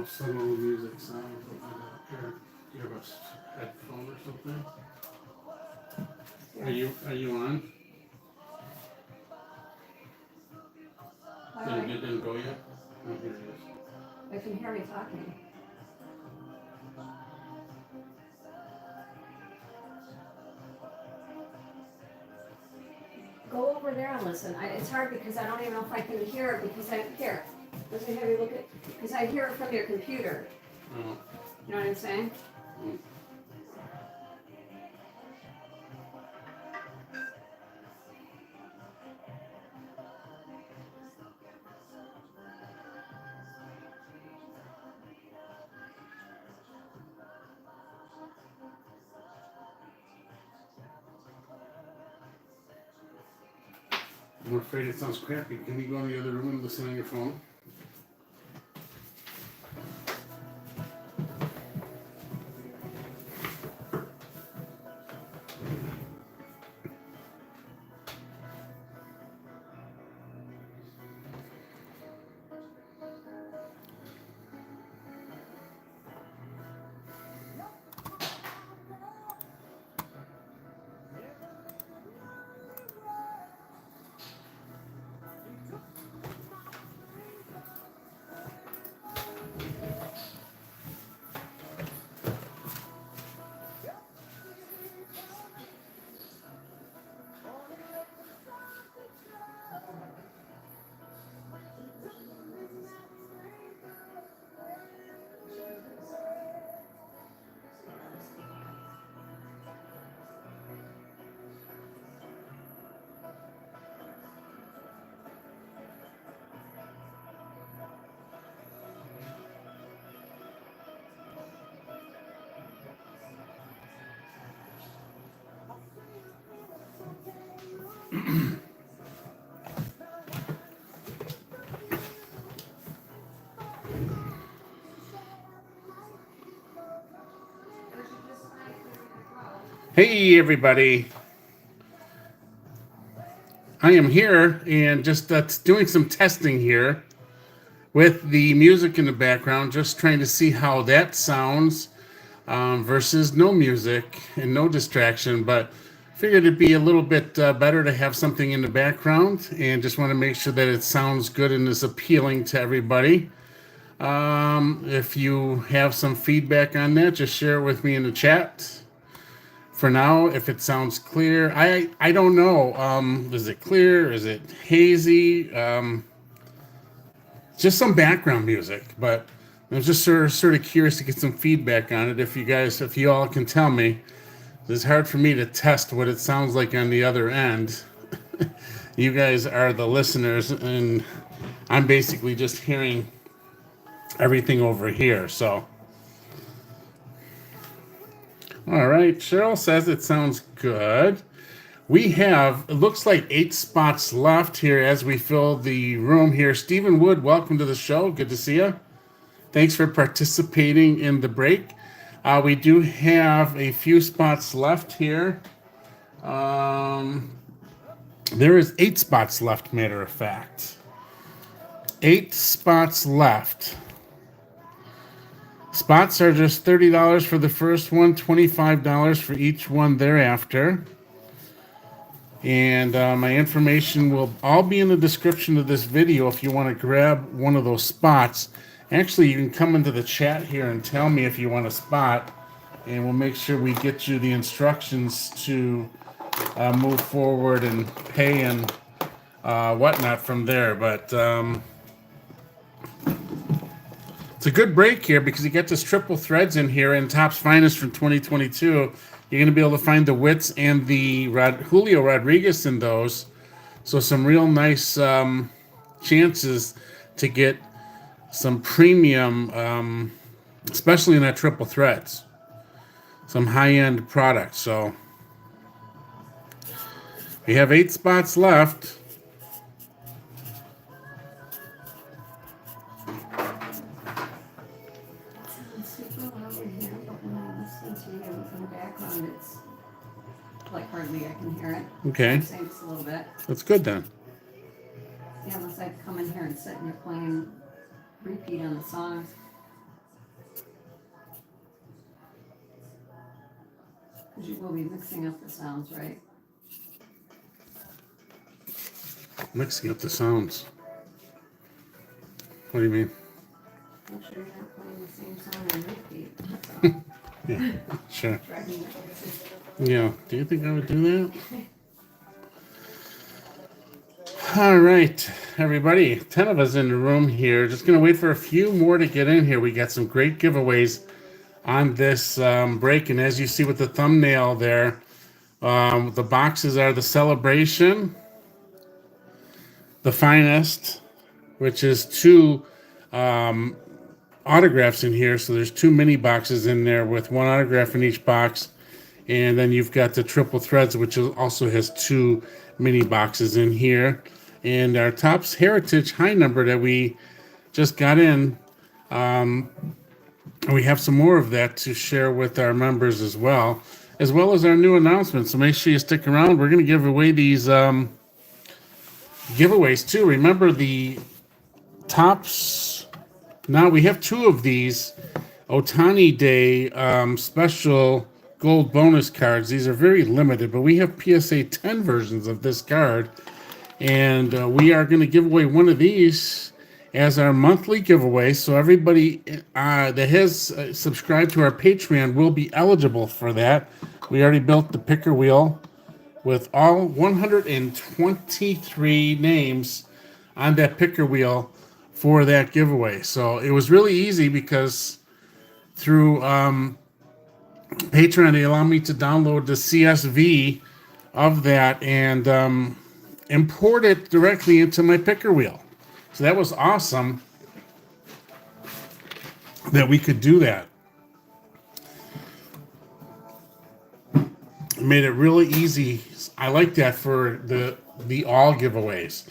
how subtle music sounds with that. Do you have a headphone or something? Are you on? Right. It didn't go yet? Oh, here it is. They can hear me talking. Go over there and listen. It's hard because I don't even know if I can hear it because I hear. Let me have you look at, because I hear it from your computer. Oh. You know what I'm saying? Mm. I'm afraid it sounds crappy. Can you go in the other room and listen on your phone? Hey everybody, I am here and just doing some testing here with the music in the background, just trying to see how that sounds versus no music and no distraction, but figured it'd be a little bit better to have something in the background and just want to make sure that it sounds good and is appealing to everybody. If you have some feedback on that, just share it with me in the chat. For now, if it sounds clear, I don't know. Is it clear? Is it hazy? Just some background music, but I'm just sort of curious to get some feedback on it. If you all can tell me, it's hard for me to test what it sounds like on the other end. You guys are the listeners, and I'm basically just hearing everything over here. So. All right, Cheryl says it sounds good. We have, it looks like 8 spots left here as we fill the room here. Stephen Wood, welcome to the show. Good to see you. Thanks for participating in the break. We do have a few spots left here. There is 8 spots left, matter of fact. 8 spots left. Spots are just $30 for the first one, $25 for each one thereafter. And my information will all be in the description of this video if you want to grab one of those spots. Actually, you can come into the chat here and tell me if you want a spot, and we'll make sure we get you the instructions to move forward and pay and whatnot from there. But it's a good break here because you get this triple threads in here and Topps Finest from 2022. You're going to be able to find the Wits and the Julio Rodriguez in those. So some real nice chances to get some premium, especially in that triple threads. Some high-end products. So we have 8 spots left. Like hardly I can hear it. Okay. I'm saying just a little bit. That's good then. Yeah, unless I come in here and sit and you're playing repeat on the songs. Because you will be mixing up the sounds, right? Mixing up the sounds. What do you mean? Make sure you're not playing the same sound on repeat. That's all. Yeah, sure. Driving me crazy. Yeah, do you think I would do that? All right, everybody, 10 of us in the room here. Just going to wait for a few more to get in here. We got some great giveaways on this break. And as you see with the thumbnail there, the boxes are the Celebration, the Finest, which is 2 autographs in here. So there's 2 mini boxes in there with 1 autograph in each box. And then you've got the Triple Threads, which also has 2 mini boxes in here. And our Topps Heritage High number that we just got in, we have some more of that to share with our members as well as our new announcement. So make sure you stick around. We're going to give away these giveaways too. Remember the Topps. Now we have 2 of these Otani Day special gold bonus cards. These are very limited, but we have PSA 10 versions of this card. And we are going to give away one of these as our monthly giveaway. So everybody that has subscribed to our Patreon will be eligible for that. We already built the picker wheel with all 123 names on that picker wheel for that giveaway. So it was really easy because through Patreon, they allow me to download the CSV of that and import it directly into my picker wheel. So that was awesome that we could do that. It made it really easy. I like that for the all giveaways.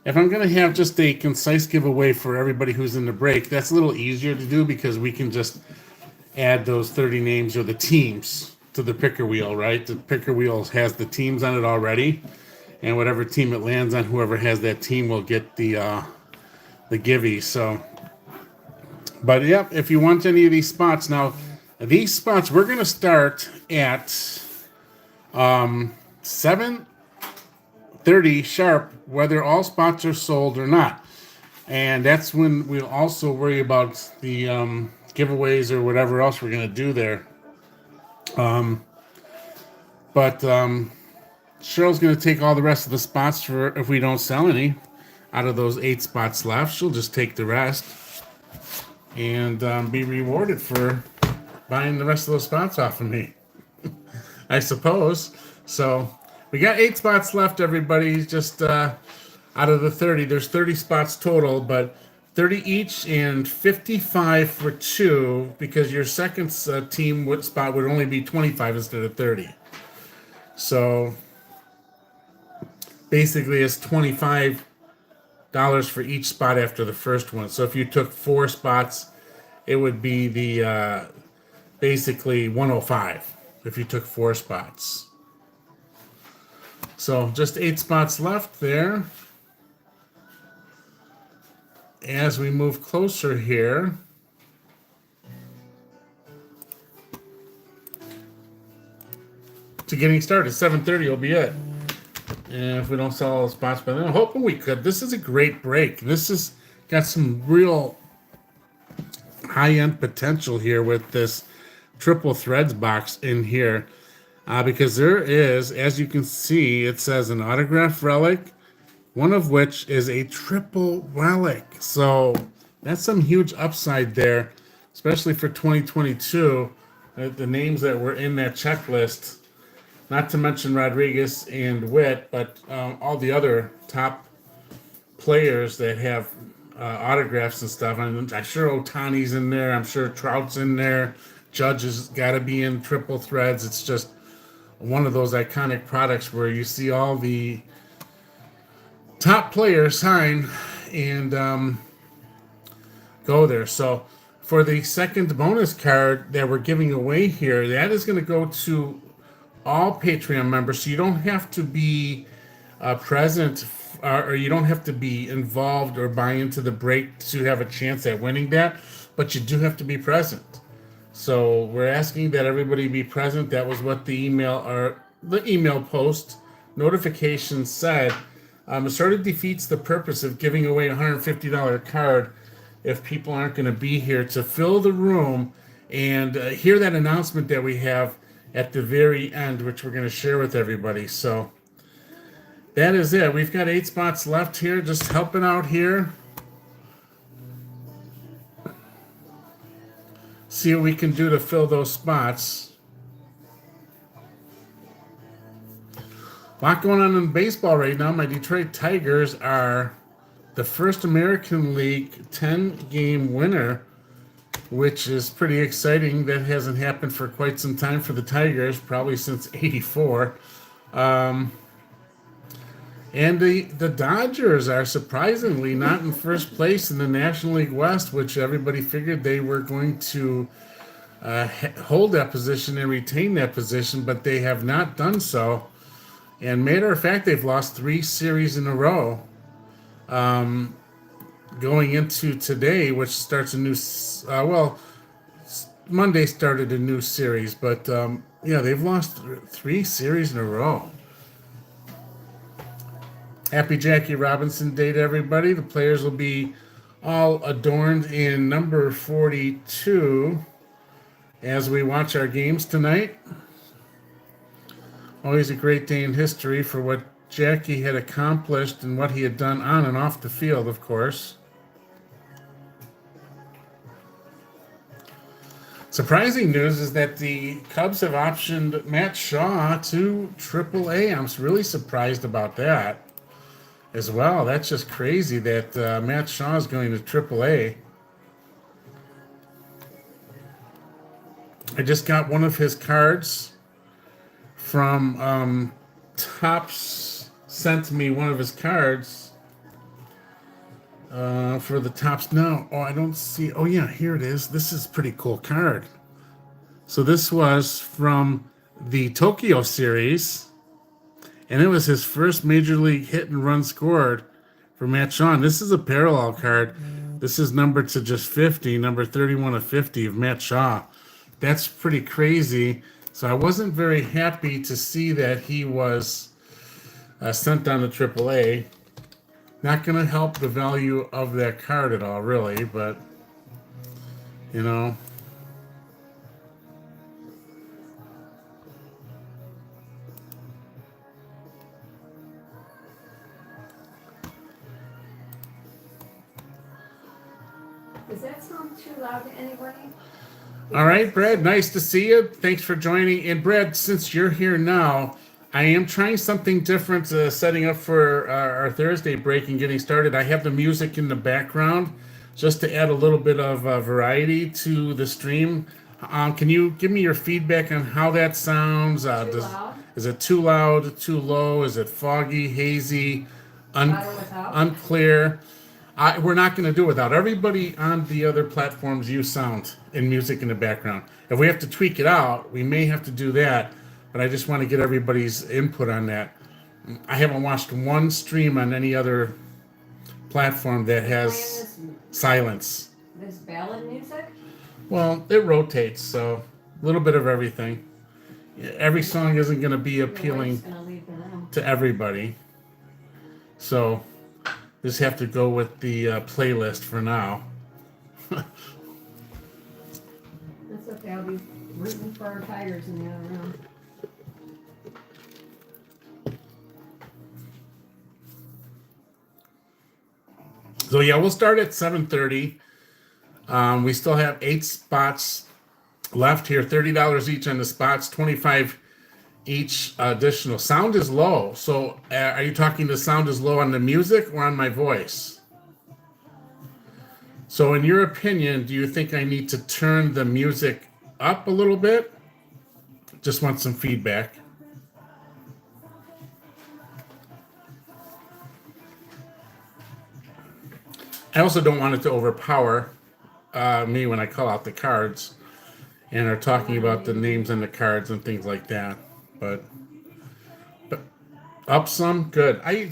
If I'm going to have just a concise giveaway for everybody who's in the break, that's a little easier to do because we can just add those 30 names or the teams to the picker wheel, right? The picker wheel has the teams on it already. And whatever team it lands on, whoever has that team will get the givey. So, but yep, if you want any of these spots, now these spots we're gonna start at 7:30 sharp, whether all spots are sold or not. And that's when we'll also worry about the giveaways or whatever else we're gonna do there. Cheryl's going to take all the rest of the spots for if we don't sell any out of those 8 spots left. She'll just take the rest and be rewarded for buying the rest of those spots off of me, I suppose. So we got 8 spots left, everybody. Just out of the 30, there's 30 spots total, but 30 each and 55 for 2 because your second team spot would only be 25 instead of 30. So basically, it's $25 for each spot after the first one. So if you took 4 spots, it would be the basically 105 if you took 4 spots. So just 8 spots left there. As we move closer here, to getting started, 7:30 will be it. And if we don't sell all the spots by then, I'm hoping we could. This is a great break. This has got some real high-end potential here with this Triple Threads box in here. Because there is, as you can see, it says an autograph relic, one of which is a triple relic. So that's some huge upside there, especially for 2022. The names that were in that checklist, not to mention Rodriguez and Witt, but all the other top players that have autographs and stuff. I'm sure Otani's in there. I'm sure Trout's in there. Judge has got to be in Triple Threads. It's just one of those iconic products where you see all the top players sign and go there. So for the second bonus card that we're giving away here, that is going to go to all Patreon members. So you don't have to be present or you don't have to be involved or buy into the break to have a chance at winning that, but you do have to be present. So we're asking that everybody be present. That was what the email post notification said. It sort of defeats the purpose of giving away a $150 card if people aren't going to be here to fill the room and hear that announcement that we have at the very end, which we're going to share with everybody. So that is it. We've got 8 spots left here, just helping out here. See what we can do to fill those spots. A lot going on in baseball right now. My Detroit Tigers are the first American League 10-game winner, which is pretty exciting. That hasn't happened for quite some time for the Tigers, probably since '84. And the Dodgers are surprisingly not in first place in the National League West, which everybody figured they were going to hold that position and retain that position, but they have not done so. And matter of fact, they've lost 3 series in a row. Going into today, which starts a new, Monday started a new series, but yeah, they've lost 3 series in a row. Happy Jackie Robinson Day to everybody. The players will be all adorned in number 42 as we watch our games tonight. Always a great day in history for what Jackie had accomplished and what he had done on and off the field, of course. Surprising news is that the Cubs have optioned Matt Shaw to AAA. I'm really surprised about that as well. That's just crazy that Matt Shaw is going to AAA. I just got one of his cards from Topps. Sent me one of his cards for the Topps. No, oh, I don't see. Oh yeah, here it is. This is a pretty cool card. So this was from the Tokyo series, and it was his first major league hit and run scored for Matt Shaw. This is a parallel card. This is numbered to just 50, number 31 of 50 of Matt Shaw. That's pretty crazy. So I wasn't very happy to see that he was sent down to AAA. Not going to help the value of that card at all, really, but, you know. Does that sound too loud to anybody? All right, Brad, nice to see you. Thanks for joining. And Brad, since you're here now, I am trying something different, setting up for our Thursday break and getting started. I have the music in the background just to add a little bit of variety to the stream. Can you give me your feedback on how that sounds? Is it too loud, too low? Is it foggy, hazy, unclear? We're not going to do it without. Everybody on the other platforms use sound and music in the background. If we have to tweak it out, we may have to do that, but I just want to get everybody's input on that. I haven't watched one stream on any other platform that has silence. This ballad music? Well, it rotates, so a little bit of everything. Every song isn't going to be appealing to everybody. So just have to go with the playlist for now. That's okay. I'll be rooting for our Tigers in the other round. So yeah, we'll start at 7:30. We still have 8 spots left here. $30 each on the spots. 25 each additional. Sound is low. So are you talking the sound is low on the music or on my voice? So in your opinion, do you think I need to turn the music up a little bit? Just want some feedback. I also don't want it to overpower me when I call out the cards and are talking about the names on the cards and things like that. But up some, good. I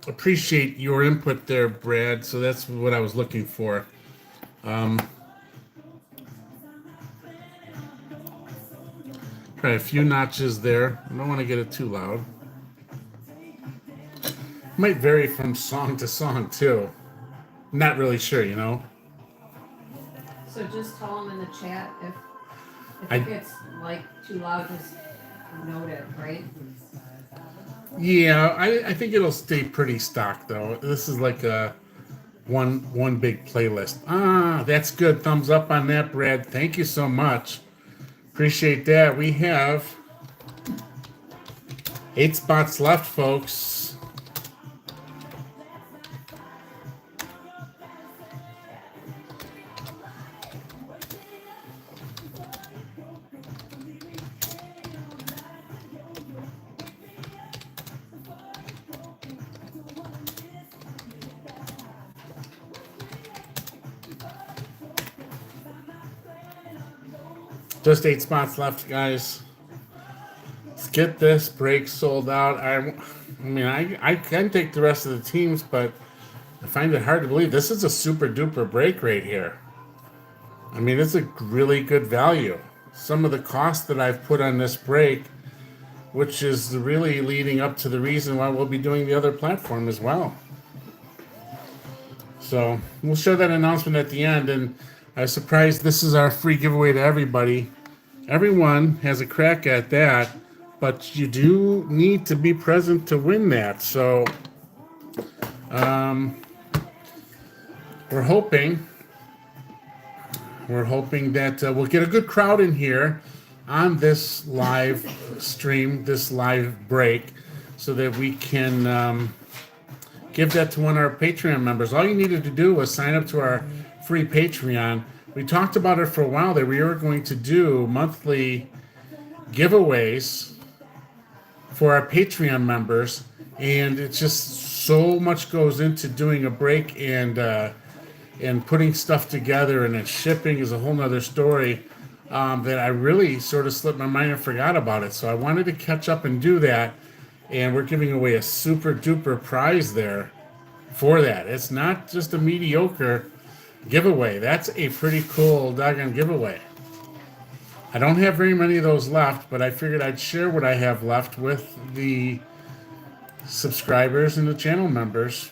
appreciate your input there, Brad. So that's what I was looking for. Probably a few notches there. I don't want to get it too loud. Might vary from song to song too. Not really sure, you know. So just tell them in the chat if I- it gets like too loud, just note it, right? Yeah, I think it'll stay pretty stock though. This is like a one big playlist. Ah, that's good. Thumbs up on that, Brad. Thank you so much. Appreciate that. We have 8 spots left, folks. Just 8 spots left, guys. Let's get this break sold out. I mean, I can take the rest of the teams, but I find it hard to believe this is a super duper break right here. I mean, it's a really good value. Some of the cost that I've put on this break, which is really leading up to the reason why we'll be doing the other platform as well. So we'll show that announcement at the end. And I was surprised this is our free giveaway to everybody. Everyone has a crack at that, but you do need to be present to win that. So we're hoping that we'll get a good crowd in here on this live stream, this live break, so that we can give that to one of our Patreon members. All you needed to do was sign up to our free Patreon. We talked about it for a while that we were going to do monthly giveaways for our Patreon members, and it's just so much goes into doing a break and putting stuff together, and then shipping is a whole nother story that I really sort of slipped my mind and forgot about it. So I wanted to catch up and do that, and we're giving away a super duper prize there for that. It's not just a mediocre giveaway. That's a pretty cool doggone giveaway. I don't have very many of those left, but I figured I'd share what I have left with the subscribers and the channel members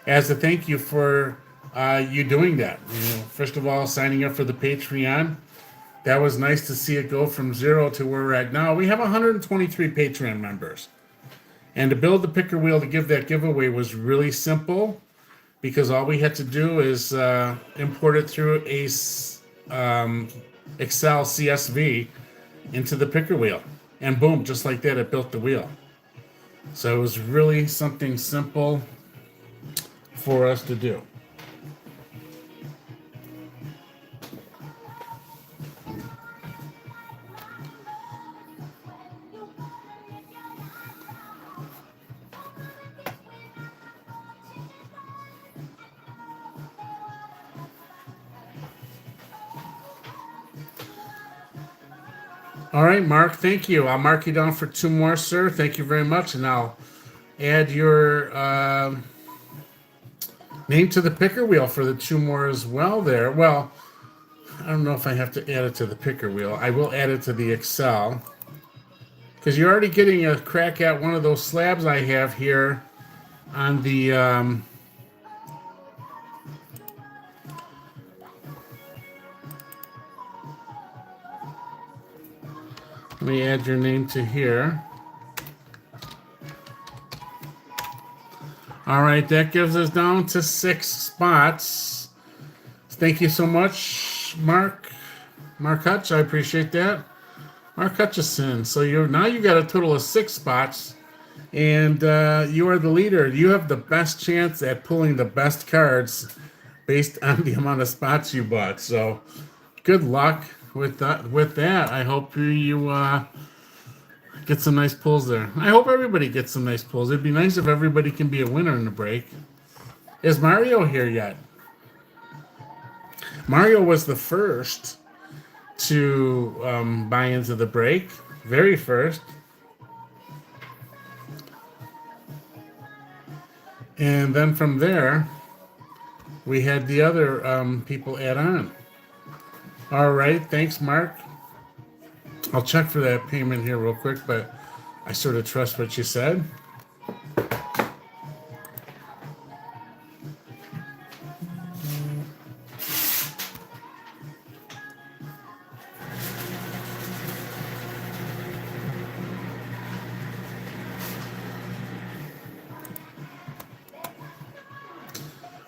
as a thank you for you doing that. You know, first of all, signing up for the Patreon. That was nice to see it go from 0 to where we're at now. We have 123 Patreon members. And to build the picker wheel to give that giveaway was really simple, because all we had to do is import it through a Excel CSV into the picker wheel. And boom, just like that, it built the wheel. So it was really something simple for us to do. All right, Mark, thank you. I'll mark you down for 2 more, sir. Thank you very much. And I'll add your name to the picker wheel for the 2 more as well there. Well, I don't know if I have to add it to the picker wheel. I will add it to the Excel, because you're already getting a crack at one of those slabs I have here on the let me add your name to here. All right, that gives us down to 6 spots. Thank you so much, Mark Hutch. I appreciate that. Mark Hutchison. So you got a total of 6 spots, and you are the leader. You have the best chance at pulling the best cards based on the amount of spots you bought. So good luck with that. I hope you get some nice pulls there. I hope everybody gets some nice pulls. It'd be nice if everybody can be a winner in the break. Is Mario here yet? Mario was the first to buy into the break. Very first. And then from there, we had the other people add on. All right, thanks, Mark. I'll check for that payment here real quick, but I sort of trust what you said.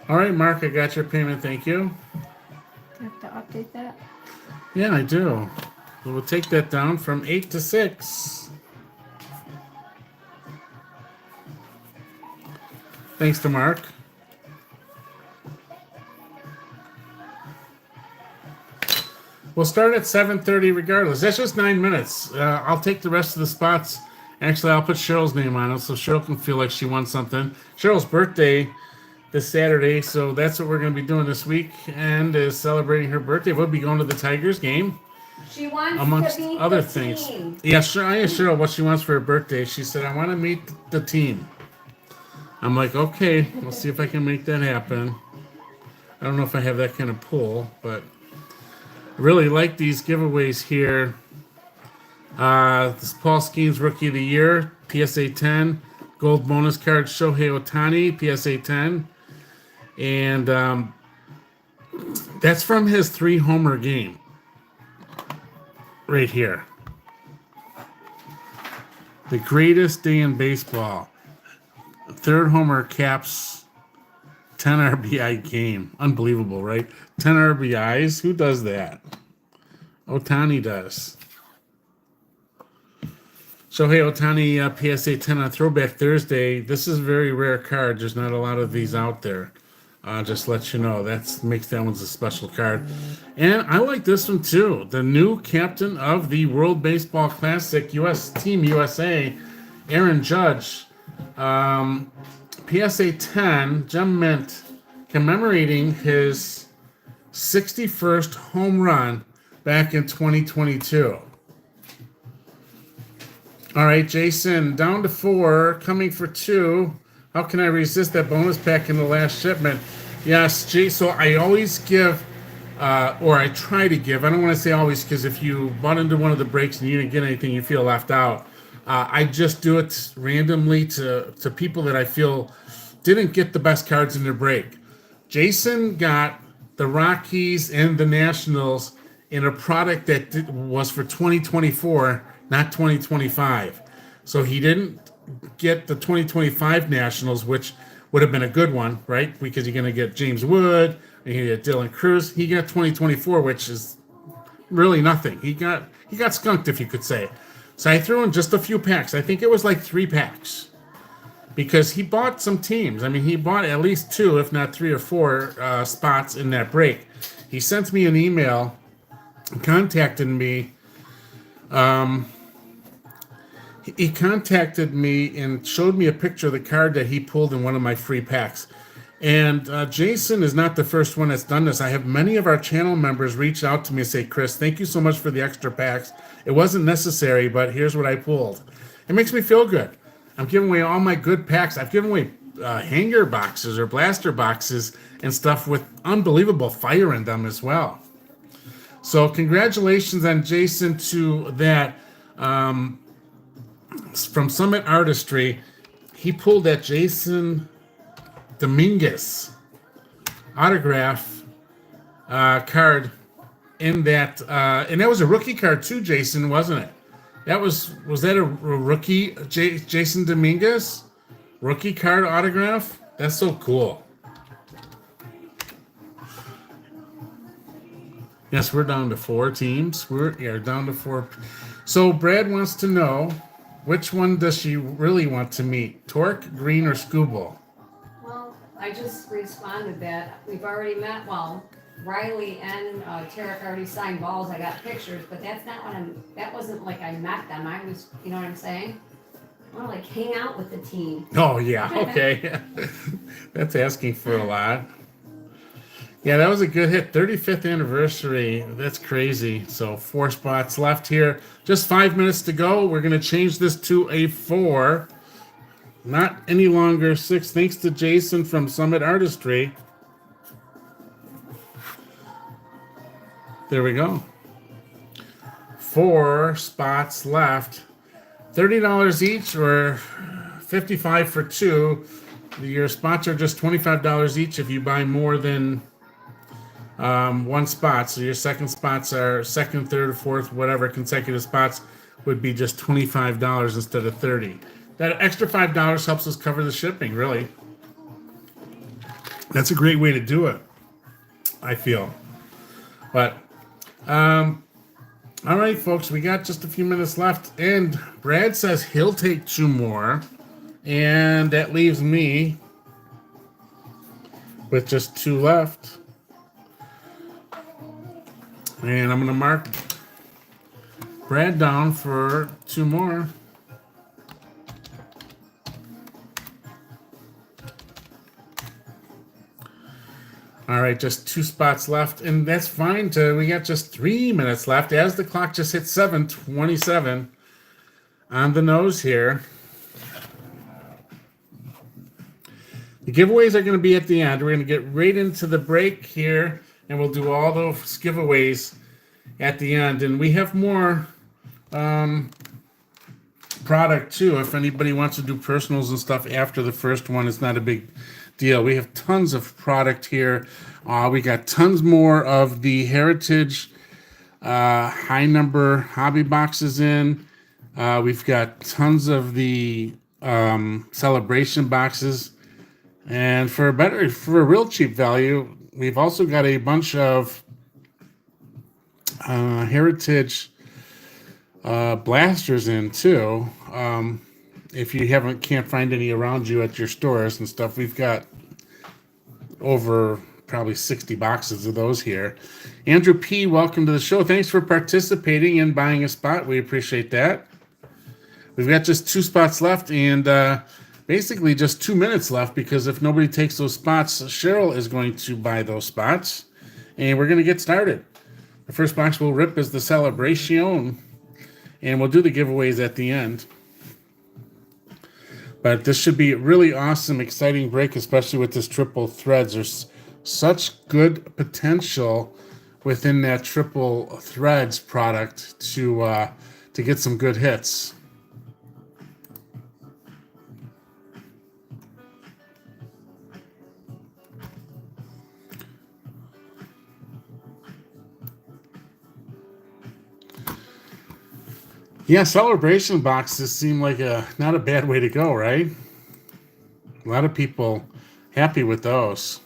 All right, Mark, I got your payment. Thank you. Do you have to update that? Yeah, I do. We'll take that down from 8 to 6. Thanks to Mark. We'll start at 7:30 regardless. That's just 9 minutes. I'll take the rest of the spots. Actually, I'll put Cheryl's name on it so Cheryl can feel like she won something. Cheryl's birthday this Saturday, so that's what we're going to be doing this week, and is celebrating her birthday. We'll be going to the Tigers game, She wants amongst to meet other the things. team. Yeah, sure. I asked Cheryl what she wants for her birthday. She said, I want to meet the team. I'm like, okay, we'll see if I can make that happen. I don't know if I have that kind of pull, but I really like these giveaways here. This Paul Skeens Rookie of the Year, PSA 10. Gold bonus card, Shohei Ohtani, PSA 10. And that's from his 3-homer game. Right here. The greatest day in baseball. Third homer caps 10 RBI game. Unbelievable, right? 10 RBIs? Who does that? Ohtani does. Shohei Ohtani PSA 10 on Throwback Thursday. This is a very rare card. There's not a lot of these out there. Just let you know. That makes that one's a special card. And I like this one too. The new captain of the World Baseball Classic, US Team USA, Aaron Judge. PSA 10, Gem Mint, commemorating his 61st home run back in 2022. All right, Jason, down to 4, coming for 2. How can I resist that bonus pack in the last shipment? Yes, Jay. So I always give, or I try to give. I don't want to say always, because if you bought into one of the breaks and you didn't get anything, you feel left out. I just do it randomly to people that I feel didn't get the best cards in their break. Jason got the Rockies and the Nationals in a product that was for 2024, not 2025. So he didn't get the 2025 Nationals, which would have been a good one, right? Because you're going to get James Wood, and you get Dylan Cruz. He got 2024, which is really nothing. He got skunked, if you could say. So I threw in just a few packs. I think it was like 3 packs. Because he bought some teams. I mean, he bought at least 2, if not 3 or 4 spots in that break. He sent me an email, contacted me. He contacted me and showed me a picture of the card that he pulled in one of my free packs. And Jason is not the first one that's done this. I have many of our channel members reach out to me and say, Chris, thank you so much for the extra packs. It wasn't necessary, but here's what I pulled. It makes me feel good. I'm giving away all my good packs. I've given away hanger boxes or blaster boxes and stuff with unbelievable fire in them as well. So congratulations on Jason to that. From Summit Artistry, he pulled that Jason Dominguez autograph card in that, and that was a rookie card too, Jason, wasn't it? Was that a rookie, Jason Dominguez rookie card autograph? That's so cool. Yes, we're down to 4 teams. We're down to 4. So Brad wants to know, which one does she really want to meet? Torque, Green, or Scooble? Well, I just responded that we've already met. Well, Riley and Tarek already signed balls. I got pictures, but that's not what that wasn't like I met them. I was, you know what I'm saying? I want to like hang out with the team. Oh, yeah. Okay. That's asking for a lot. Yeah, that was a good hit. 35th anniversary. That's crazy. So 4 spots left here. Just 5 minutes to go. We're going to change this to a 4. Not any longer 6. Thanks to Jason from Summit Artistry. There we go. 4 spots left. $30 each or $55 for 2. Your spots are just $25 each if you buy more than 1 spot. So your second spots are second, third, fourth, whatever consecutive spots would be just $25 instead of $30. That extra $5 helps us cover the shipping, really. That's a great way to do it, I feel. But, all right, folks, we got just a few minutes left. And Brad says he'll take 2 more. And that leaves me with just 2 left. And I'm going to mark Brad down for 2 more. All right, just 2 spots left, and that's fine. We got just 3 minutes left as the clock just hit 7:27 on the nose here. The giveaways are going to be at the end. We're going to get right into the break here, and we'll do all those giveaways at the end. And we have more product too. If anybody wants to do personals and stuff after the first one, it's not a big deal. We have tons of product here. We got tons more of the Heritage high number hobby boxes in. We've got tons of the celebration boxes. And for a real cheap value, we've also got a bunch of Heritage blasters in too. If you can't find any around you at your stores and stuff, we've got over probably 60 boxes of those here. Andrew P., welcome to the show. Thanks for participating and buying a spot. We appreciate that. We've got just 2 spots left and basically just 2 minutes left, because if nobody takes those spots, Cheryl is going to buy those spots and we're going to get started. The first box we'll rip is the Celebration, and we'll do the giveaways at the end. But this should be a really awesome, exciting break, especially with this triple threads. There's such good potential within that triple threads product to get some good hits. Yeah, celebration boxes seem like not a bad way to go, right? A lot of people happy with those.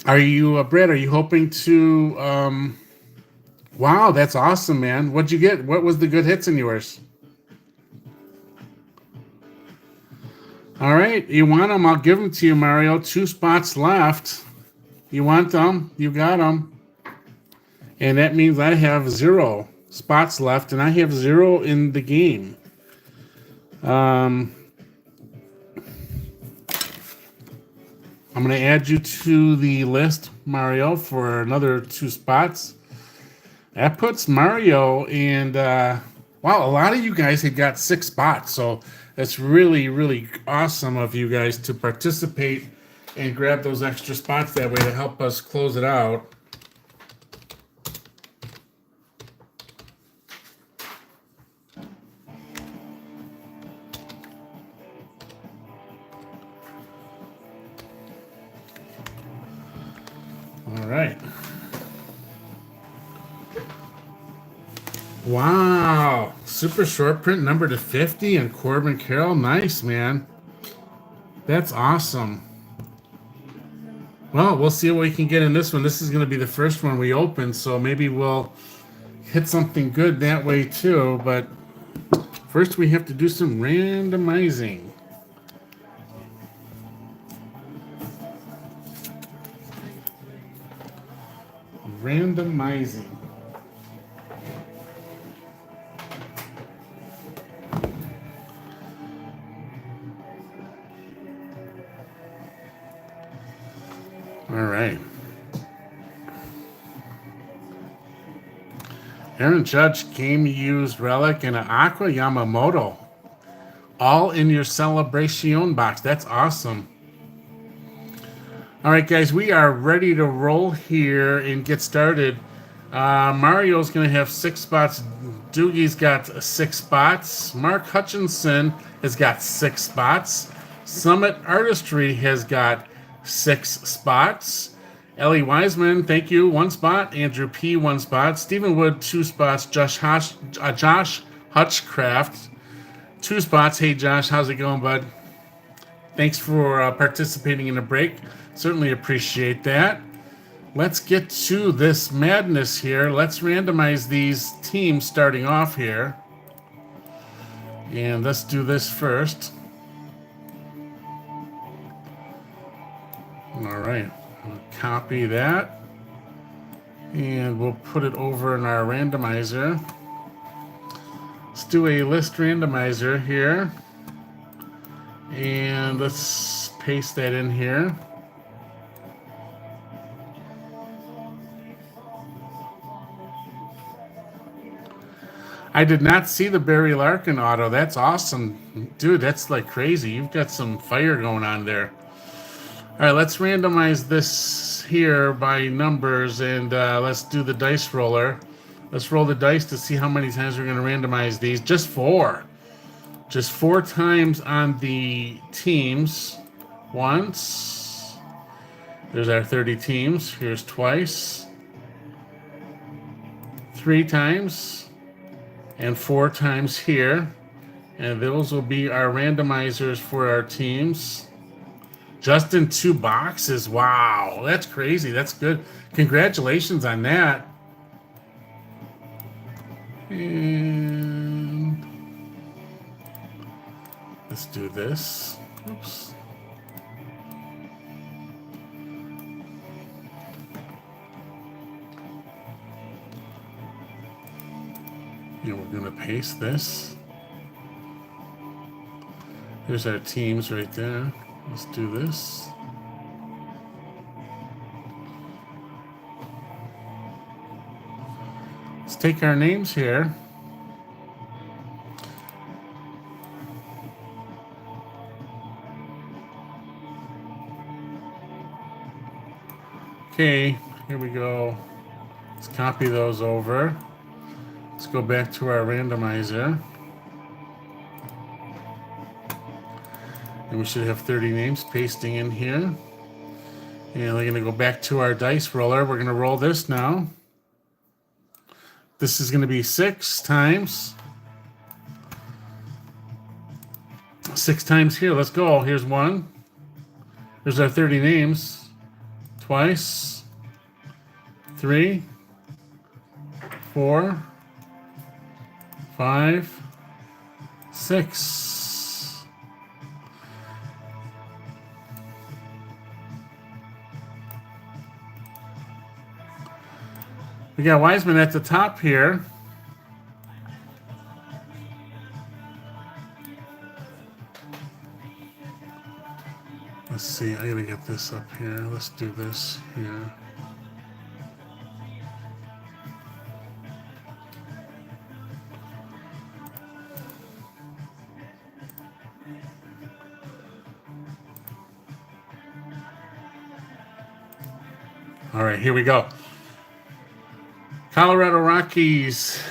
Are you, Brett, are you hoping to, wow, that's awesome, man. What'd you get? What was the good hits in yours? All right, you want them? I'll give them to you, Mario. 2 spots left. You want them? You got them. And that means I have 0 spots left, and I have 0 in the game. I'm going to add you to the list, Mario, for another 2 spots. That puts Mario and, wow, a lot of you guys had got 6 spots, so that's really, really awesome of you guys to participate and grab those extra spots that way to help us close it out. All right. Wow. Super short print number to 50 and Corbin Carroll. Nice, man. That's awesome. Well, we'll see what we can get in this one. This is going to be the first one we open, so maybe we'll hit something good that way too. But first we have to do some randomizing. Randomizing. All right. Aaron Judge came used relic and an Aqua Yamamoto. all in your celebration box. That's awesome. All right, guys, we are ready to roll here and get started. Mario's going to have 6 spots. Doogie's got 6 spots. Mark Hutchinson has got 6 spots. Summit Artistry has got 6 spots. Ellie Wiseman, thank you, 1 spot. Andrew P, 1 spot. Stephen Wood, 2 spots. Josh Hutchcraft, 2 spots. Hey, Josh, how's it going, bud? Thanks for participating in the break. Certainly appreciate that. Let's get to this madness here. Let's randomize these teams starting off here. And let's do this first. All right. We'll copy that. And we'll put it over in our randomizer. Let's do a list randomizer here. And let's paste that in here. I did not see the Barry Larkin auto. That's awesome. Dude, that's like crazy. You've got some fire going on there. All right, let's randomize this here by numbers, and let's do the dice roller. Let's roll the dice to see how many times we're going to randomize these. Just 4. Just 4 times on the teams. Once. There's our 30 teams. Here's twice. 3 times. And 4 times here. And those will be our randomizers for our teams. Just in 2 boxes. Wow, that's crazy. That's good. Congratulations on that. And let's do this. Oops. And we're going to paste this. There's our teams right there. Let's do this. Let's take our names here. Okay, here we go. Let's copy those over. Let's go back to our randomizer. And we should have 30 names pasting in here. And we're going to go back to our dice roller. We're going to roll this now. This is going to be 6 times. 6 times here. Let's go. Here's 1. There's our 30 names. Twice. 3. 4. 5. 6. We got Wiseman at the top here. Let's see, I gotta get this up here. Let's do this here. All right, here we go. Colorado Rockies,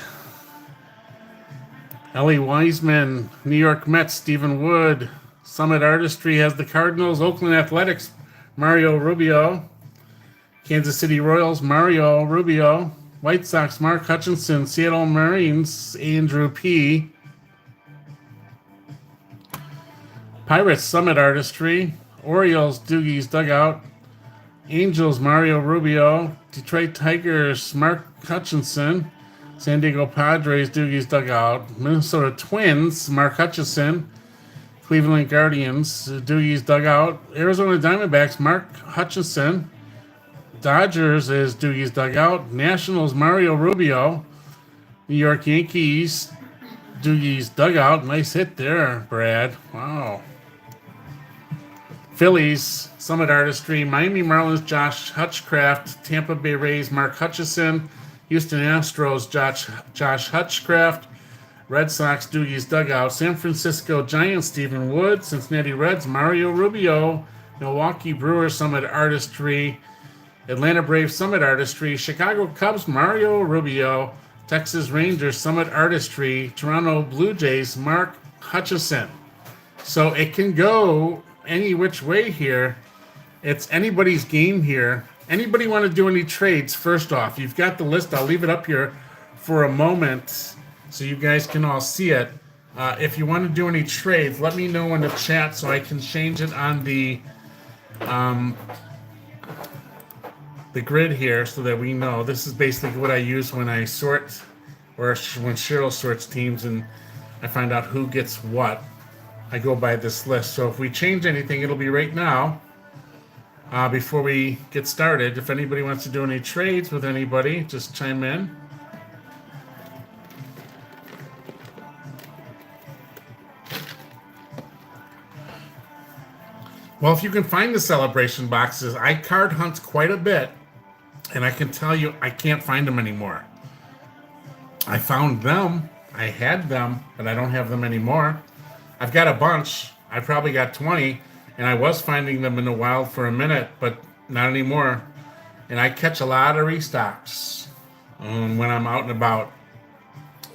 Ellie Wiseman. New York Mets, Stephen Wood. Summit Artistry has the Cardinals. Oakland Athletics, Mario Rubio. Kansas City Royals, Mario Rubio. White Sox, Mark Hutchinson. Seattle Marines, Andrew P. Pirates, Summit Artistry. Orioles, Doogie's Dugout. Angels, Mario Rubio. Detroit Tigers, Mark Hutchinson. San Diego Padres, Doogie's Dugout. Minnesota Twins, Mark Hutchinson. Cleveland Guardians, Doogie's Dugout. Arizona Diamondbacks, Mark Hutchinson. Dodgers is Doogie's Dugout. Nationals, Mario Rubio. New York Yankees, Doogie's Dugout. Nice hit there, Brad. Wow. Phillies, Summit Artistry. Miami Marlins, Josh Hutchcraft. Tampa Bay Rays, Mark Hutchison. Houston Astros, Josh Hutchcraft. Red Sox, Doogie's Dugout. San Francisco Giants, Stephen Wood. Cincinnati Reds, Mario Rubio. Milwaukee Brewers, Summit Artistry. Atlanta Braves, Summit Artistry. Chicago Cubs, Mario Rubio. Texas Rangers, Summit Artistry. Toronto Blue Jays, Mark Hutchison. So it can go any which way here. It's anybody's game here. Anybody want to do any trades? First off, you've got the list. I'll leave it up here for a moment so you guys can all see it. If you want to do any trades, let me know in the chat so I can change it on the grid here so that we know. This is basically what I use when I sort, or when Cheryl sorts teams and I find out who gets what. I go by this list. So if we change anything, it'll be right now. Before we get started, if anybody wants to do any trades with anybody, just chime in. Well, if you can find the celebration boxes, I card hunt quite a bit, and I can tell you I can't find them anymore. I found them, I had them, but I don't have them anymore. I've got a bunch. I probably got 20. And I was finding them in the wild for a minute, but not anymore. And I catch a lot of restocks when I'm out and about.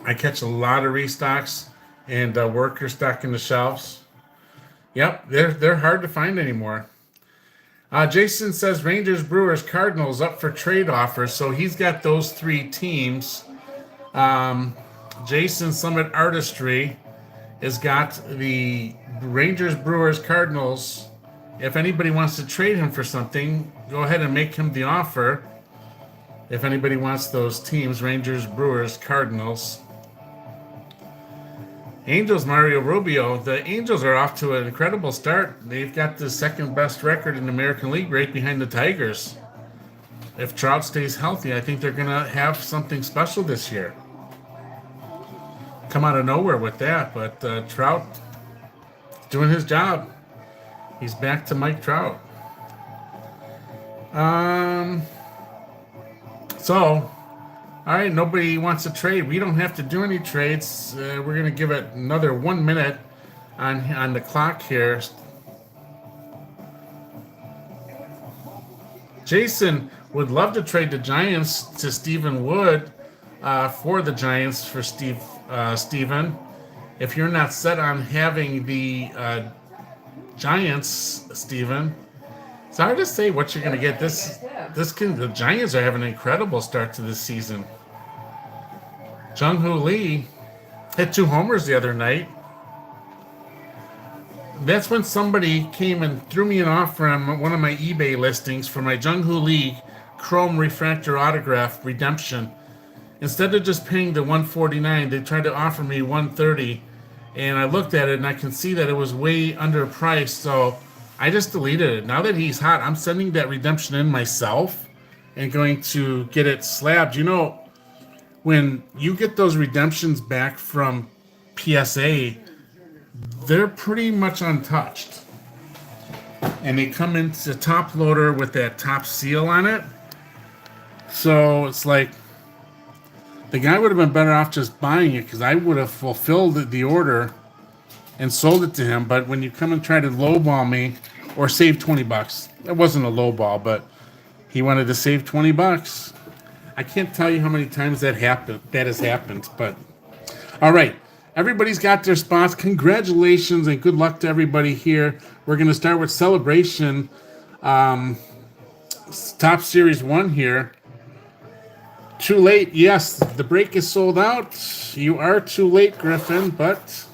I catch a lot of restocks and workers stocking the shelves. Yep, they're hard to find anymore. Jason says Rangers, Brewers, Cardinals up for trade offers. So he's got those three teams. Jason Summit Artistry has got the Rangers, Brewers, Cardinals. If anybody wants to trade him for something, go ahead and make him the offer. If anybody wants those teams, Rangers, Brewers, Cardinals. Angels, Mario Rubio. The Angels are off to an incredible start. They've got the second best record in the American League, right behind the Tigers. If Trout stays healthy, I think they're going to have something special this year. Come out of nowhere with that, but Trout doing his job. He's back to Mike Trout. So, all right, nobody wants to trade. We don't have to do any trades. We're going to give it another 1 minute on the clock here. Jason would love to trade the Giants to Stephen Wood for the Giants for Stephen. If you're not set on having the Giants, Stephen, it's hard to say what you're going to get. The Giants are having an incredible start to this season. Jung-Hoo Lee hit 2 homers the other night. That's when somebody came and threw me an offer on one of my eBay listings for my Jung-Hoo Lee Chrome Refractor Autograph redemption. Instead of just paying the $149, they tried to offer me $130, and I looked at it and I can see that it was way underpriced, so I just deleted it. Now that he's hot, I'm sending that redemption in myself and going to get it slabbed. You know, when you get those redemptions back from PSA, they're pretty much untouched. And they come into the top loader with that top seal on it. So it's like, the guy would have been better off just buying it because I would have fulfilled the order and sold it to him. But when you come and try to lowball me or save $20, that wasn't a lowball, but he wanted to save $20. I can't tell you how many times that has happened. But all right, everybody's got their spots. Congratulations and good luck to everybody here. We're going to start with Celebration Top Series 1 here. Too late. Yes, the break is sold out. You are too late, Griffin, but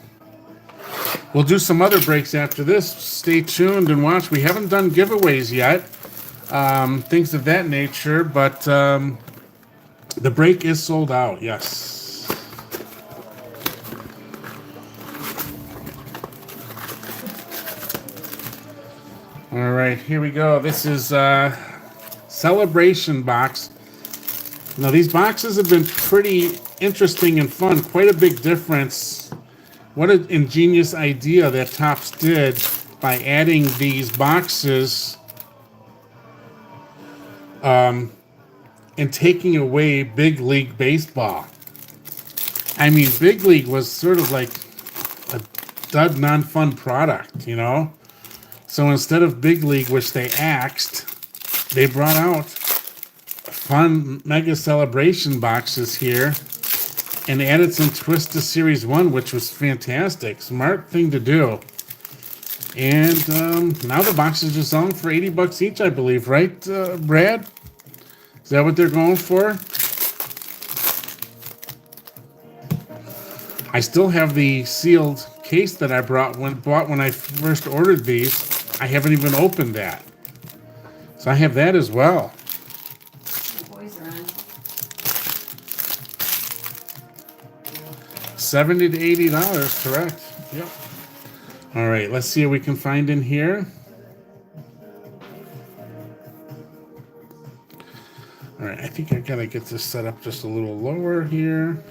we'll do some other breaks after this. Stay tuned and watch. We haven't done giveaways yet, things of that nature, but the break is sold out. Yes. All right, here we go. This is Celebration box. Now, these boxes have been pretty interesting and fun. Quite a big difference. What an ingenious idea that Topps did by adding these boxes and taking away Big League Baseball. I mean, Big League was sort of like a dud, non-fun product, you know? So instead of Big League, which they axed, they brought out fun Mega Celebration boxes here and added some Twist to Series 1, which was fantastic. Smart thing to do. And now the boxes are selling for $80 each, I believe, right, Brad? Is that what they're going for? I still have the sealed case that I bought when I first ordered these. I haven't even opened that. So I have that as well. The boys are on. $70 to $80, correct. Yep. All right, let's see what we can find in here. All right, I think I gotta get this set up just a little lower here.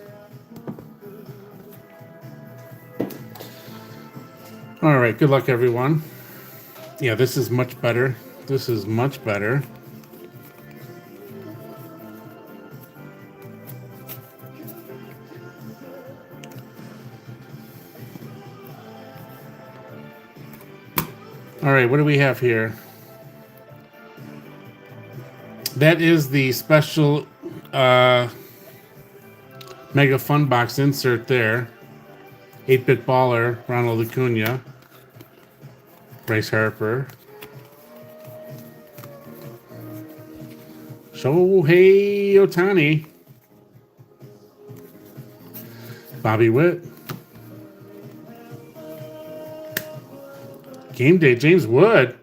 All right, good luck, everyone. Yeah, this is much better. This is much better. All right, what do we have here? That is the special Mega Fun Box insert there. 8-Bit Baller, Ronald Acuna, Bryce Harper, Shohei Ohtani, Bobby Witt, Game Day, James Wood.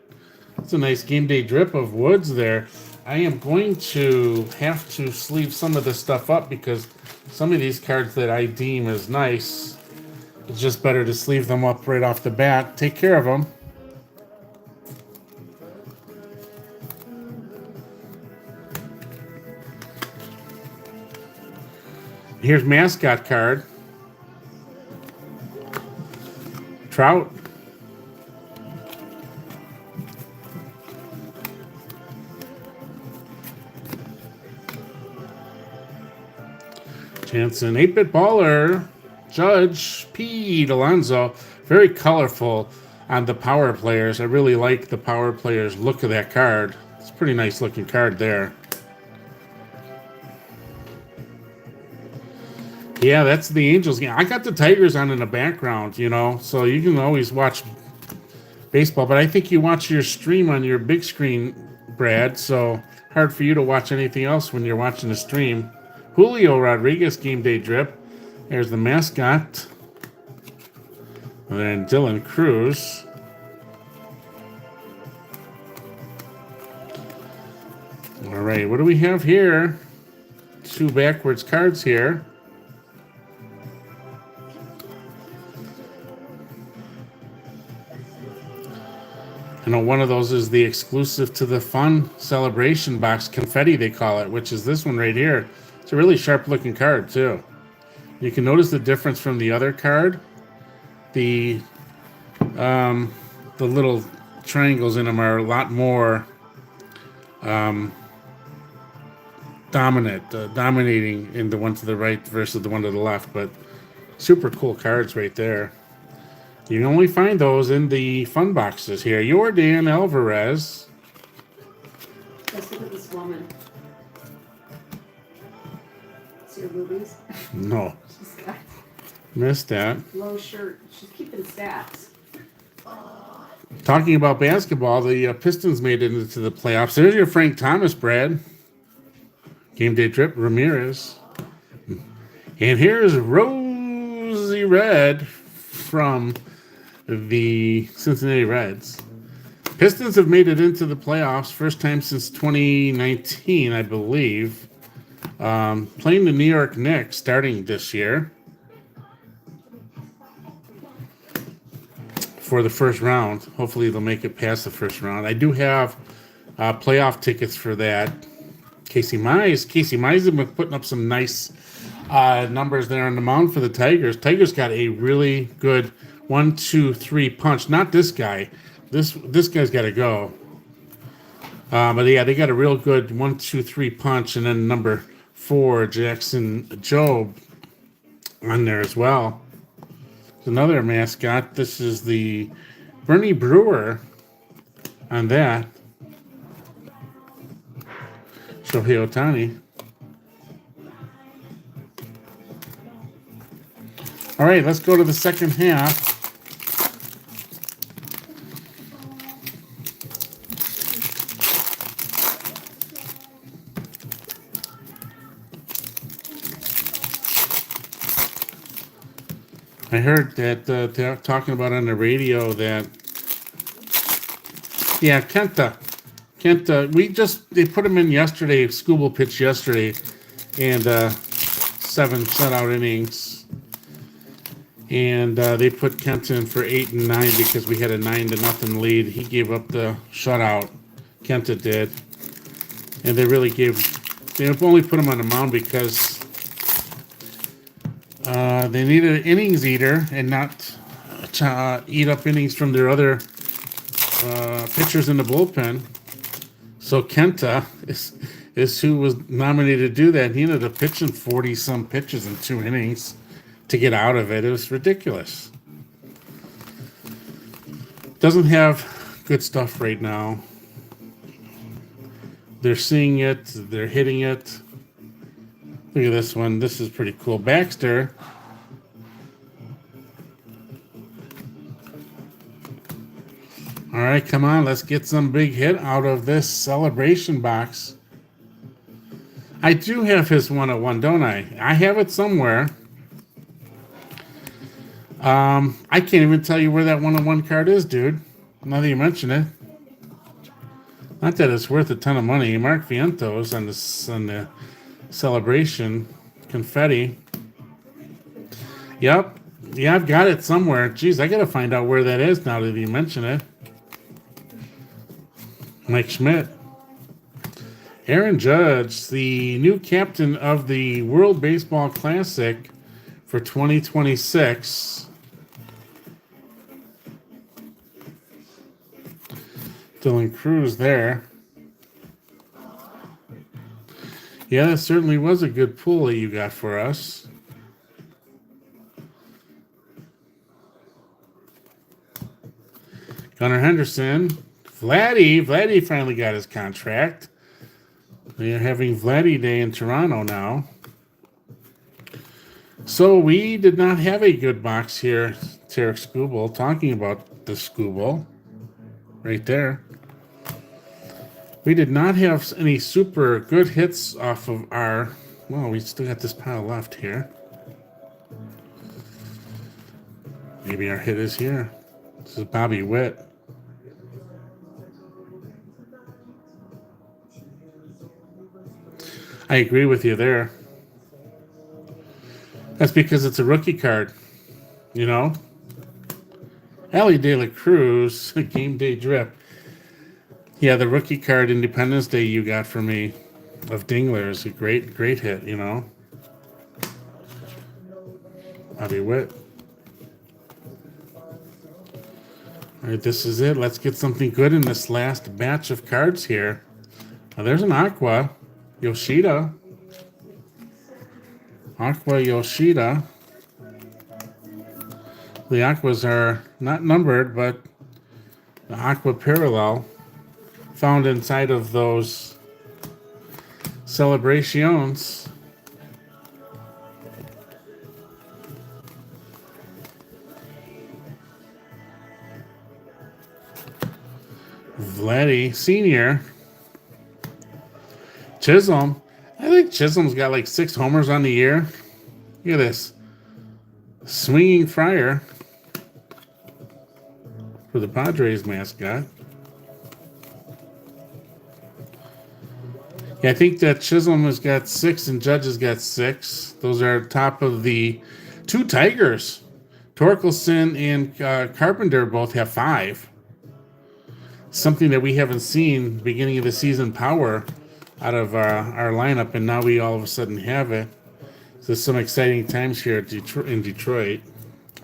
That's a nice Game Day drip of Woods there. I am going to have to sleeve some of this stuff up because some of these cards that I deem as nice, it's just better to sleeve them up right off the bat. Take care of them. Here's mascot card. Trout. Jansen, 8-Bit Baller, Judge, Pete Alonso. Very colorful on the power players. I really like the power players look of that card. It's a pretty nice looking card there. Yeah, that's the Angels game. I got the Tigers on in the background, you know, so you can always watch baseball. But I think you watch your stream on your big screen, Brad, so hard for you to watch anything else when you're watching the stream. Julio Rodriguez Game Day drip. There's the mascot. And then Dylan Cruz. All right, what do we have here? Two backwards cards here. I know one of those is the exclusive to the Fun Celebration box, Confetti they call it, which is this one right here. It's a really sharp looking card too. You can notice the difference from the other card. The little triangles in them are a lot more dominating in the one to the right versus the one to the left. But super cool cards right there. You can only find those in the fun boxes here. Yordan Alvarez. Let's look at this woman. See her boobies? No. She's got Missed that. low shirt. She's keeping stats. Talking about basketball, the Pistons made it into the playoffs. There's your Frank Thomas, Brad. Game Day drip, Ramirez. And here's Rosie Red from the Cincinnati Reds. Pistons have made it into the playoffs, first time since 2019, I believe. Playing the New York Knicks starting this year for the first round. Hopefully they'll make it past the first round. I do have playoff tickets for that. Casey Mize have been putting up some nice numbers there on the mound for the Tigers. Tigers got a really good 1-2-3 punch. Not this guy. This guy's got to go. But yeah, they got a real good 1-2-3 punch, and then number 4, Jackson Jobe, on there as well. There's another mascot. This is the Bernie Brewer on that. Shohei Ohtani. All right, let's go to the second half. I heard that they're talking about on the radio that, yeah, Kenta, they put him in yesterday, Scooble pitched yesterday, and 7 shutout innings. And they put Kenta in for 8 and 9 because we had a 9-0 lead. He gave up the shutout, Kenta did. And they only put him on the mound because they needed an innings eater and not eat up innings from their other pitchers in the bullpen. So Kenta is who was nominated to do that. He ended up pitching 40-some pitches in 2 innings to get out of it. It was ridiculous. Doesn't have good stuff right now. They're seeing it. They're hitting it. Look at this one. This is pretty cool. Baxter. All right, come on. Let's get some big hit out of this celebration box. I do have his 101, don't I? I have it somewhere. I can't even tell you where that 101 card is, dude. Now that you mention it. Not that it's worth a ton of money. Mark Vientos on the celebration confetti. Yep. Yeah, I've got it somewhere. Jeez, I got to find out where that is now that you mention it. Mike Schmidt. Aaron Judge, the new captain of the World Baseball Classic for 2026. Dylan Cruz there. Yeah, that certainly was a good pull that you got for us. Gunnar Henderson. Vladdy finally got his contract. We are having Vladdy Day in Toronto now. So we did not have a good box here, Tarek Scooble, talking about the Scooble right there. We did not have any super good hits off of our... Well, we still got this pile left here. Maybe our hit is here. This is Bobby Witt. I agree with you there. That's because it's a rookie card, you know? Ellie De La Cruz, game day drip. Yeah, the rookie card Independence Day you got for me of Dingler is a great hit, you know? Bobby Witt. All right, this is it. Let's get something good in this last batch of cards here. Now, there's an Aqua. Yoshida. Aqua Yoshida. The Aquas are not numbered, but the Aqua Parallel found inside of those celebrations. Vladdy Sr. Chisholm. I think Chisholm's got like 6 homers on the year. Look at this. Swinging Friar for the Padres mascot. Yeah, I think that Chisholm has got 6 and Judge has got 6. Those are top of the 2 Tigers. Torkelson and Carpenter both have 5. Something that we haven't seen beginning of the season power out of our lineup, and now we all of a sudden have it. So there's some exciting times here in Detroit,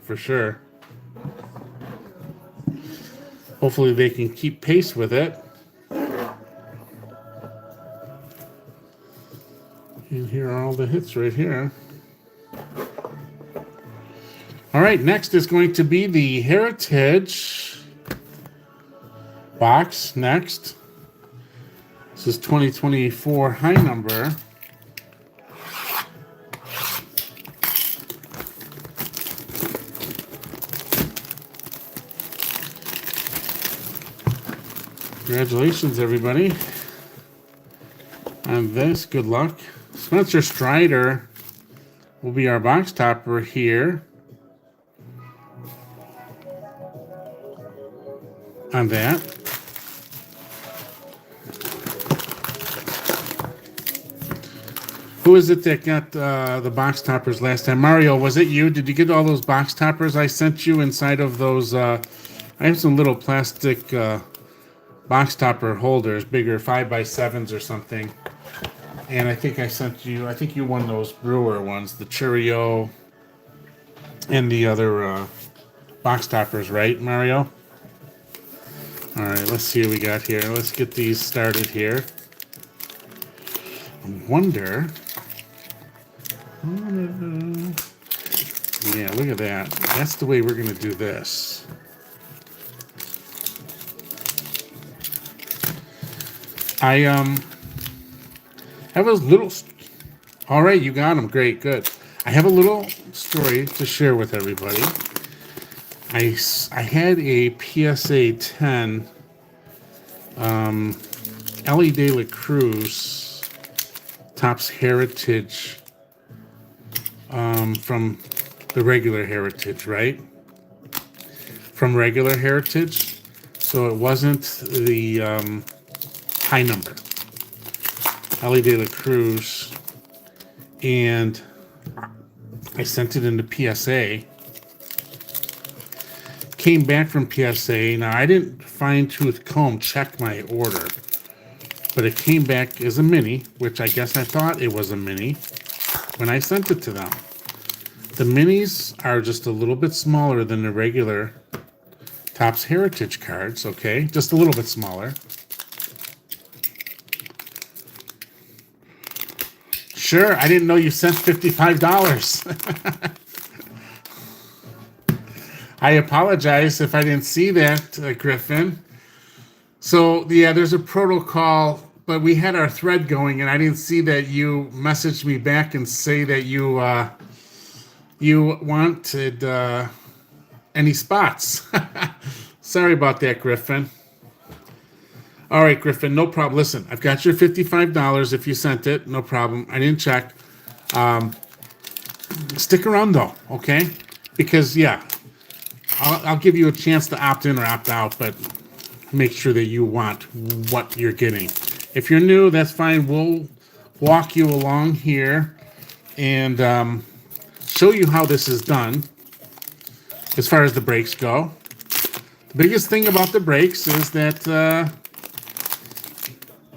for sure. Hopefully they can keep pace with it. And here are all the hits right here. right, next is going to be the Heritage box. Next. This is 2024 high number. Congratulations, everybody, on this. Good luck. Spencer Strider will be our box topper here on that. Who is it that got the box toppers last time? Mario, was it you? Did you get all those box toppers I sent you inside of those? I have some little plastic box topper holders, bigger 5x7s or something. And I think I sent you, I think you won those Brewer ones, the Cheerio and the other box toppers, right, Mario? All right, let's see what we got here. Let's get these started here. I wonder. Yeah, look at that. That's the way we're going to do this. I have a little. All right, you got them. Great, good. I have a little story to share with everybody. I had a PSA 10 Ellie De La Cruz Topps Heritage from the regular Heritage, right? From regular Heritage. So it wasn't the high number. Ellie De La Cruz. And I sent it into PSA. Came back from PSA. Now, I didn't fine-tooth comb check my order, but it came back as a mini, which I guess I thought it was a mini when I sent it to them. The minis are just a little bit smaller than the regular Topps Heritage cards, okay? Just a little bit smaller. Sure, I didn't know you sent $55. I apologize if I didn't see that, Griffin. So, yeah, there's a protocol, but we had our thread going, and I didn't see that you messaged me back and say that you wanted any spots. Sorry about that, Griffin. All right, Griffin, no problem. Listen, I've got your $55 if you sent it. No problem. I didn't check. Stick around, though, okay? Because, yeah, I'll give you a chance to opt in or opt out, but make sure that you want what you're getting. If you're new, that's fine. We'll walk you along here and show you how this is done as far as the breaks go. The biggest thing about the breaks is that,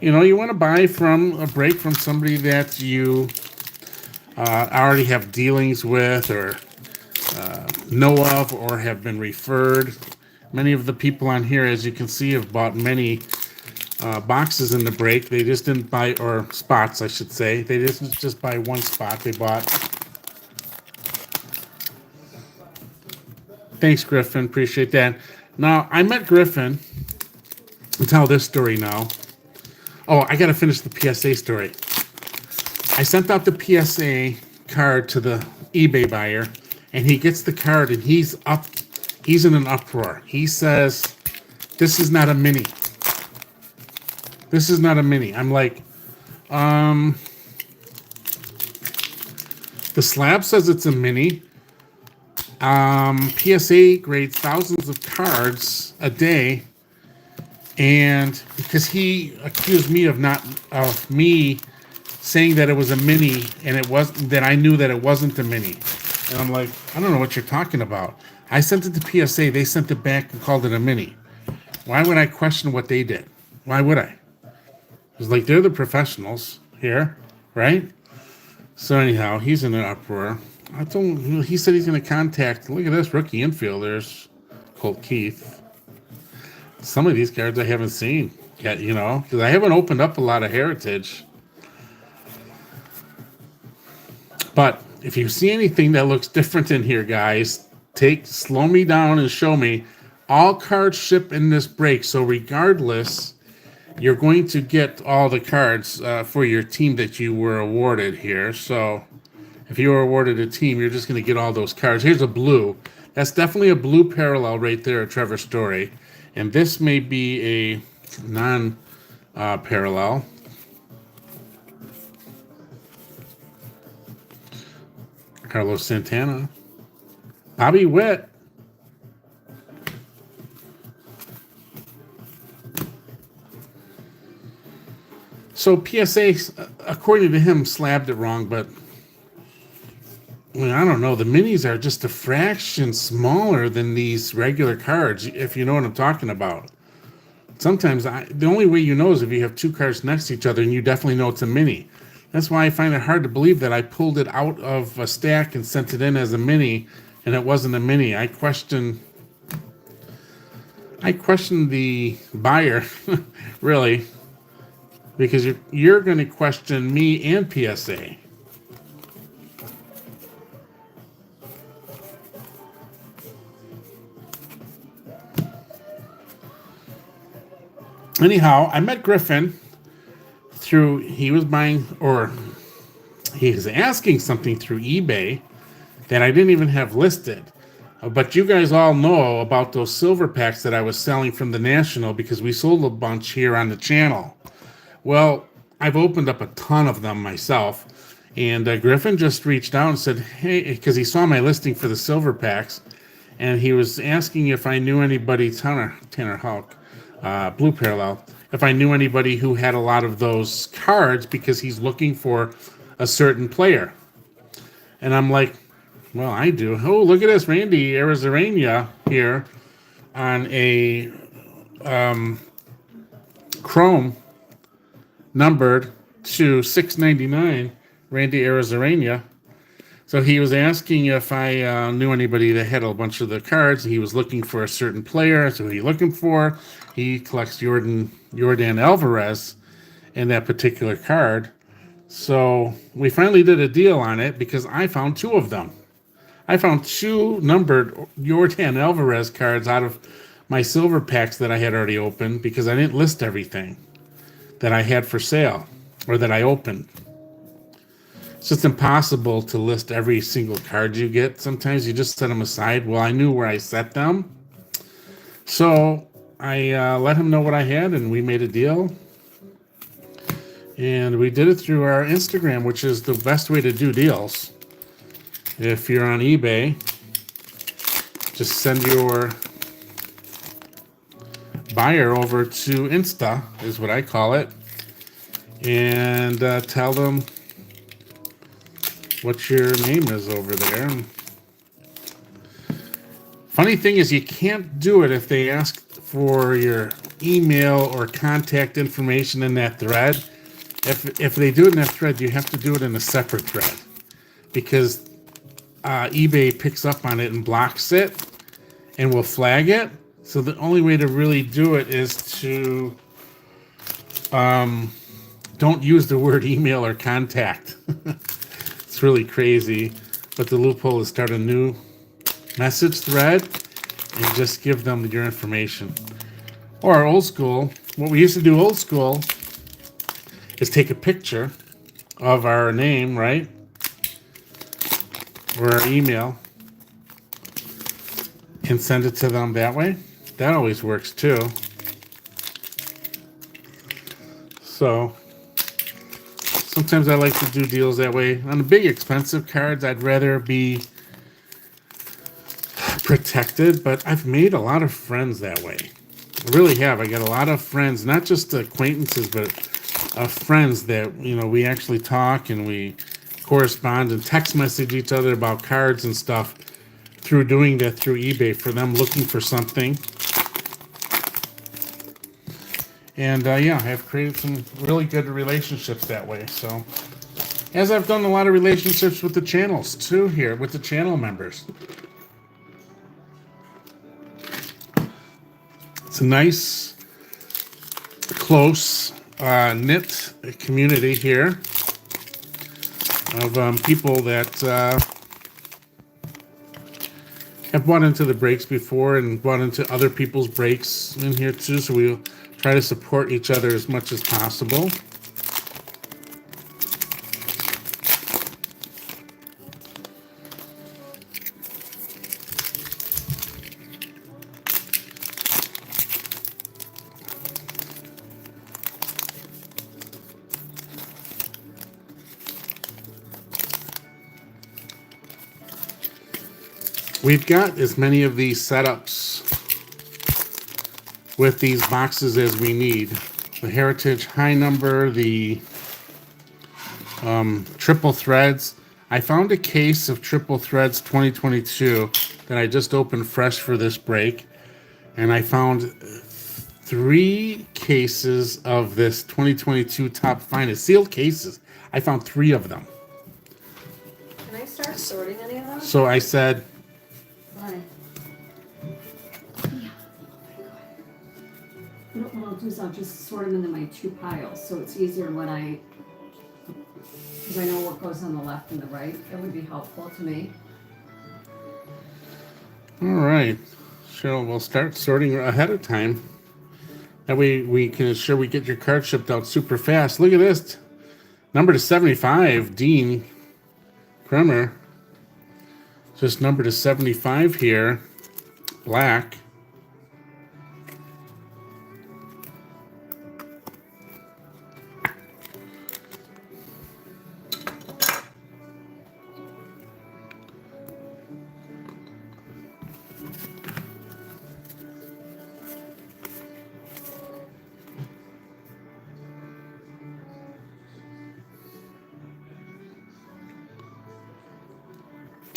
you know, you want to buy a break from somebody that you already have dealings with or know of or have been referred. Many of the people on here, as you can see, have bought many boxes in the break. They just didn't buy, or spots, I should say. They didn't just buy one spot. They bought. Thanks, Griffin. Appreciate that. Now, I met Griffin. I'll tell this story now. Oh, I got to finish the PSA story. I sent out the PSA card to the eBay buyer, and he gets the card, and he's in an uproar. He says, this is not a mini. This is not a mini. I'm like, the slab says it's a mini. PSA grades thousands of cards a day, and because he accused me of me saying that it was a mini, and it wasn't, that I knew that it wasn't a mini. And I'm like, I don't know what you're talking about. I sent it to PSA. They sent it back and called it a mini. Why would I question what they did? Why would I? It's like, they're the professionals here, right? So anyhow, he's in an uproar. He said he's going to contact, look at this, rookie infielders, Colt Keith. Some of these cards I haven't seen yet, you know, because I haven't opened up a lot of Heritage. But if you see anything that looks different in here, guys, slow me down and show me. All cards ship in this break, so regardless, you're going to get all the cards for your team that you were awarded here. So if you were awarded a team, you're just going to get all those cards. Here's a blue. That's definitely a blue parallel right there, Trevor Story. And this may be a non-parallel. Carlos Santana. Bobby Witt. So PSA, according to him, slabbed it wrong, but I mean, I don't know. The minis are just a fraction smaller than these regular cards, if you know what I'm talking about. Sometimes the only way you know is if you have two cards next to each other and you definitely know it's a mini. That's why I find it hard to believe that I pulled it out of a stack and sent it in as a mini and it wasn't a mini. I question the buyer, really, because you're going to question me and PSA. Anyhow, I met Griffin through, he was asking something through eBay that I didn't even have listed. But you guys all know about those silver packs that I was selling from the National because we sold a bunch here on the channel. Well, I've opened up a ton of them myself. And Griffin just reached out and said, hey, because he saw my listing for the silver packs. And he was asking if I knew anybody, Tanner Hawk, Blue Parallel, if I knew anybody who had a lot of those cards because he's looking for a certain player. And I'm like, well, I do. Oh, look at this, Randy Arizarena here on a Chrome numbered to 699, Randy Arizarena. So he was asking if I knew anybody that had a bunch of the cards. He was looking for a certain player. So who are you looking for? He collects Yordan Alvarez in that particular card. So we finally did a deal on it because I found two of them. I found two numbered Yordan Alvarez cards out of my silver packs that I had already opened because I didn't list everything that I had for sale or that I opened. It's just impossible to list every single card you get. Sometimes you just set them aside. Well, I knew where I set them. So I let him know what I had, and we made a deal. And we did it through our Instagram, which is the best way to do deals. If you're on eBay, just send your buyer over to Insta, is what I call it, and tell them what your name is over there. Funny thing is, you can't do it if they ask for your email or contact information in that thread. If they do it in that thread, you have to do it in a separate thread because eBay picks up on it and blocks it and will flag it. So the only way to really do it is to don't use the word email or contact. It's really crazy, but the loophole is start a new message thread and just give them your information. Or old school, what we used to do old school is take a picture of our name, right? Or our email and send it to them that way. That always works too. So sometimes I like to do deals that way. On the big expensive cards, I'd rather be protected, but I've made a lot of friends that way. I really have. I got a lot of friends, not just acquaintances, but friends that, you know, we actually talk and we correspond and text message each other about cards and stuff through doing that through eBay for them looking for something. And yeah, I've created some really good relationships that way. So, as I've done a lot of relationships with the channels too here, with the channel members. It's a nice, close, knit community here of people that I've bought into the breaks before and bought into other people's breaks in here too, so we'll try to support each other as much as possible. We've got as many of these setups with these boxes as we need. The Heritage High Number, the triple threads. I found a case of triple threads 2022 that I just opened fresh for this break. And I found 3 cases of this 2022 Top Finest sealed cases. I found 3 of them. Can I start sorting any of those? So I said, Why? What I'll do is I'll just sort them into my 2 piles, so it's easier when because I know what goes on the left and the right. It would be helpful to me. all right, Cheryl, we'll start sorting ahead of time. That way we can ensure we get your card shipped out super fast. Look at this. Number to 75, Dean Kremer. Just number to 75 here. Black.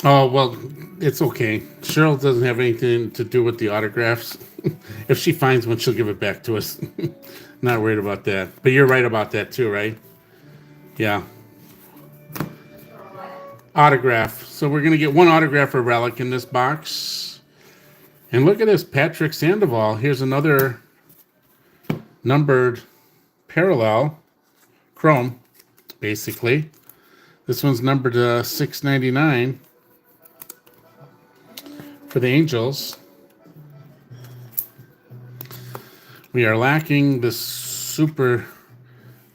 Oh, well, it's okay. Cheryl doesn't have anything to do with the autographs. If she finds one, she'll give it back to us. Not worried about that. But you're right about that too, right? Yeah. Autograph. So we're going to get 1 autograph or relic in this box. And look at this, Patrick Sandoval. Here's another numbered parallel. Chrome, basically. This one's numbered to 699. For the Angels, we are lacking the super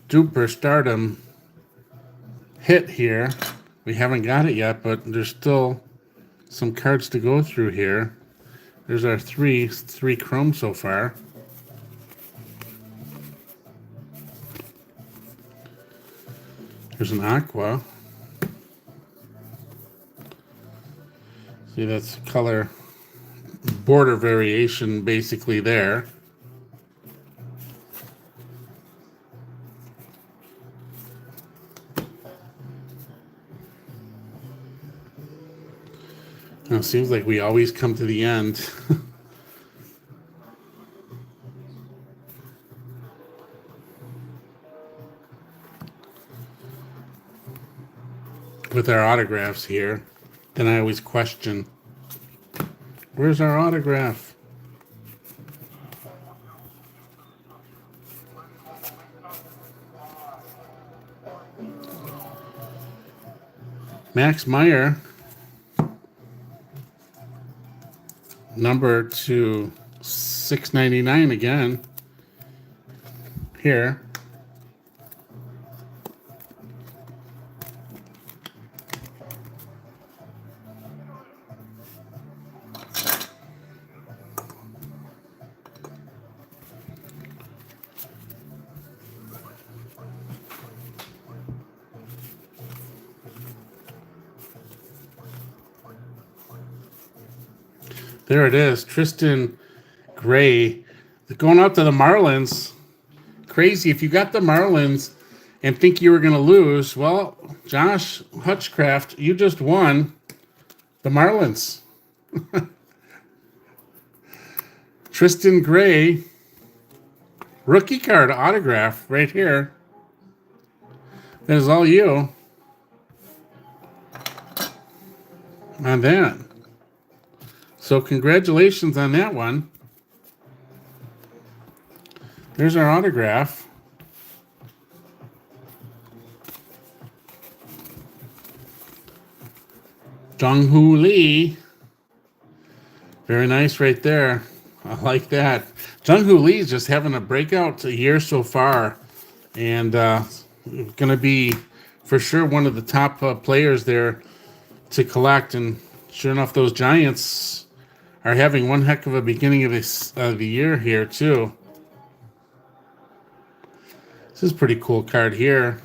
duper stardom hit here. We haven't got it yet, but there's still some cards to go through here. There's our three chrome so far. There's an aqua. See, that's color border variation basically there. Now, it seems like we always come to the end. With our autographs here. Then I always question, where's our autograph? Max Meyer, number to 699 again. Here. There it is, Tristan Gray. Going out to the Marlins. Crazy. If you got the Marlins and think you were going to lose, well, Josh Hutchcraft, you just won the Marlins. Tristan Gray, rookie card autograph right here. That is all you on that. So congratulations on that one. There's our autograph. Jung-Hoo Lee. Very nice right there. I like that. Jung-Hoo Lee is just having a breakout year so far, and going to be for sure one of the top players there to collect. And sure enough, those Giants are having one heck of a beginning of the year here too. This is a pretty cool card here.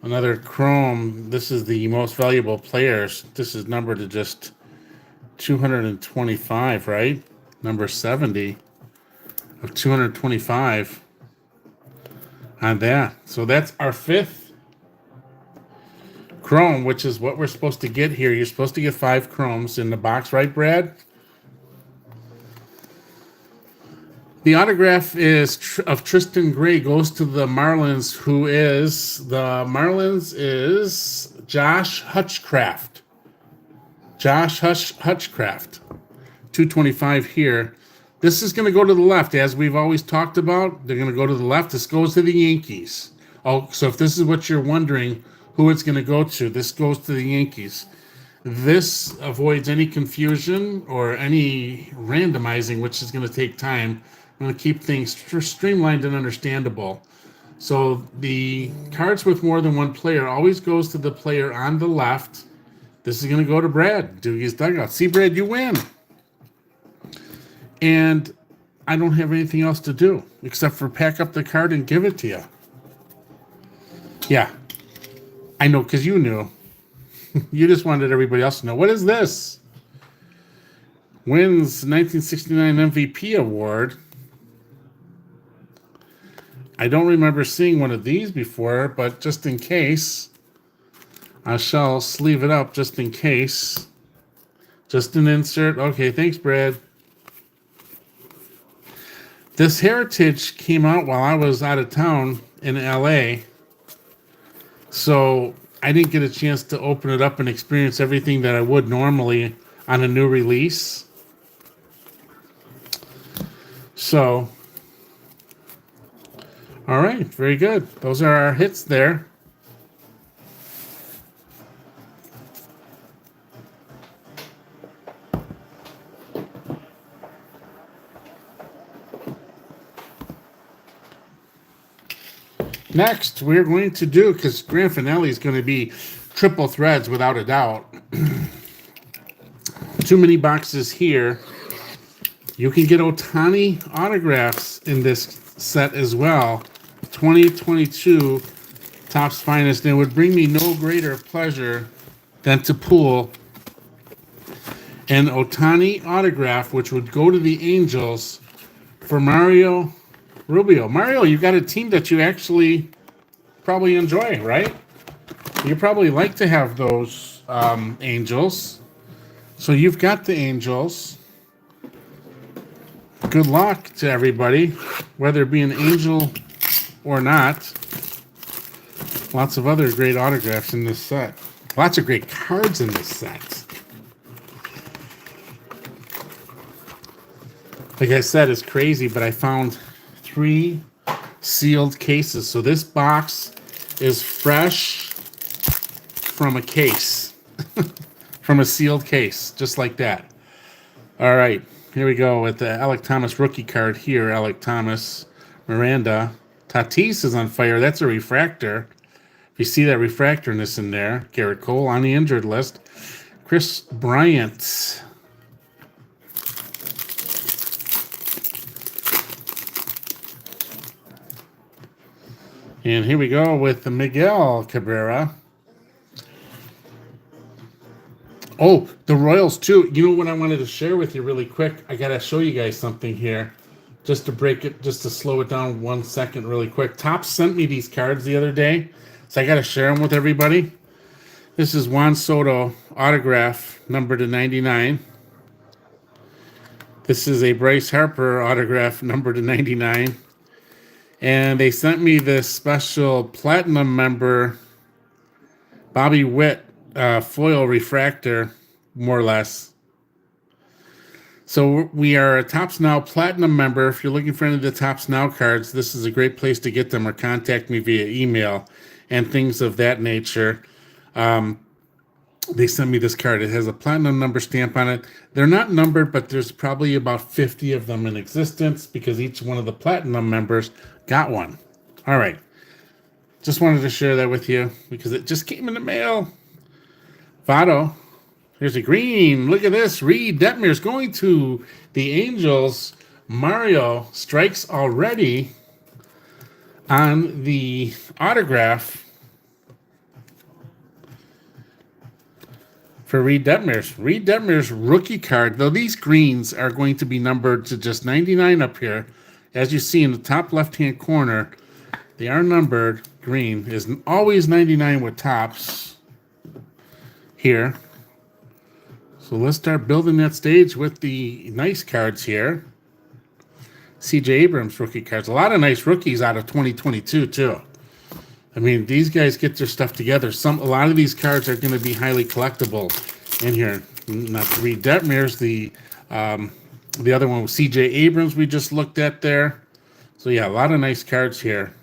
Another Chrome. This is the most valuable players. This is numbered to just 225, right? Number 70 of 225 on that. So that's our 5th Chrome, which is what we're supposed to get here. You're supposed to get 5 Chromes in the box, right, Brad? The autograph is of Tristan Gray, goes to the Marlins, is Josh Hutchcraft. Josh Hutchcraft. 225 here. This is going to go to the left, as we've always talked about. They're going to go to the left. This goes to the Yankees. Oh, so if this is what you're wondering who it's going to go to, this goes to the Yankees. This avoids any confusion or any randomizing, which is going to take time. I'm going to keep things streamlined and understandable. So the cards with more than one player always goes to the player on the left. This is going to go to Brad, Doogie's Dugout. See, Brad, you win. And I don't have anything else to do except for pack up the card and give it to you. Yeah, I know, because you knew. You just wanted everybody else to know. What is this? Wins 1969 MVP award. I don't remember seeing one of these before, but just in case, I shall sleeve it up just in case. Just an insert. Okay, thanks, Brad. This Heritage came out while I was out of town in LA. So I didn't get a chance to open it up and experience everything that I would normally on a new release. So, all right, very good. Those are our hits there. Next, we're going to do, because grand finale is going to be triple threads without a doubt. Too many boxes here. You can get Ohtani autographs in this set as well. 2022 Topps Finest. And it would bring me no greater pleasure than to pull an Ohtani autograph, which would go to the Angels for Mario Rubio. Mario, you got a team that you actually probably enjoy, right? You probably like to have those Angels. So you've got the Angels. Good luck to everybody, whether it be an Angel or not. Lots of other great autographs in this set. Lots of great cards in this set. Like I said, it's crazy, but I found 3 sealed cases. So this box is fresh from a case. From a sealed case, just like that. All right, here we go with the Alec Thomas rookie card here. Alec Thomas, Miranda. Tatis is on fire. That's a refractor. If you see that refractorness in there. Garrett Cole on the injured list. Chris Bryant. And here we go with the Miguel Cabrera. Oh, the Royals too. You know what I wanted to share with you really quick? I got to show you guys something here. Just to break it, just to slow it down 1 second really quick. Topps sent me these cards the other day, so I got to share them with everybody. This is Juan Soto autograph, number to 99. This is a Bryce Harper autograph, number to 99. And they sent me this special platinum member, Bobby Witt foil refractor, more or less. So we are a Topps Now Platinum member. If you're looking for any of the Topps Now cards, this is a great place to get them, or contact me via email and things of that nature. they sent me this card. It has a platinum number stamp on it. They're not numbered, but there's probably about 50 of them in existence because each one of the platinum members got one. All right. Just wanted to share that with you because it just came in the mail. Votto. Here's a green. Look at this. Reed Detmer's going to the Angels. Mario strikes already on the autograph for Reed Detmer's. Reed Detmer's rookie card, though these greens are going to be numbered to just 99 up here. As you see in the top left-hand corner, they are numbered. Green is always 99 with tops here. So let's start building that stage with the nice cards here. CJ Abrams rookie cards. A lot of nice rookies out of 2022 too. I mean, these guys get their stuff together. A lot of these cards are going to be highly collectible in here. Not to read Detmer's, the other one was CJ Abrams we just looked at there. So yeah, a lot of nice cards here.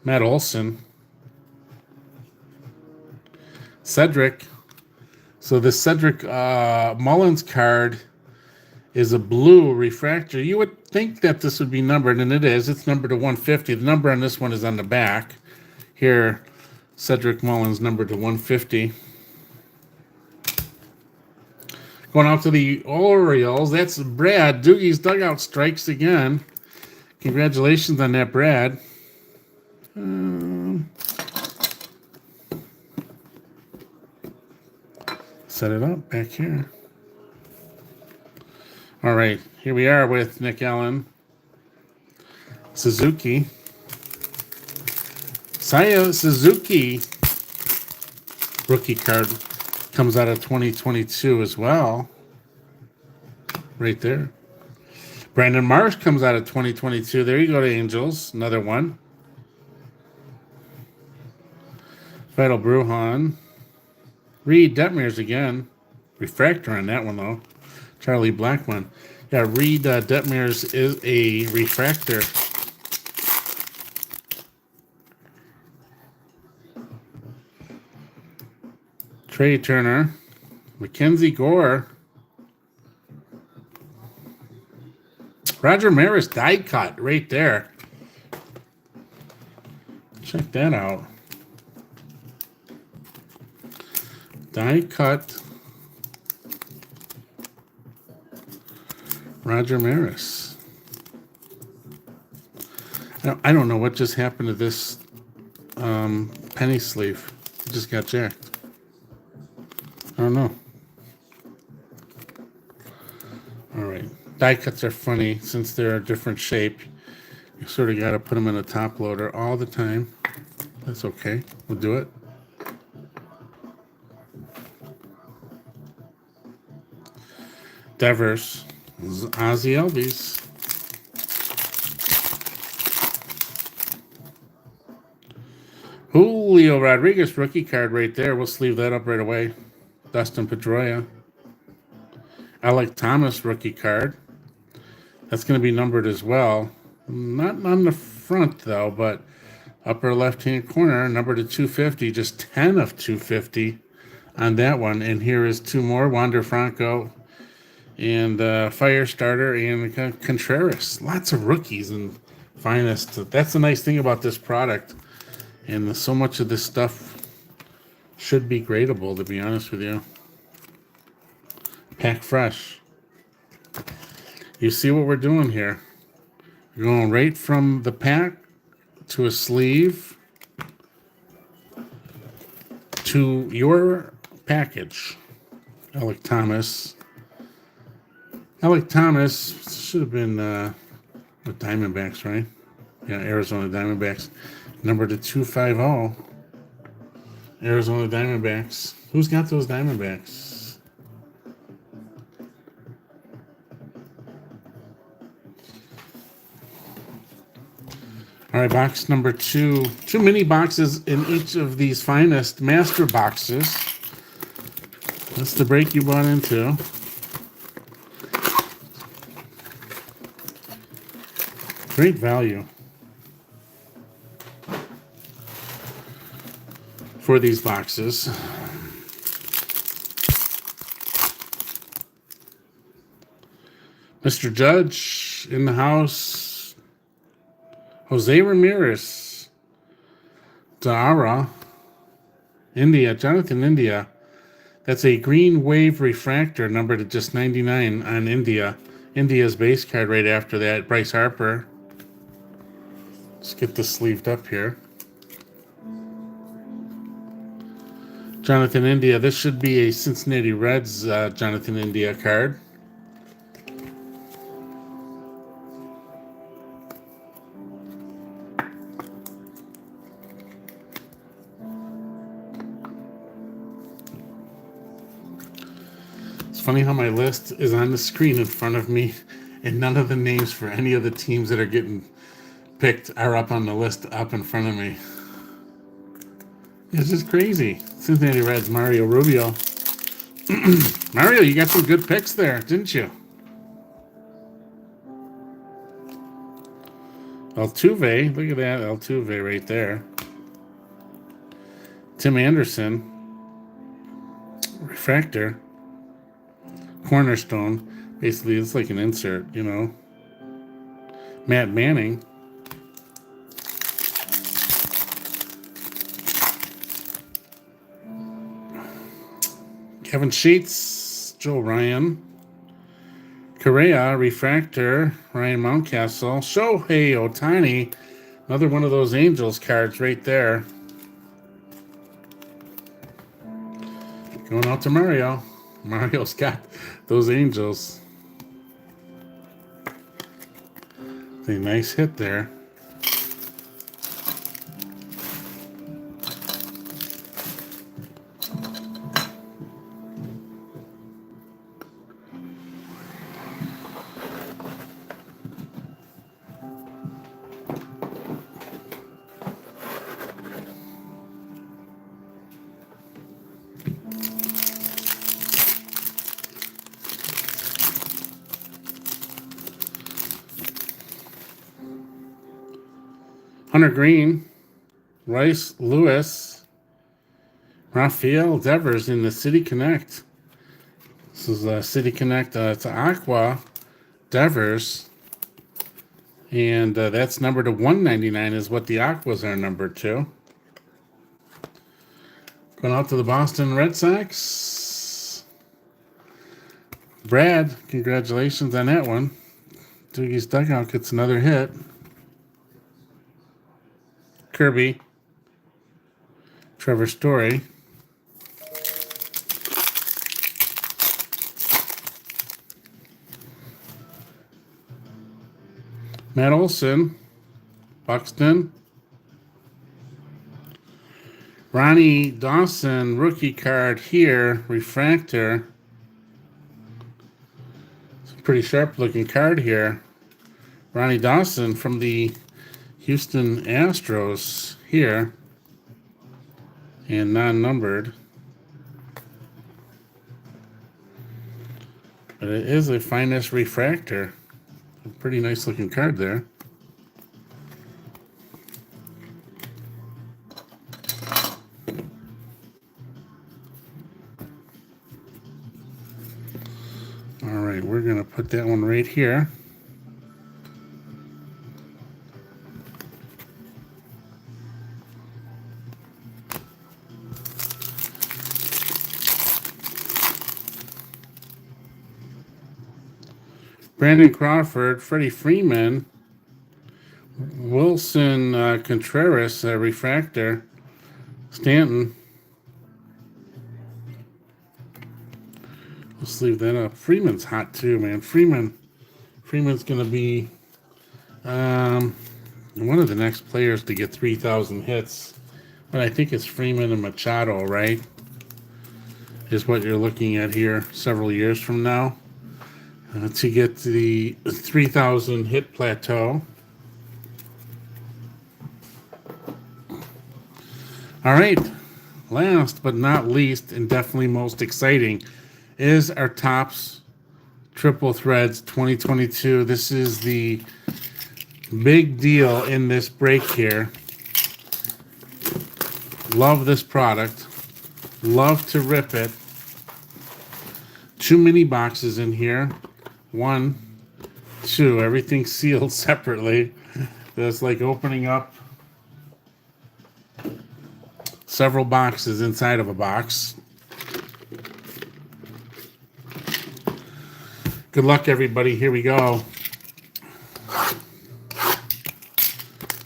Matt Olson. Cedric. So the Cedric Mullins card is a blue refractor. You would think that this would be numbered, and it is. It's numbered to 150. The number on this one is on the back. Here, Cedric Mullins numbered to 150. Going out to the Orioles, that's Brad. Doogie's dugout strikes again. Congratulations on that, Brad. Set it up back here. All right, here we are with Nick Allen. Suzuki. Saya Suzuki rookie card comes out of 2022 as well. Right there. Brandon Marsh comes out of 2022. There you go to Angels. Another one. Vital Brujan. Reed Detmer's again. Refractor on that one, though. Charlie Blackmon. Yeah, Reed Detmer's is a refractor. Trey Turner. Mackenzie Gore. Roger Maris die cut right there. Check that out. Die cut. Roger Maris. I don't know what just happened to this penny sleeve. It just got jacked. I don't know. All right. Die cuts are funny since they're a different shape. You sort of got to put them in a top loader all the time. That's okay. We'll do it. Devers. Ozzy Albies. Julio Rodriguez rookie card right there. We'll sleeve that up right away. Dustin Pedroia. Alec Thomas rookie card. That's going to be numbered as well. Not on the front, though, but upper left-hand corner, numbered to 250. Just 10 of 250 on that one. And here is two more. Wander Franco and Firestarter and Contreras. Lots of rookies and finest. That's the nice thing about this product. And so much of this stuff should be gradable, to be honest with you. Pack fresh. You see what we're doing here. We're going right from the pack to a sleeve to your package. Alec Thomas. Alec Thomas should have been with Diamondbacks, right? Yeah, Arizona Diamondbacks. Number to 250. Arizona Diamondbacks. Who's got those Diamondbacks? All right, box number 2. 2 mini boxes in each of these finest master boxes. That's the break you bought into. Great value for these boxes. Mr. Judge in the house. Jose Ramirez. Dara. India. Jonathan India. That's a green wave refractor numbered at just 99 on India. India's base card right after that. Bryce Harper. Let's get this sleeved up here. Jonathan India. This should be a Cincinnati Reds Jonathan India card. It's funny how my list is on the screen in front of me and none of the names for any of the teams that are getting picked are up on the list up in front of me. It's just crazy. Cincinnati Reds, Mario Rubio. Mario, you got some good picks there, didn't you? Altuve, look at that Altuve right there. Tim Anderson. Refractor. Cornerstone. Basically, it's like an insert, you know. Matt Manning. Kevin Sheets, Joe Ryan, Correa, Refractor, Ryan Mountcastle, Shohei Ohtani, another one of those Angels cards right there. Going out to Mario. Mario's got those Angels. It's a nice hit there. Hunter Green, Rice Lewis, Rafael Devers in the City Connect. This is City Connect. It's Aqua Devers. And that's numbered to 199 is what the Aquas are numbered to. Going out to the Boston Red Sox. Brad, congratulations on that one. Doogie's Dugout gets another hit. Kirby, Trevor Story, Matt Olson, Buxton, Ronnie Dawson, rookie card here, refractor. It's a pretty sharp looking card here. Ronnie Dawson from the Houston Astros here, and non-numbered. But it is a finest refractor. A pretty nice looking card there. All right, we're going to put that one right here. Brandon Crawford, Freddie Freeman, Wilson Contreras, refractor, Stanton. Let's leave that up. Freeman's hot too, man. Freeman's going to be one of the next players to get 3,000 hits. But I think it's Freeman and Machado, right? Is what you're looking at here several years from now. To get the 3,000 hit plateau. All right, last but not least, and definitely most exciting, is our Topps Triple Threads 2022. This is the big deal in this break here. Love this product. Love to rip it. Too many boxes in here. 1, too. Everything's sealed separately. That's like opening up several boxes inside of a box. Good luck, everybody. Here we go.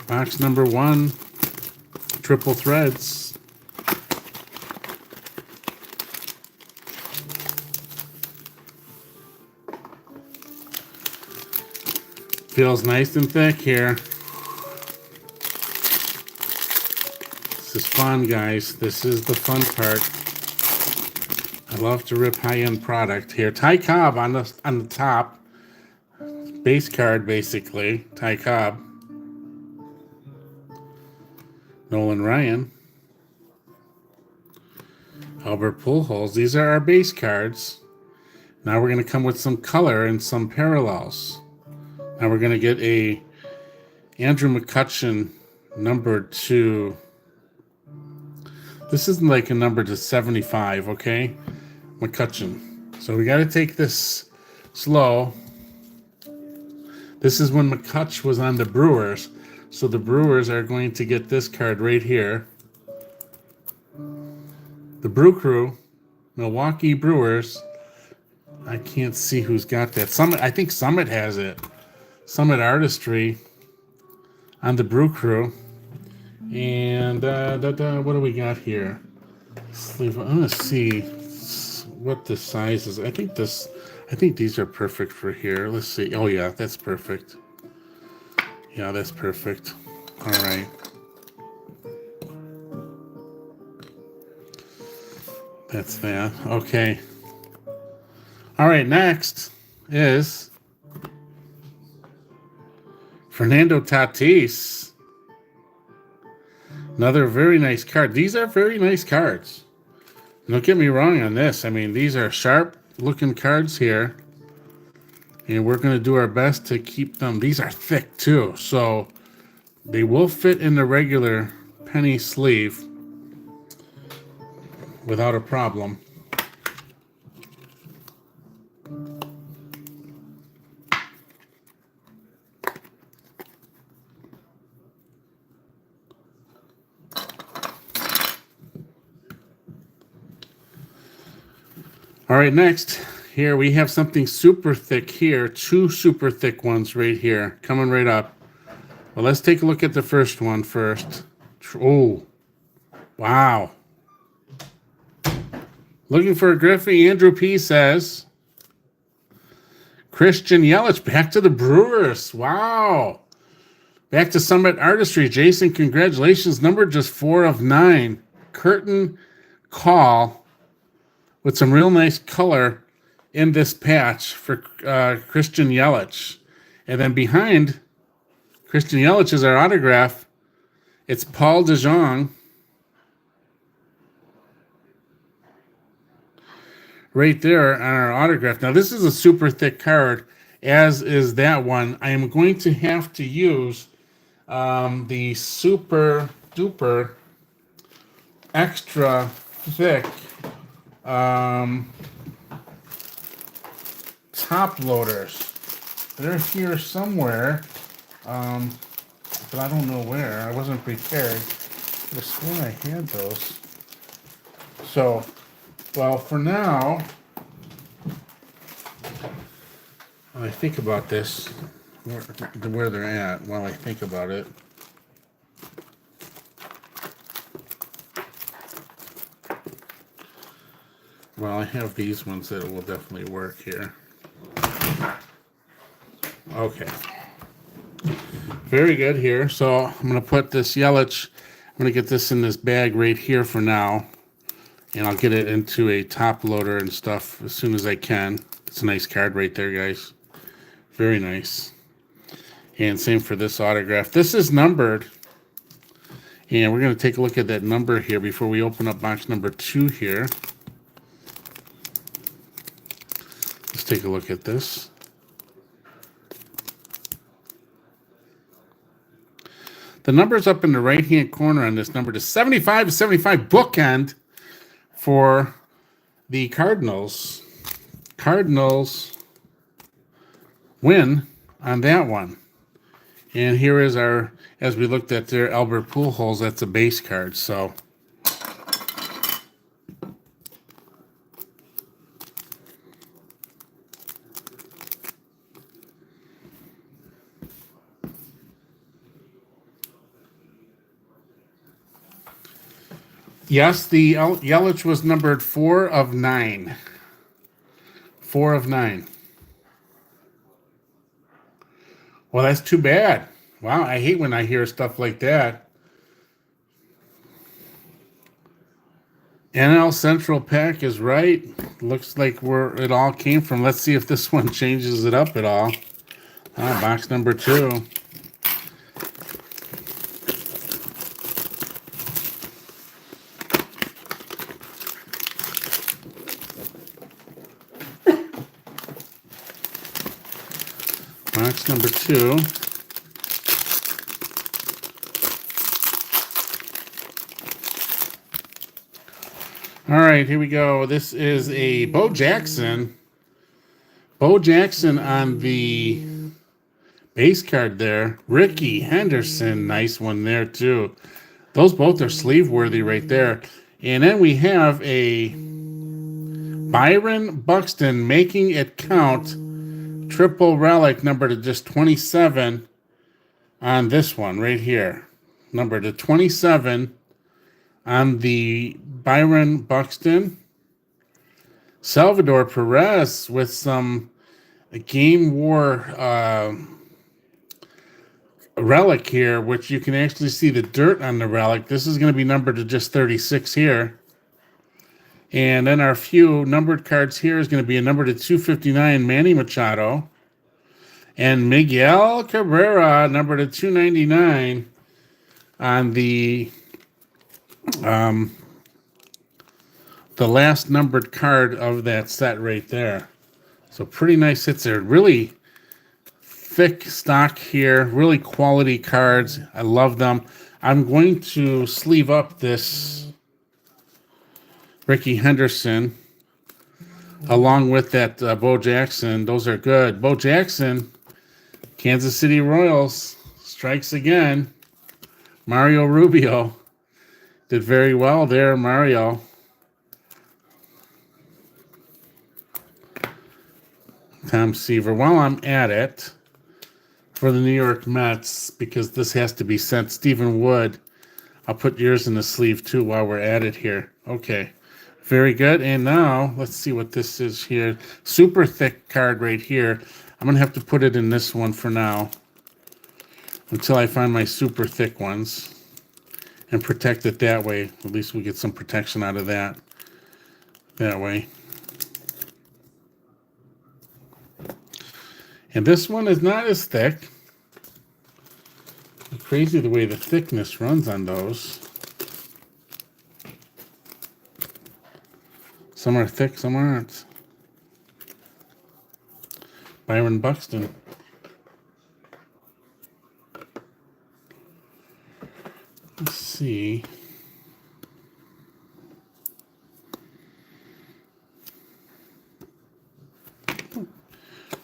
Box number 1, triple threads. Feels nice and thick here. This is fun, guys. This is the fun part. I love to rip high-end product here. Ty Cobb on the top. Base card, basically. Ty Cobb. Nolan Ryan. Albert Pujols. These are our base cards. Now we're going to come with some color and some parallels. Now we're going to get a Andrew McCutchen number 2. This isn't like a number to 75, okay? McCutchen. So we got to take this slow. This is when McCutch was on the Brewers. So the Brewers are going to get this card right here. The Brew Crew, Milwaukee Brewers. I can't see who's got that. Summit, I think Summit has it. Summit Artistry on the Brew Crew. And what do we got here? I'm gonna see what the size is. I think these are perfect for here. Let's see. Oh yeah, that's perfect. Yeah, that's perfect. All right. That's that. Okay. All right, next is Fernando Tatis. Another very nice card. These are very nice cards. Don't get me wrong on this. I mean, these are sharp looking cards here. And we're going to do our best to keep them. These are thick too. So they will fit in the regular penny sleeve without a problem. All right, next, here we have something super thick here. 2 super thick ones right here, coming right up. Well, let's take a look at the first one first. Oh, wow. Looking for a Griffey. Andrew P. says, Christian Yelich, back to the Brewers. Wow. Back to Summit Artistry. Jason, congratulations. Number just 4 of 9. Curtain call with some real nice color in this patch for Christian Yelich. And then behind Christian Yelich is our autograph. It's Paul DeJong. Right there on our autograph. Now, this is a super thick card, as is that one. I am going to have to use the super duper extra thick top loaders. They're here somewhere, but I don't know where. I wasn't prepared. I swear I had those. So, well, for now, when I think about this, where they're at, while I think about it. Well, I have these ones that will definitely work here. Okay. Very good here. So I'm going to put this Yelich, I'm going to get this in this bag right here for now. And I'll get it into a top loader and stuff as soon as I can. It's a nice card right there, guys. Very nice. And same for this autograph. This is numbered. And we're going to take a look at that number here before we open up box number 2 here. Let's take a look at this. The number's up in the right-hand corner on this number to 75 bookend for the Cardinals. Cardinals win on that one. And here is our, as we looked at there, Albert Pujols, that's a base card. So yes, the Yelich was numbered 4 of 9. 4 of 9. Well, that's too bad. Wow, I hate when I hear stuff like that. NL Central pack is right. Looks like where it all came from. Let's see if this one changes it up at all. Box number 2. Box number 2. All right, here we go. This is a Bo Jackson. Bo Jackson on the base card there. Ricky Henderson, nice one there too. Those both are sleeve worthy right there. And then we have a Byron Buxton, making it count. Triple relic, number to just 27 on this one right here. Number to 27 on the Byron Buxton. Salvador Perez with some Game War relic here, which you can actually see the dirt on the relic. This is going to be numbered to just 36 here. And then our few numbered cards here is going to be a number to 259, Manny Machado. And Miguel Cabrera, number to 299 on the last numbered card of that set right there. So pretty nice hits there. Really thick stock here. Really quality cards. I love them. I'm going to sleeve up this Ricky Henderson along with that Bo Jackson. Those are good. Bo Jackson, Kansas City Royals, strikes again. Mario Rubio did very well there, Mario. Tom Seaver. While I'm at it, for the New York Mets, because this has to be sent, Stephen Wood. I'll put yours in the sleeve too while we're at it here. Okay. Very good. And now, let's see what this is here. Super thick card right here. I'm going to have to put it in this one for now until I find my super thick ones and protect it that way. At least we get some protection out of that way. And this one is not as thick. Crazy the way the thickness runs on those. Some are thick, some aren't. Byron Buxton. Let's see.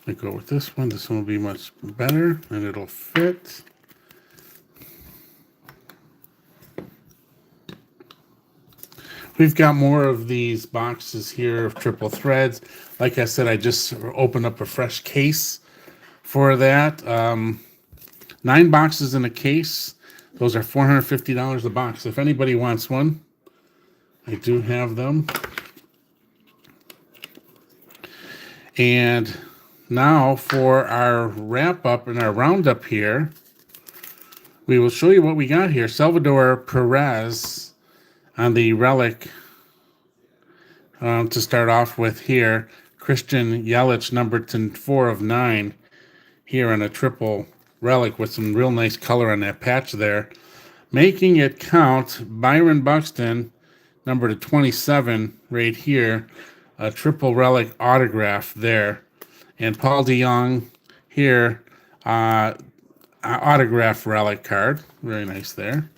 I go with this one. This one will be much better and it'll fit. We've got more of these boxes here of triple threads. Like I said, I just opened up a fresh case for that. 9 boxes in a case. Those are $450 a box. If anybody wants one, I do have them. And now for our wrap up and our roundup here, we will show you what we got here. Salvador Perez on the relic to start off with here. Christian Yelich, numbered to 4 of 9 here on a triple relic with some real nice color on that patch there. Making it count, Byron Buxton, numbered to 27 right here. A triple relic autograph there. And Paul DeYoung here, autograph relic card. Very nice there.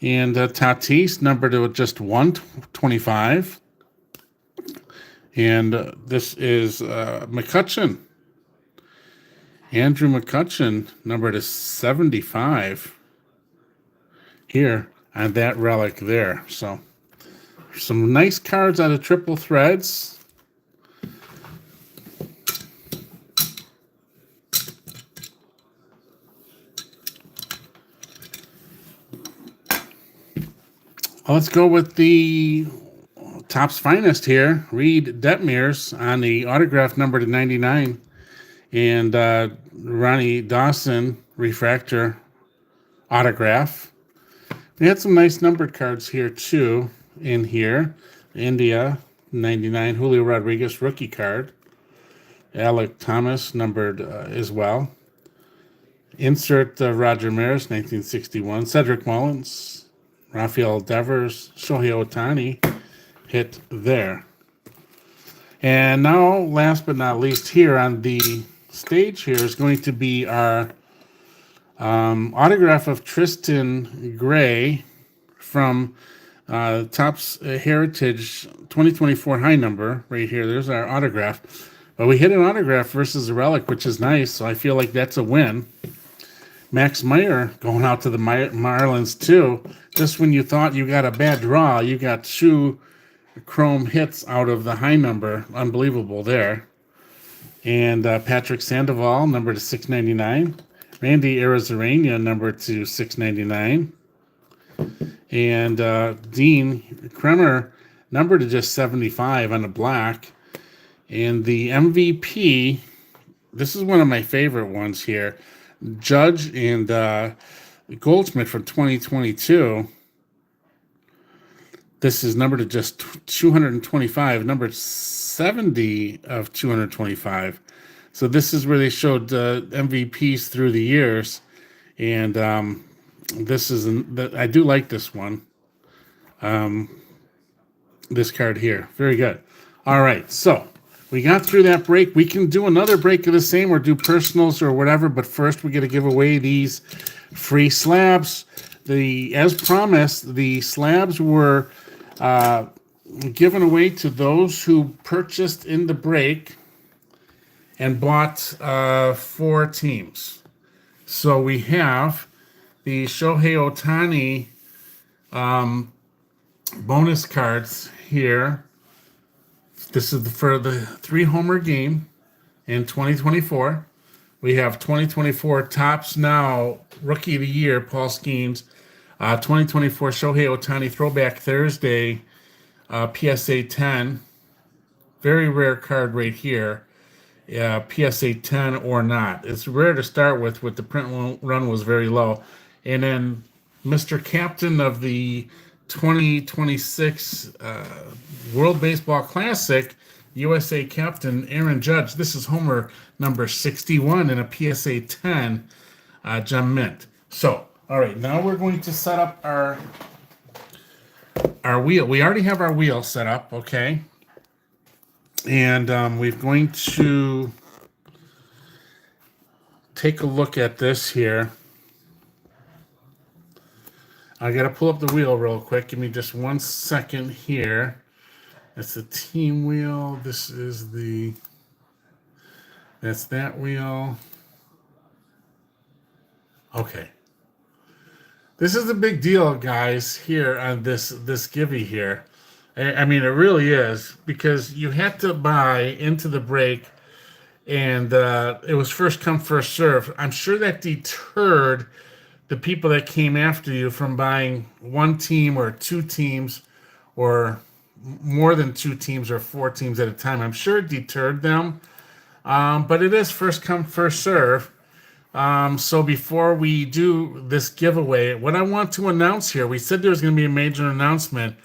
And Tatis, numbered to just 125. And this is McCutchen. Andrew McCutcheon, number to 75 here on that relic there. So some nice cards out of triple threads. Let's go with the Topps Finest here. Reed Detmers on the autograph number to 99. And Ronnie Dawson refractor autograph. We had some nice numbered cards here too in here. India 99, Julio Rodriguez rookie card. Alec Thomas numbered as well. Insert Roger Maris 1961. Cedric Mullins, Rafael Devers, Shohei Ohtani hit there. And now, last but not least, here on the stage here is going to be our autograph of Tristan Gray from Topps Heritage 2024 high number right here. There's our autograph. But we hit an autograph versus a relic, which is nice, so I feel like that's a win. Max Meyer going out to the Marlins, too. Just when you thought you got a bad draw, you got 2 chrome hits out of the high number. Unbelievable there. And Patrick Sandoval, number to 699. Randy Arozarena, number to 699. And Dean Kremer, number to just 75 on the black. And the MVP, this is one of my favorite ones here. Judge and Goldschmidt from 2022. This is numbered to just 225, numbered 70 of 225. So this is where they showed MVPs through the years. And this is, I do like this one. This card here. Very good. All right. So we got through that break. We can do another break of the same or do personals or whatever. But first, we got to give away these free slabs. As promised, the slabs were given away to those who purchased in the break and bought 4 teams. So we have the Shohei Ohtani bonus cards here. This is for the 3-homer game in 2024. We have 2024 Topps Now Rookie of the Year, Paul Skeens. 2024 Shohei Ohtani Throwback Thursday, PSA 10. Very rare card right here. PSA 10 or not. It's rare to start with the print run was very low. And then Mr. Captain of the 2026 World Baseball Classic, USA Captain Aaron Judge. This is Homer number 61 in a PSA 10 gem mint. So, all right, now we're going to set up our wheel. We already have our wheel set up, okay? And we're going to take a look at this here. I got to pull up the wheel real quick. Give me just 1 second here. That's the team wheel. This is that's that wheel. Okay. This is a big deal, guys, here on this givey here. I mean, it really is, because you had to buy into the break, and it was first come, first serve. I'm sure that deterred the people that came after you from buying 1 team or 2 teams or more than 2 teams or 4 teams at a time. I'm sure it deterred them, but it is first come, first serve. So before we do this giveaway, what I want to announce here, we said there was going to be a major announcement,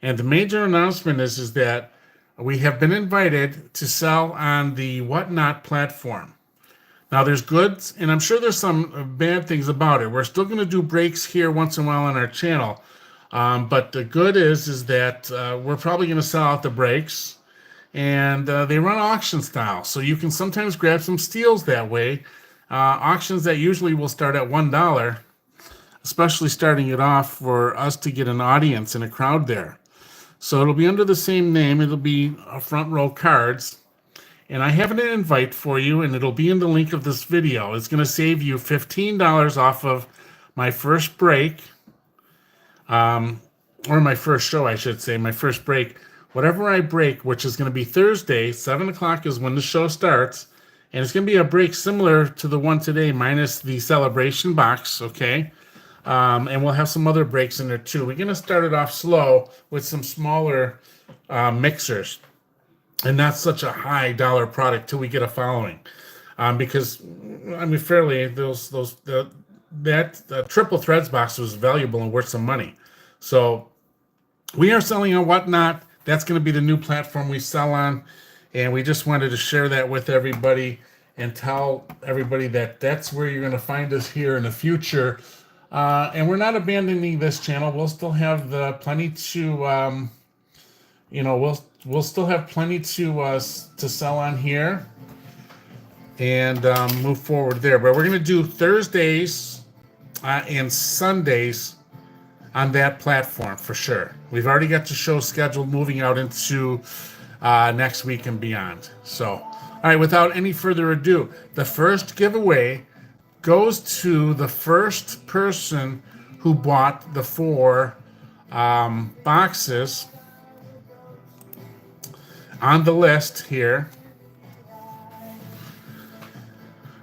and the major announcement is that we have been invited to sell on the Whatnot platform. Now, there's goods, and I'm sure there's some bad things about it. We're still going to do breaks here once in a while on our channel, but the good is that we're probably going to sell out the breaks, and they run auction style, so you can sometimes grab some steals that way. Auctions that usually will start at $1, especially starting it off for us to get an audience and a crowd there. So it'll be under the same name. It'll be front row cards. And I have an invite for you, and it'll be in the link of this video. It's going to save you $15 off of my first break, or my first show, I should say, my first break. Whatever I break, which is going to be Thursday, 7 o'clock is when the show starts. And it's going to be a break similar to the one today, minus the celebration box, okay? And we'll have some other breaks in there too. We're going to start it off slow with some smaller mixers, and not such a high dollar product till we get a following. Because I mean, fairly that triple threads box was valuable and worth some money. So we are selling on Whatnot. That's going to be the new platform we sell on, and we just wanted to share that with everybody and tell everybody that that's where you're going to find us here in the future. And we're not abandoning this channel. We'll still have plenty to, we'll still have plenty to sell on here and move forward there. But we're going to do Thursdays and Sundays on that platform for sure. We've already got the show scheduled moving out into next week and beyond. So, all right, without any further ado, the first giveaway goes to the first person who bought the 4 boxes on the list here.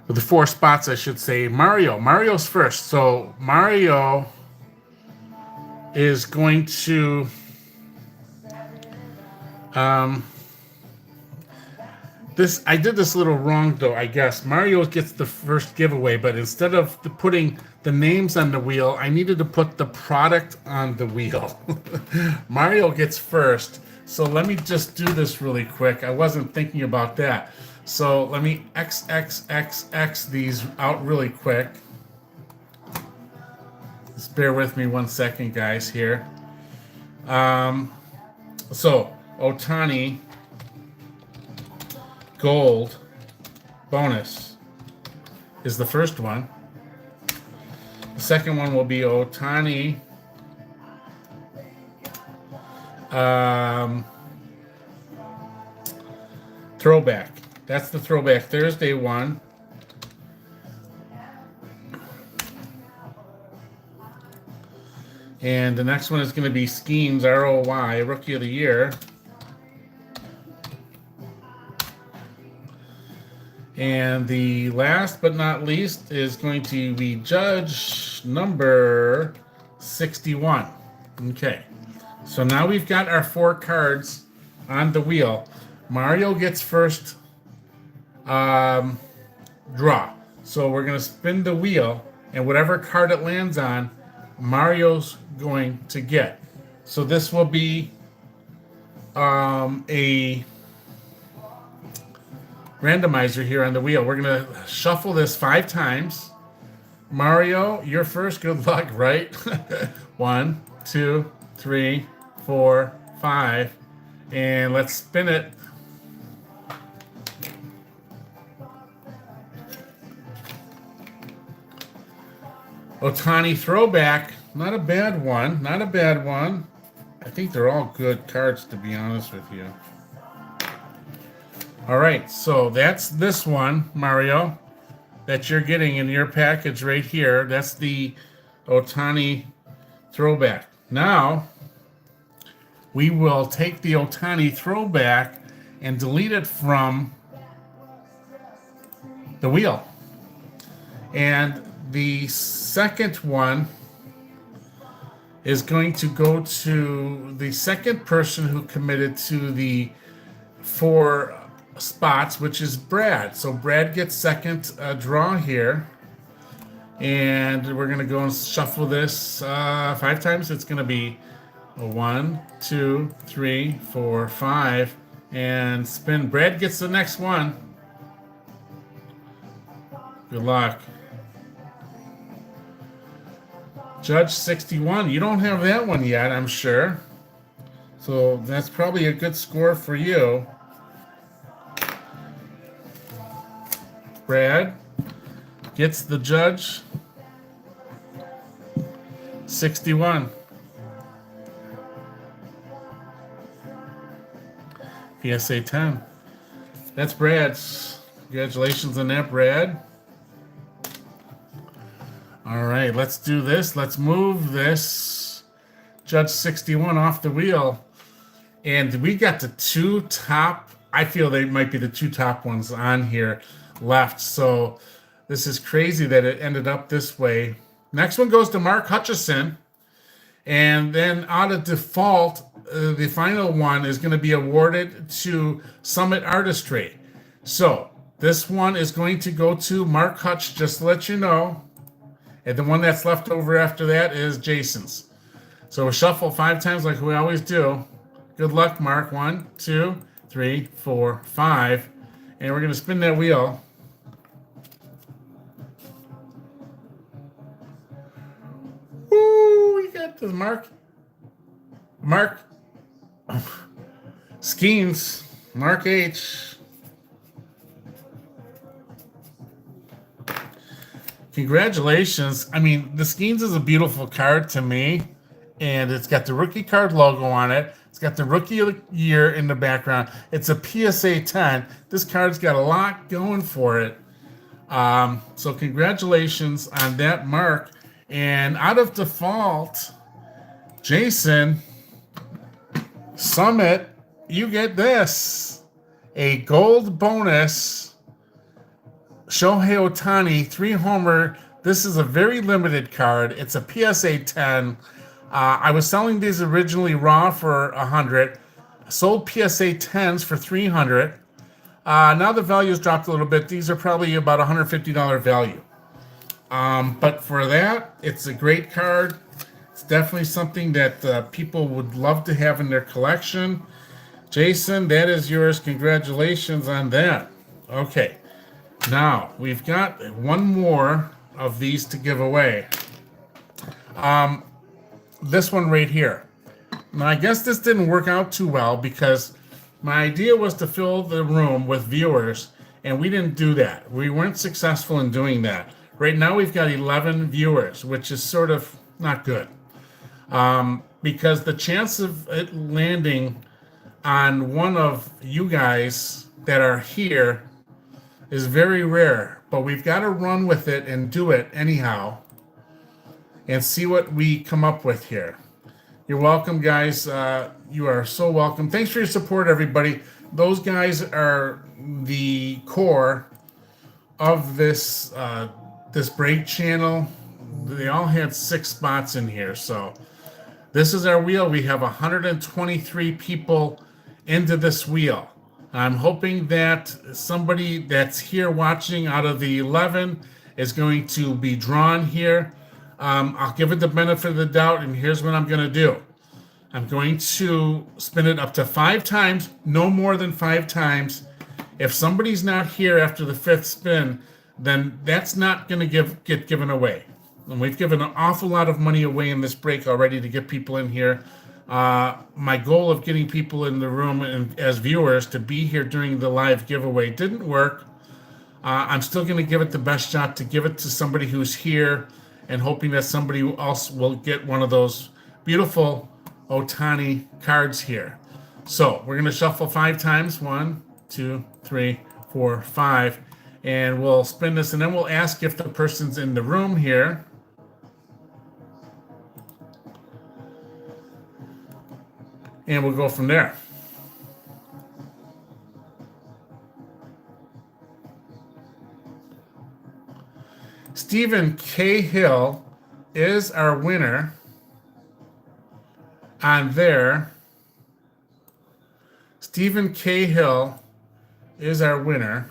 With the 4 spots, I should say. Mario's first. So Mario is going to I did this a little wrong though, I guess. Mario gets the first giveaway, but instead of putting the names on the wheel, I needed to put the product on the wheel. Mario gets first. So let me just do this really quick. I wasn't thinking about that. So let me X these out really quick. Just bear with me 1 second, guys, here. So Otani Gold bonus is the first one. The second one will be Otani throwback. That's the throwback Thursday one. And the next one is going to be Schemes ROY Rookie of the Year. And the last but not least is going to be Judge number 61. Okay. So now we've got our 4 cards on the wheel. Mario gets first draw. So we're going to spin the wheel, and whatever card it lands on, Mario's going to get. So this will be a randomizer here on the wheel. We're going to shuffle this 5 times. Mario, you're first. Good luck, right? 1, 2, 3, 4, 5. And let's spin it. Otani throwback. Not a bad one. Not a bad one. I think they're all good cards, to be honest with you. All right, so that's this one, Mario, that you're getting in your package right here. That's the Otani throwback. Now, we will take the Otani throwback and delete it from the wheel. And the second one is going to go to the second person who committed to the 4 spots, which is Brad. So Brad gets second draw here, and we're going to go and shuffle this 5 times. It's going to be 1, 2, 3, 4, 5, and spin. Brad gets the next one. Good luck. Judge 61. You don't have that one yet, I'm sure. So that's probably a good score for you. Brad gets the Judge 61. PSA 10. That's Brad's. Congratulations on that, Brad. All right, let's do this. Let's move this Judge 61 off the wheel. And we got the two top, I feel they might be the two top ones on here left. So this is crazy that it ended up this way. Next one goes to Mark Hutchison. And then out of default, the final one is going to be awarded to Summit Artistry. So this one is going to go to Mark Hutch, just to let you know. And the one that's left over after that is Jason's. So we'll shuffle 5 times like we always do. Good luck, Mark. 1, 2, 3, 4, 5. And we're going to spin that wheel. Woo! We got this Mark Skeens. Mark H. Congratulations. I mean, the Skeens is a beautiful card to me. And it's got the rookie card logo on it. It's got the rookie of the year in the background. It's a PSA 10. This card's got a lot going for it. So congratulations on that, Mark. And out of default, Jason, Summit, you get this. A gold bonus. Shohei Ohtani, 3-homer. This is a very limited card. It's a PSA 10. I was selling these originally raw for $100. Sold PSA 10s for $300. Now the value's dropped a little bit. These are probably about $150 value. But for that, it's a great card. It's definitely something that people would love to have in their collection. Jason, that is yours. Congratulations on that. Okay. Now, we've got one more of these to give away. This one right here. Now, I guess this didn't work out too well because my idea was to fill the room with viewers, and we didn't do that. We weren't successful in doing that. Right now, we've got 11 viewers, which is sort of not good. Because the chance of it landing on one of you guys that are here is very rare, but we've got to run with it and do it anyhow and see what we come up with here. You're welcome, guys. You are so welcome. Thanks for your support, everybody. Those guys are the core of this this break channel. They all had 6 spots in here, so this is our wheel. We have 123 people into this wheel. I'm hoping that somebody that's here watching out of the 11 is going to be drawn here. I'll give it the benefit of the doubt, and here's what I'm going to do. I'm going to spin it up to 5 times, no more than 5 times. If somebody's not here after the 5th spin, then that's not going to get given away. And we've given an awful lot of money away in this break already to get people in here. My goal of getting people in the room and as viewers to be here during the live giveaway didn't work. I'm still going to give it the best shot to give it to somebody who's here and hoping that somebody else will get one of those beautiful Ohtani cards here. So we're going to shuffle 5 times. 1, 2, 3, 4, 5. And we'll spin this, and then we'll ask if the person's in the room here. And we'll go from there. Stephen Cahill is our winner on there. Stephen Cahill is our winner.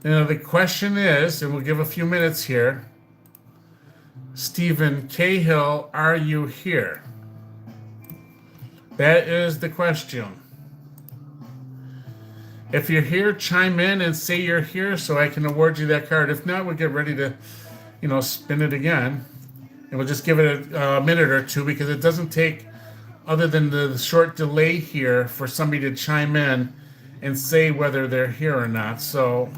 Now the question is, and we'll give a few minutes here, Stephen Cahill, are you here? That is the question. If you're here, chime in and say you're here so I can award you that card. If not, we'll get ready to, spin it again. And we'll just give it a minute or two because it doesn't take, other than the short delay here, for somebody to chime in and say whether they're here or not. So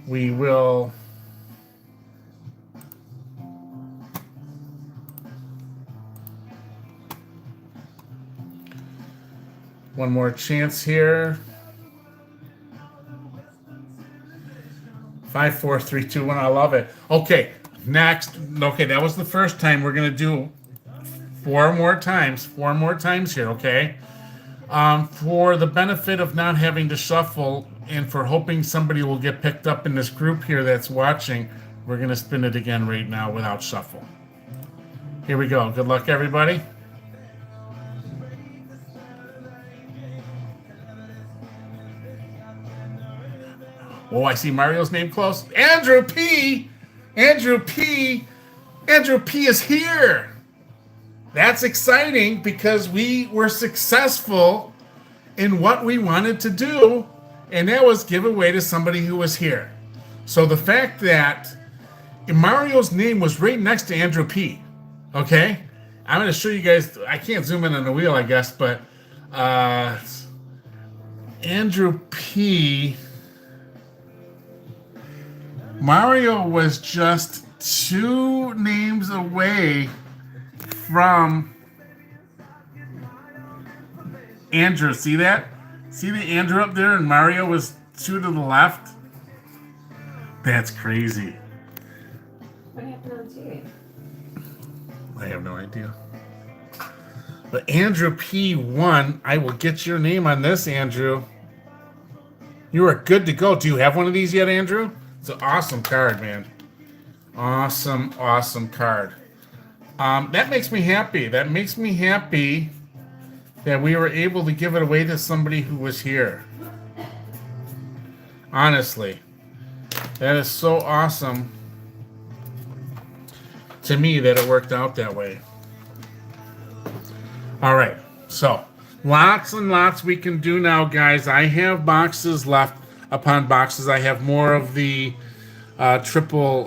we will... One more chance here. 5, 4, 3, 2, 1. I love it. Okay, next. Okay, that was the first time. We're gonna do 4 more times. 4 more times here. Okay. For the benefit of not having to shuffle and for hoping somebody will get picked up in this group here that's watching, we're gonna spin it again right now without shuffle. Here we go. Good luck, everybody. Oh, I see Mario's name close. Andrew P. Andrew P. Andrew P. is here. That's exciting because we were successful in what we wanted to do, and that was give away to somebody who was here. So the fact that Mario's name was right next to Andrew P. Okay? I'm going to show you guys. I can't zoom in on the wheel, I guess, but Andrew P. Mario was just 2 names away from Andrew. See that? See the Andrew up there and Mario was 2 to the left? That's crazy. What happened on TV? I have no idea. But Andrew P won. I will get your name on this, Andrew. You are good to go. Do you have one of these yet, Andrew? It's an awesome card, man. Awesome, awesome card. That makes me happy. That makes me happy that we were able to give it away to somebody who was here. Honestly. That is so awesome to me that it worked out that way. All right. So, lots and lots we can do now, guys. I have boxes left upon boxes. I have more of the triple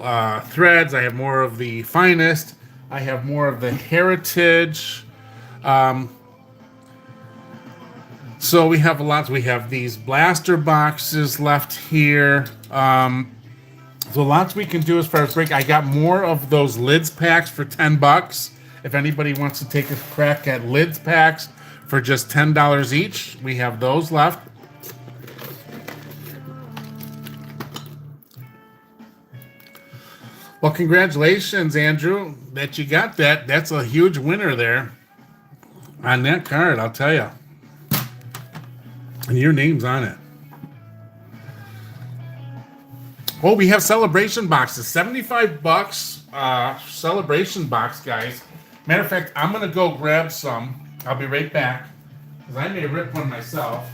threads. I have more of the finest. I have more of the heritage. So we have lots. We have these blaster boxes left here. So lots we can do as far as break. I got more of those lids packs for $10. If anybody wants to take a crack at lids packs for just $10 each, we have those left. Well, congratulations, Andrew, that you got that. That's a huge winner there on that card, I'll tell you. And your name's on it. Oh, we have celebration boxes. $75 celebration box, guys. Matter of fact, I'm going to go grab some. I'll be right back because I may rip one myself.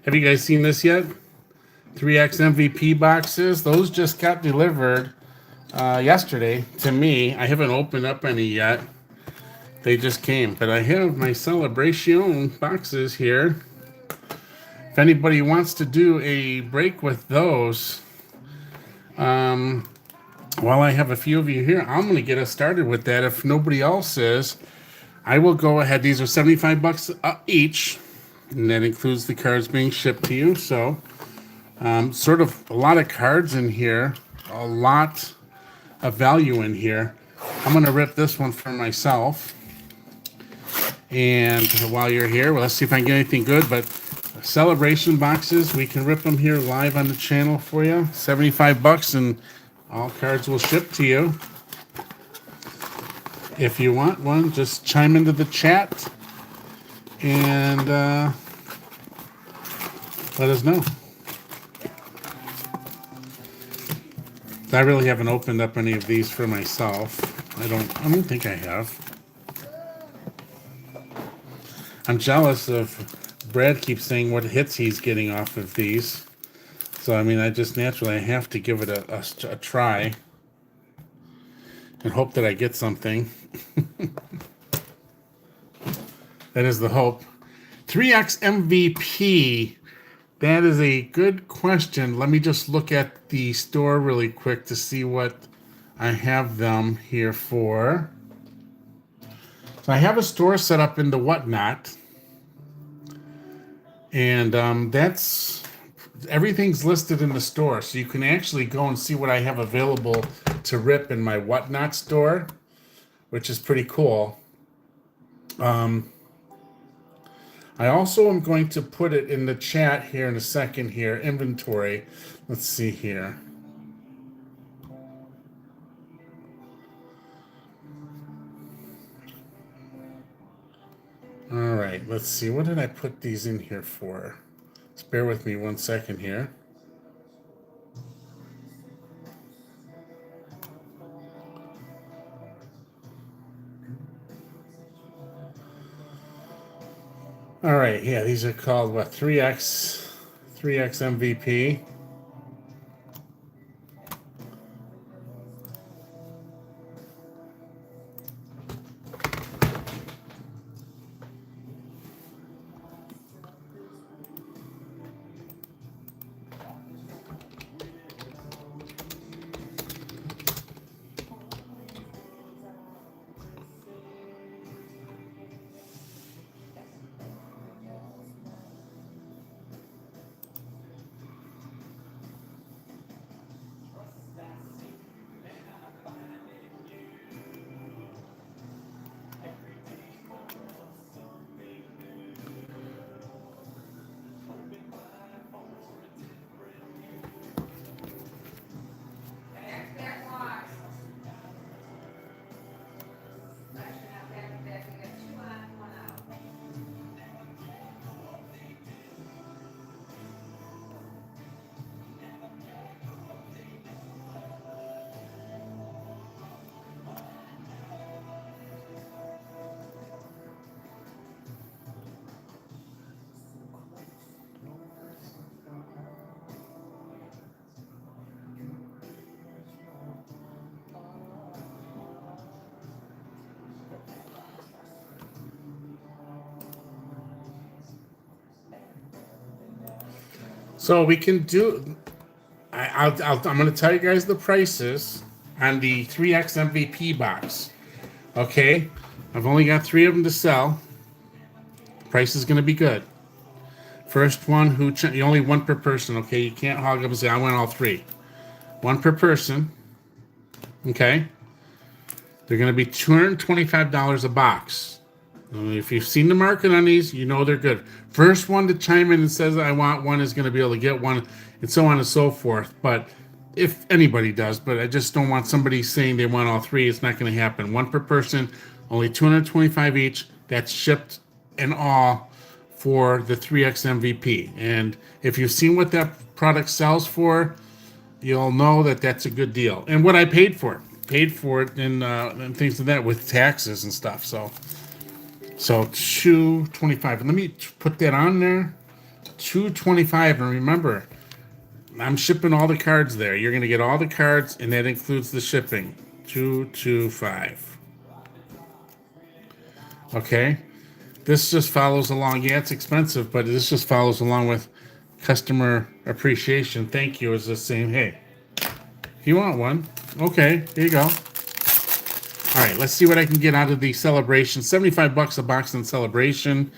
Have you guys seen this yet? 3X MVP boxes. Those just got delivered yesterday to me. I haven't opened up any yet. They just came. But I have my Celebration boxes here. If anybody wants to do a break with those, while I have a few of you here, I'm going to get us started with that. If nobody else is, I will go ahead. These are 75 bucks each, and that includes the cards being shipped to you. So, sort of a lot of cards in here, a lot of value in here. I'm going to rip this one for myself. And while you're here, well, let's see if I can get anything good. But Celebration boxes, we can rip them here live on the channel for you. 75 bucks, and all cards will ship to you. If you want one, just chime into the chat and let us know. I really haven't opened up any of these for myself. I don't think I have. I'm jealous of Brad keeps saying what hits he's getting off of these. So, I mean, I just naturally have to give it a try and hope that I get something. That is the hope. 3X MVP. That is a good question. Let me just look at the store really quick to see what I have them here for. So I have a store set up in the Whatnot. And that's everything's listed in the store. So you can actually go and see what I have available to rip in my Whatnot store, which is pretty cool. I also am going to put it in the chat here in a second here. Inventory. Let's see here. All right, let's see. What did I put these in here for? Just bear with me 1 second here. All right, yeah, these are called what? 3X MVP. So we can do. I'm going to tell you guys the prices on the 3X MVP box. Okay, I've only got 3 of them to sell. The price is going to be good. First one, only one per person. Okay, you can't hog up and say I want all 3. One per person. Okay, they're going to be $225 a box. If you've seen the market on these, you know they're good. First one to chime in and says I want one is going to be able to get one, and so on and so forth. But if anybody does, but I just don't want somebody saying they want all 3. It's not going to happen. One per person, only $225 each. That's shipped and all for the 3X MVP. And if you've seen what that product sells for, you'll know that that's a good deal. And what I paid for it and things like that with taxes and stuff. So $225. And let me put that on there. $225. And remember, I'm shipping all the cards there. You're going to get all the cards, and that includes the shipping. $225. Okay? This just follows along. Yeah, it's expensive, but this just follows along with customer appreciation. Thank you is just saying, hey, if you want one, okay, here you go. All right, let's see what I can get out of the Celebration. $75 a box in Celebration.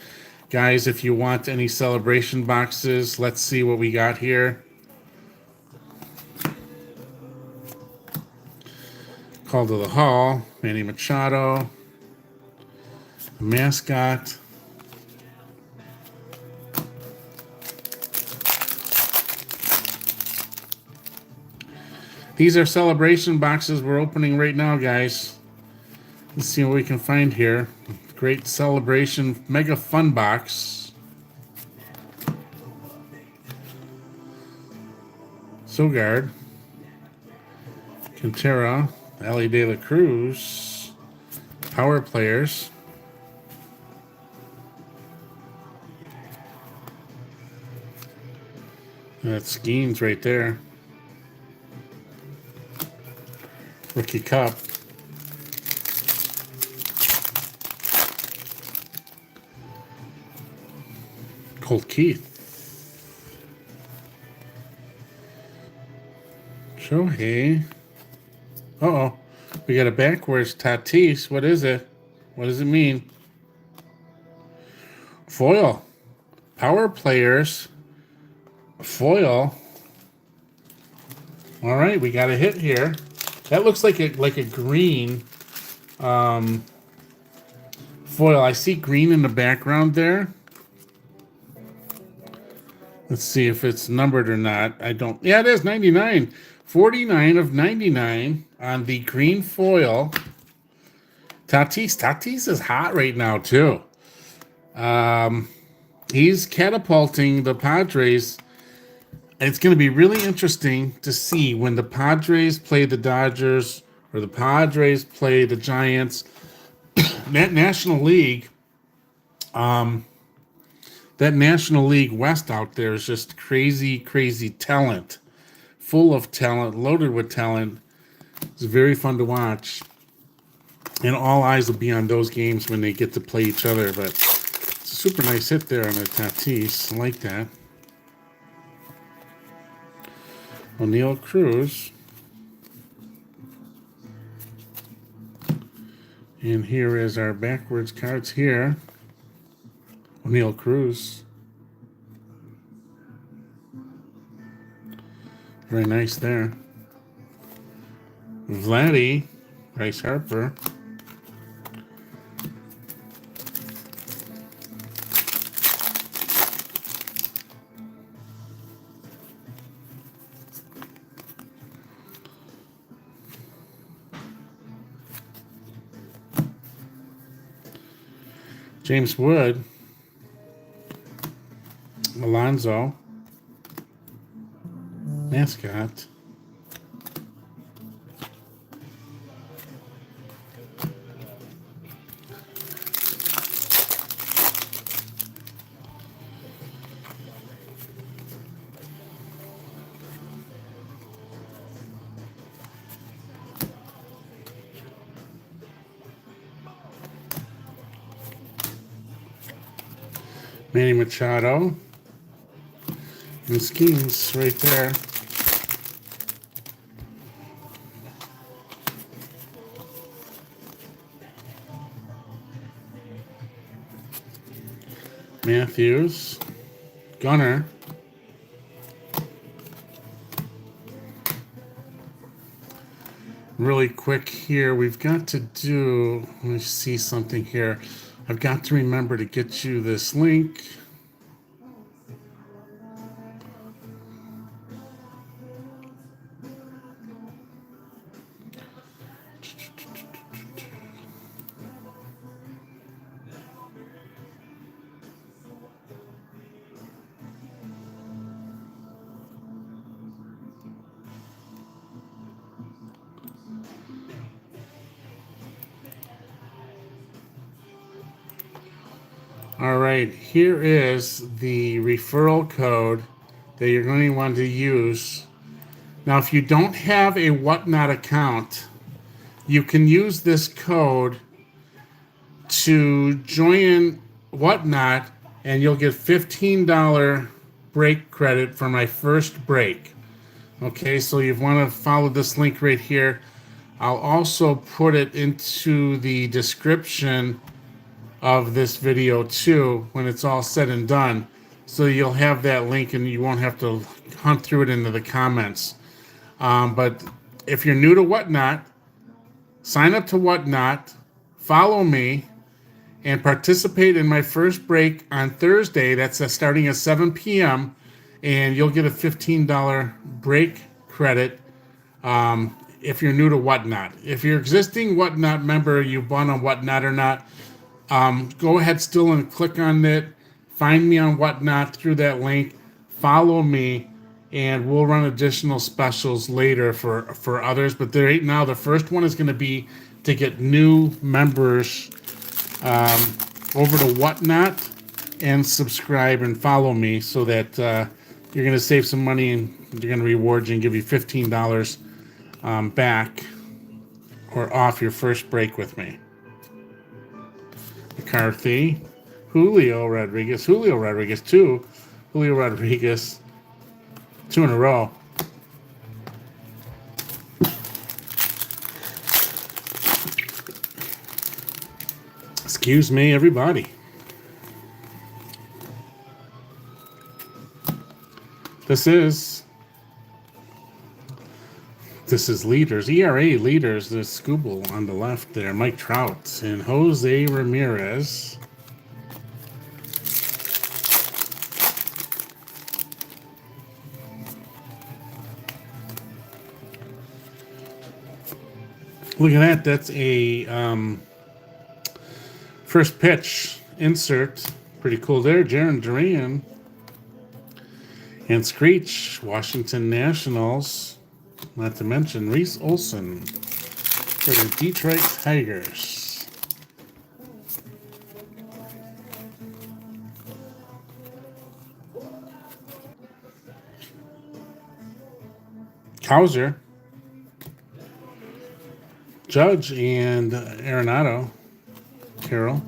Guys, if you want any Celebration boxes, let's see what we got here. Call to the Hall, Manny Machado, the mascot. These are Celebration boxes we're opening right now, guys. Let's see what we can find here. Great Celebration Mega Fun Box. Sogard. Quintera. Ali De La Cruz. Power Players. That's Skeens right there. Rookie Cup. Colt Keith. Shohei. Uh-oh. We got a backwards Tatis. What is it? What does it mean? Foil. Power Players. Foil. All right, we got a hit here. That looks like a green foil. I see green in the background there. Let's see if it's numbered or not. I don't. Yeah, it is 99. 49 of 99 on the green foil. Tatis is hot right now too. He's catapulting the Padres. And it's going to be really interesting to see when the Padres play the Dodgers or the Padres play the Giants. That National League, that National League West out there is just crazy, crazy talent. Full of talent, loaded with talent. It's very fun to watch. And all eyes will be on those games when they get to play each other. But it's a super nice hit there on the Tatis. I like that. O'Neal Cruz. And here is our backwards cards here. O'Neal Cruz. Very nice there. Vladdy. Bryce Harper. James Wood, Alonso, mascot, Manny Machado, and Skeens right there. Matthews, Gunner, really quick here, we've got to do, let me see something here. I've got to remember to get you this link. All right, here is the referral code that you're going to want to use. Now, if you don't have a Whatnot account, you can use this code to join Whatnot, and you'll get $15 break credit for my first break. Okay, so you want to follow this link right here. I'll also put it into the description of this video too when it's all said and done. So you'll have that link and you won't have to hunt through it into the comments. But if you're new to Whatnot, sign up to Whatnot, follow me, and participate in my first break on Thursday. That's starting at 7 p.m. And you'll get a $15 break credit if you're new to Whatnot. If you're existing Whatnot member, you've bought on Whatnot or not, go ahead still and click on it. Find me on Whatnot through that link. Follow me, and we'll run additional specials later for others. But right now, the first one is going to be to get new members over to Whatnot and subscribe and follow me so that you're going to save some money and they're going to reward you and give you $15 back or off your first break with me. McCarthy, Julio Rodriguez, two Julio Rodriguez, 2 in a row. Excuse me, everybody. This is leaders, ERA leaders. There's Scooble on the left there, Mike Trout and Jose Ramirez. Look at that. That's a first pitch insert. Pretty cool there. Jaron Duran and Screech, Washington Nationals. Not to mention Reese Olson for the Detroit Tigers. Cowser, Judge, and Arenado, Carroll.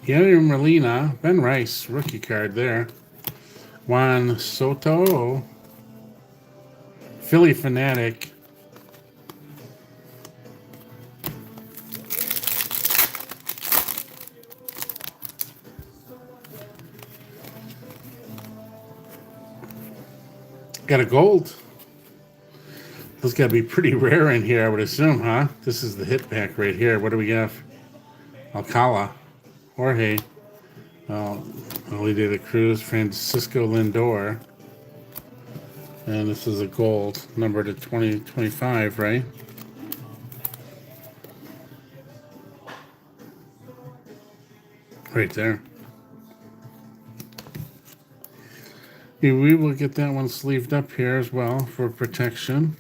Yadier Molina, Ben Rice, rookie card there. Juan Soto, Philly Fanatic. Got a gold. Those got to be pretty rare in here, I would assume, huh? This is the hit pack right here. What do we have? Alcala, Jorge, Oli de la Cruz, Francisco Lindor. And this is a gold, number to 2025, right? Right there. We will get that one sleeved up here as well for protection.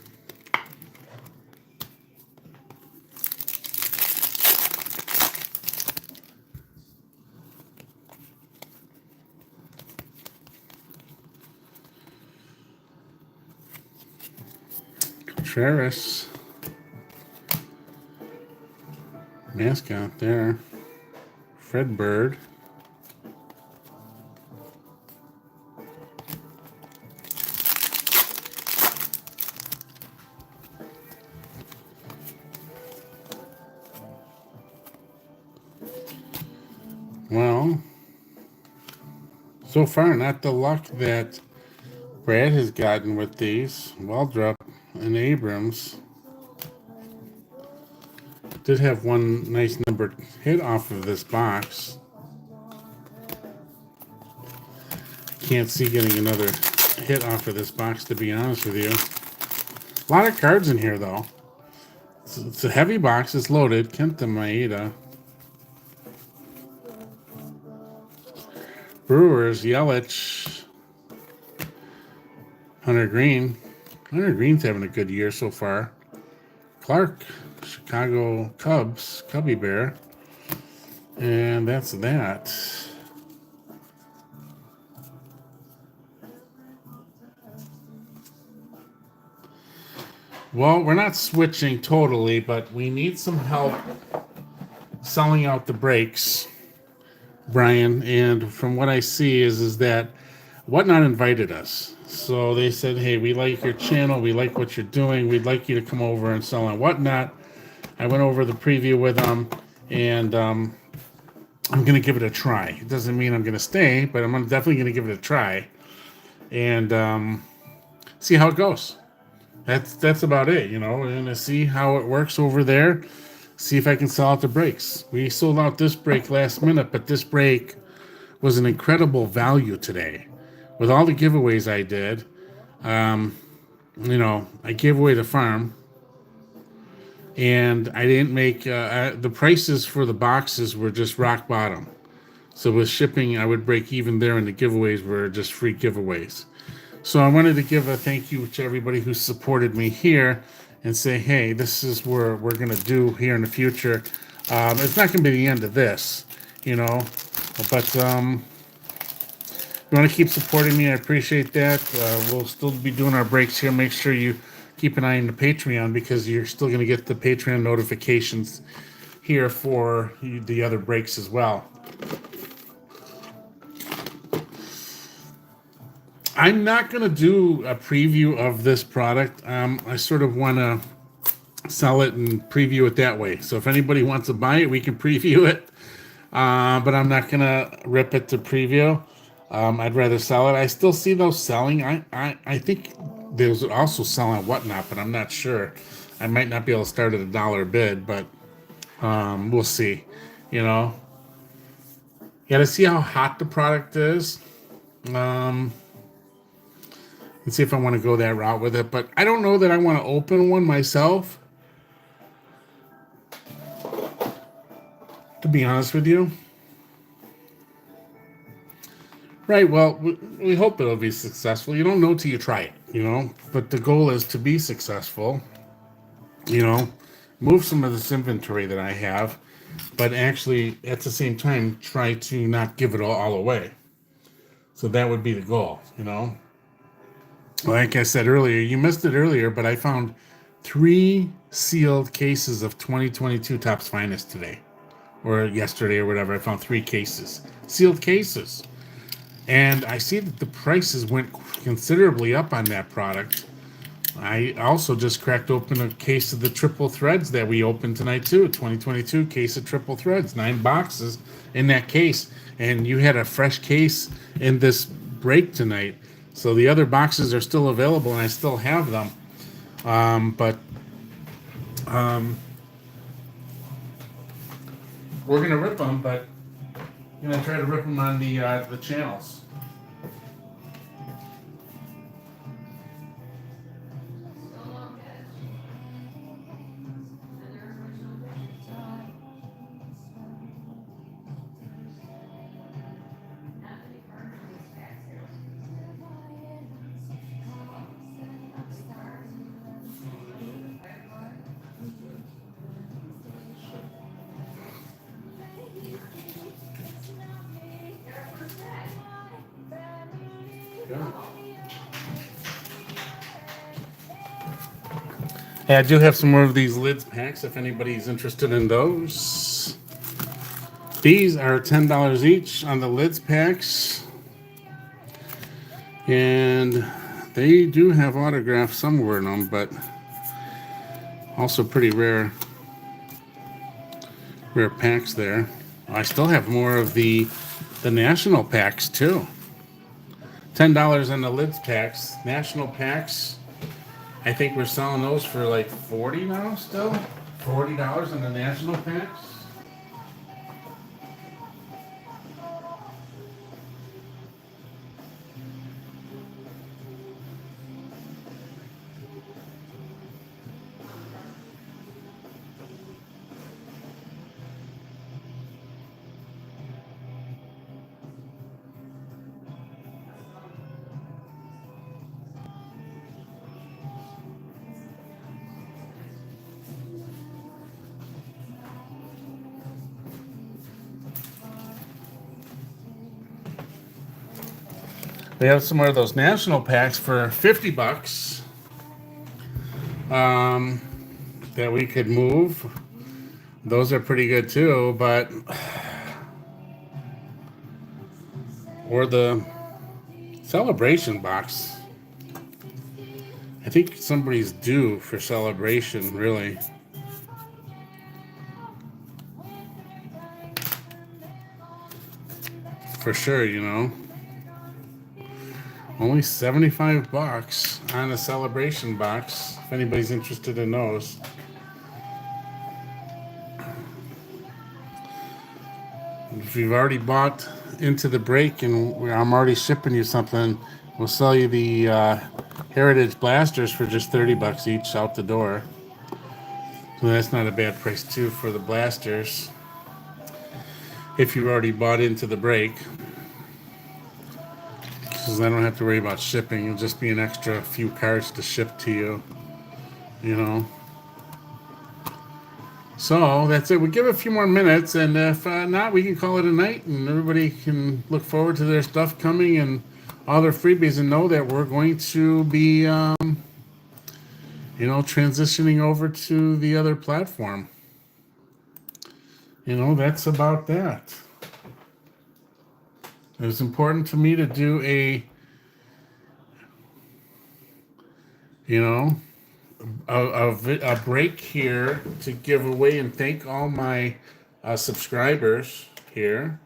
Contreras, mascot there. Fred Bird. Well, so far not the luck that Brad has gotten with these. Waldrop and Abrams did have one nice numbered hit off of this box. Can't see getting another hit off of this box, to be honest with you. A lot of cards in here, though. It's a heavy box. It's loaded. Kenta Maeda. Brewers, Yelich, Hunter Green. Hunter Green's having a good year so far. Clark, Chicago Cubs, Cubby Bear. And that's that. Well, we're not switching totally, but we need some help selling out the breaks, Brian. And from what I see is that Whatnot invited us. So they said, hey, we like your channel. We like what you're doing. We'd like you to come over and sell on Whatnot. I went over the preview with them, and I'm going to give it a try. It doesn't mean I'm going to stay, but I'm definitely going to give it a try and see how it goes. That's about it, you know. We're going to see how it works over there, see if I can sell out the breaks. We sold out this break last minute, but this break was an incredible value today. With all the giveaways I did, you know, I gave away the farm, and I didn't make the prices for the boxes were just rock bottom. So with shipping, I would break even there, and the giveaways were just free giveaways. So I wanted to give a thank you to everybody who supported me here and say, hey, this is what we're going to do here in the future. It's not going to be the end of this, you know, but you want to keep supporting me, I appreciate that. We'll still be doing our breaks here. Make sure you keep an eye on the Patreon, because you're still going to get the Patreon notifications here for the other breaks as well. I'm not going to do a preview of this product. I sort of want to sell it and preview it that way. So if anybody wants to buy it, we can preview it. But I'm not going to rip it to preview. I'd rather sell it. I still see those selling. I think there's also selling Whatnot, but I'm not sure. I might not be able to start at $1 a bid, but we'll see. You know, you got to see how hot the product is. And see if I want to go that route with it. But I don't know that I want to open one myself, to be honest with you. Right, well, we hope it'll be successful. You don't know till you try it, you know. But the goal is to be successful, you know, move some of this inventory that I have, but actually, at the same time, try to not give it all away. So that would be the goal, you know. Like I said earlier, you missed it earlier, but I found 3 sealed cases of 2022 Topps Finest today, or yesterday, or whatever. I found 3 cases, sealed cases. And I see that the prices went considerably up on that product. I also just cracked open a case of the triple threads that we opened tonight too. 2022 case of triple threads, 9 boxes in that case. And you had a fresh case in this break tonight. So the other boxes are still available, and I still have them. We're gonna rip them, but I'm gonna try to rip them on the channels. Hey, I do have some more of these lids packs if anybody's interested in those. These are $10 each on the lids packs. And they do have autographs somewhere in them, but also pretty rare packs there. I still have more of the national packs too. $10 on the lids packs. National packs, I think we're selling those for like $40 now still. $40 on the national packs. They have some more of those national packs for 50 bucks that we could move. Those are pretty good too, but or the celebration box. I think somebody's due for celebration, really. For sure, you know. Only 75 bucks on a celebration box, if anybody's interested in those. If you've already bought into the break and I'm already shipping you something, we'll sell you the Heritage Blasters for just 30 bucks each out the door. So that's not a bad price too for the blasters. If you've already bought into the break. Because I don't have to worry about shipping. It'll just be an extra few cards to ship to you. You know. So that's it. We give it a few more minutes, and if not, we can call it a night, and everybody can look forward to their stuff coming and all their freebies, and know that we're going to be, transitioning over to the other platform. That's about that. It was important to me to do a break here to give away and thank all my subscribers here.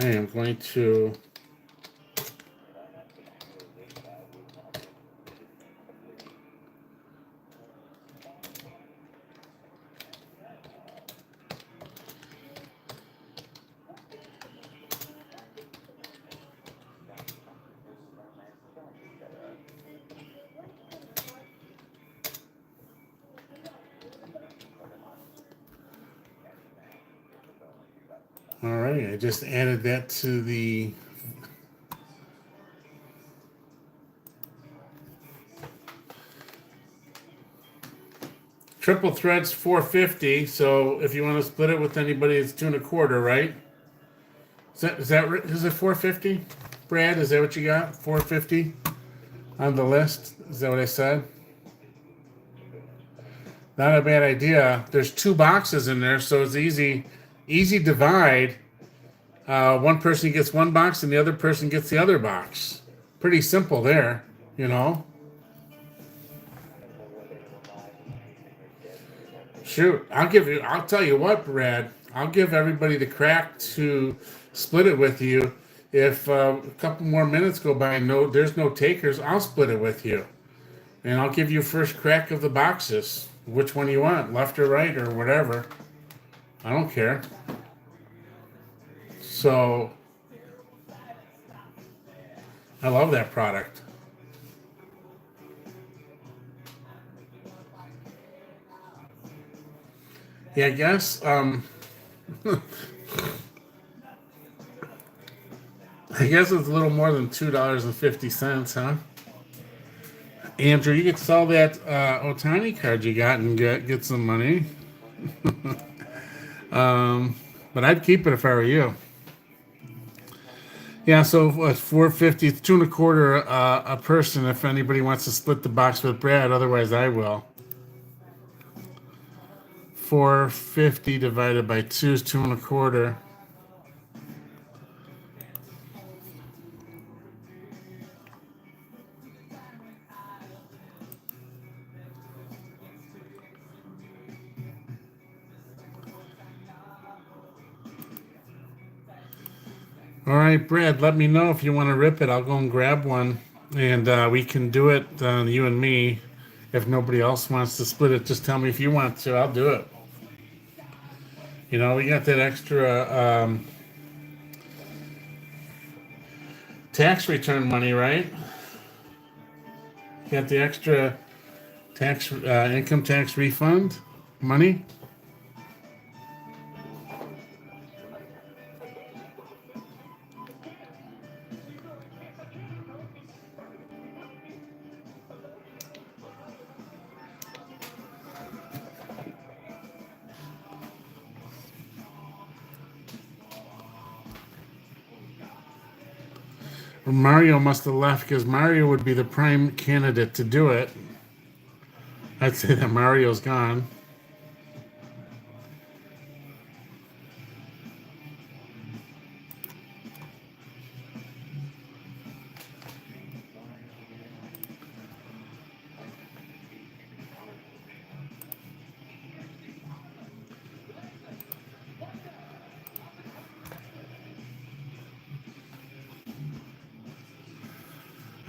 I am going to all right, I just added that to the triple threads 450. So if you want to split it with anybody, it's 2 1/4, right? Is it 450? Brad, is that what you got? 450 on the list? Is that what I said? Not a bad idea. There's 2 boxes in there, so it's easy divide. One person gets 1 box and the other person gets the other box. Pretty simple there, Shoot, I'll tell you what, Brad. I'll give everybody the crack to split it with you. If a couple more minutes go by and there's no takers, I'll split it with you. And I'll give you first crack of the boxes. Which one you want, left or right or whatever. I don't care. So, I love that product. Yeah, I guess, I guess it's a little more than $2.50, huh? Andrew, you could sell that Otani card you got and get some money. But I'd keep it if I were you. Yeah, so it's 450, it's 2 1/4 a person if anybody wants to split the box with Brad. Otherwise, I will. 450 divided by 2 is 2 1/4. All right, Brad, let me know if you want to rip it. I'll go and grab one, and we can do it, you and me. If nobody else wants to split it, just tell me if you want to. I'll do it. We got that extra tax return money, right? Got the extra tax income tax refund money. Mario must have left because Mario would be the prime candidate to do it. I'd say that Mario's gone.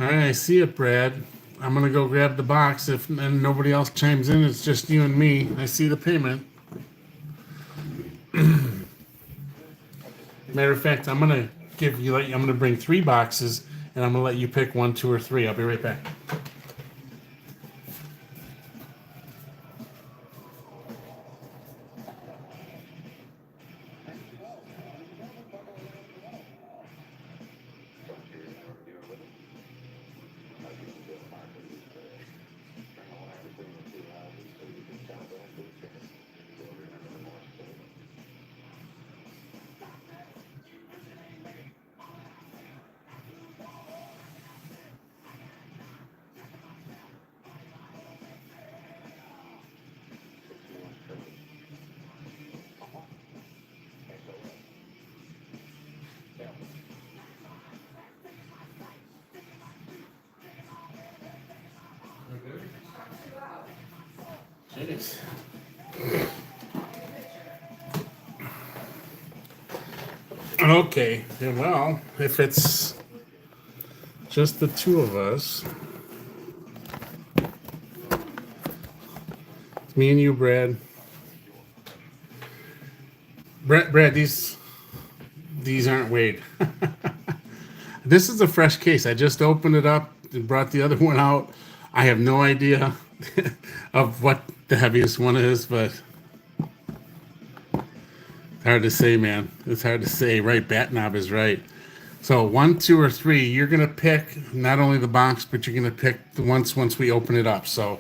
All right, I see it, Brad. I'm gonna go grab the box. If and nobody else chimes in, it's just you and me. I see the payment. Matter of fact, I'm gonna give you. I'm gonna bring 3 boxes, and I'm gonna let you pick 1, 2, or 3. I'll be right back. Jeez. Okay, yeah, well, if it's just the 2 of us, it's me and you, Brad. Brad, these aren't weighed. This is a fresh case. I just opened it up and brought the other one out. I have no idea of what the heaviest one is, but hard to say, man. It's hard to say. Right, bat knob is right. So 1, 2, or 3, you're gonna pick not only the box, but you're gonna pick the once we open it up. So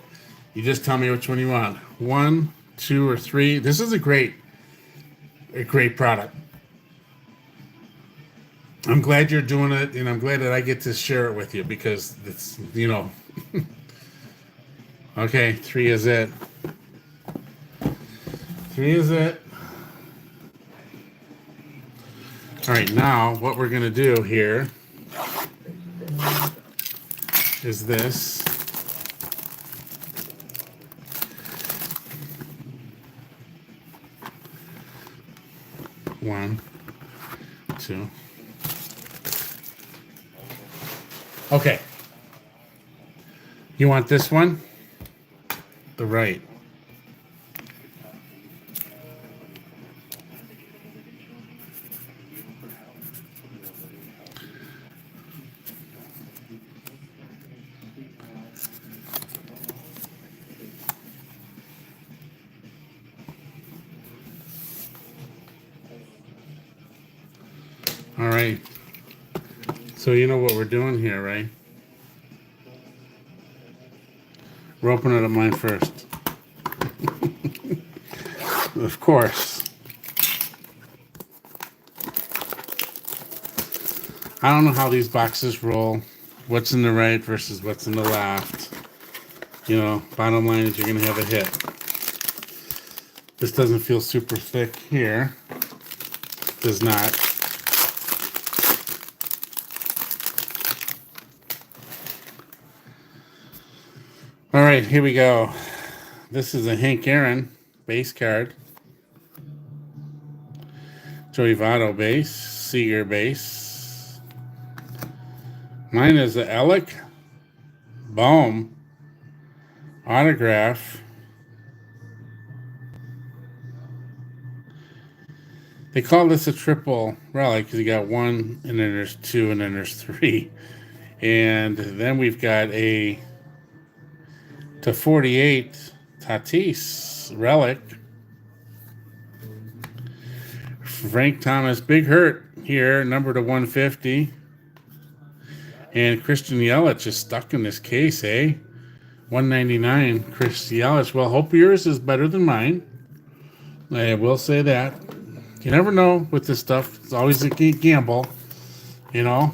you just tell me which one you want. 1, 2, or 3. This is a great product. I'm glad you're doing it, and I'm glad that I get to share it with you because it's, you know. Okay, 3 is it. 3 is it. All right, now what we're going to do here is this. One, 2. Okay. You want this one? The right. All right. So you know what we're doing here, right? We're opening up mine first. Of course. I don't know how these boxes roll. What's in the right versus what's in the left. You know, bottom line is you're going to have a hit. This doesn't feel super thick here. Does not. All right, here we go. This is a Hank Aaron base card. Joey Votto base. Seager base. Mine is the Alec Bohm autograph. They call this a triple relic because you got 1, and then there's 2, and then there's 3. And then we've got a /48 Tatis relic. Frank Thomas, big hurt here, number /150. And Christian Yelich is stuck in this case, eh? 199, Chris Yelich. Well, hope yours is better than mine. I will say that. You never know with this stuff. It's always a gamble, you know.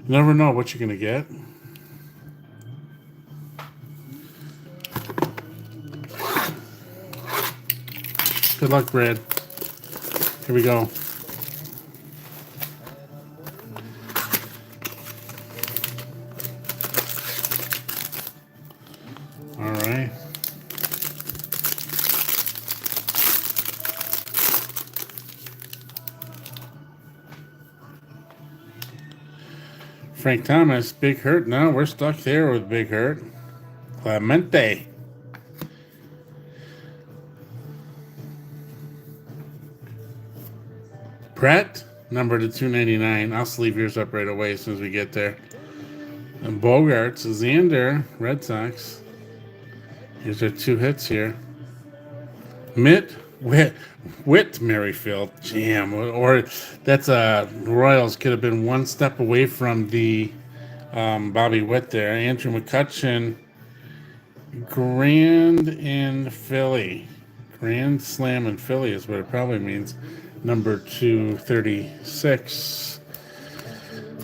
You never know what you're going to get. Good luck, Brad. Here we go. All right. Frank Thomas, Big Hurt. No, we're stuck there with Big Hurt. Clemente. Pratt, number to 299. I'll sleeve yours up right away as soon as we get there. And Bogarts, Xander, Red Sox. Here's our 2 hits here. Whit Merrifield, jam, or that's Royals could have been one step away from the Bobby Witt there. Andrew McCutcheon, Grand Slam in Philly is what it probably means. Number 236.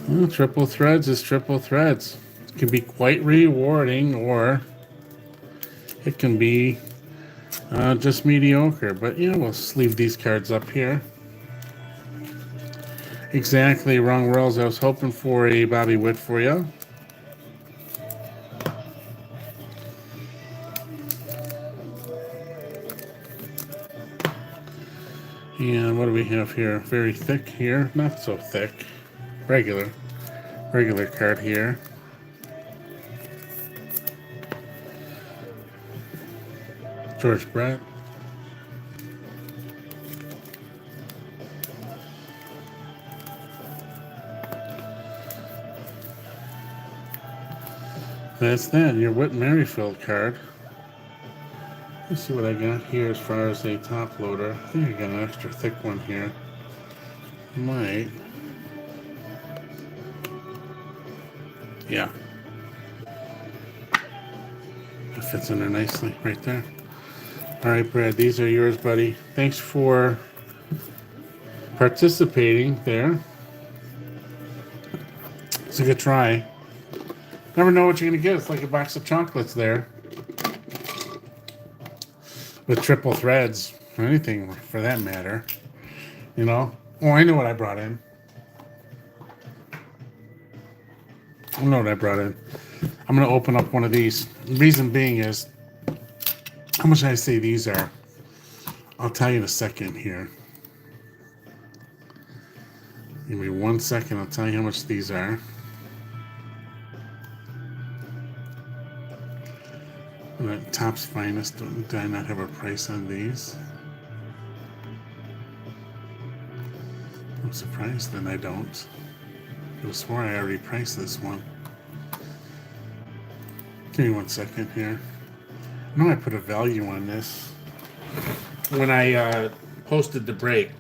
Well, triple threads is triple threads. It can be quite rewarding, or it can be just mediocre, but yeah, we'll sleeve these cards up here. Exactly, wrong rolls. I was hoping for a Bobby Witt for you. And what do we have here? Very thick here, not so thick. Regular card here. George Brett. That's that, your Whit Merrifield card. Let's see what I got here as far as a top loader. I think I got an extra thick one here. Might. Yeah. It fits in there nicely right there. All right, Brad, these are yours, buddy. Thanks for participating there. It's a good try. Never know what you're going to get. It's like a box of chocolates there. With triple threads, or anything for that matter. You know? Oh, I know what I brought in. I'm going to open up one of these. The reason being is, how much did I say these are? I'll tell you in a second here. Give me 1 second. I'll tell you how much these are. Topps Finest. Do I not have a price on these? I'm surprised that I don't. I could have sworn I already priced this one. Give me 1 second here. I know I put a value on this when I posted the break.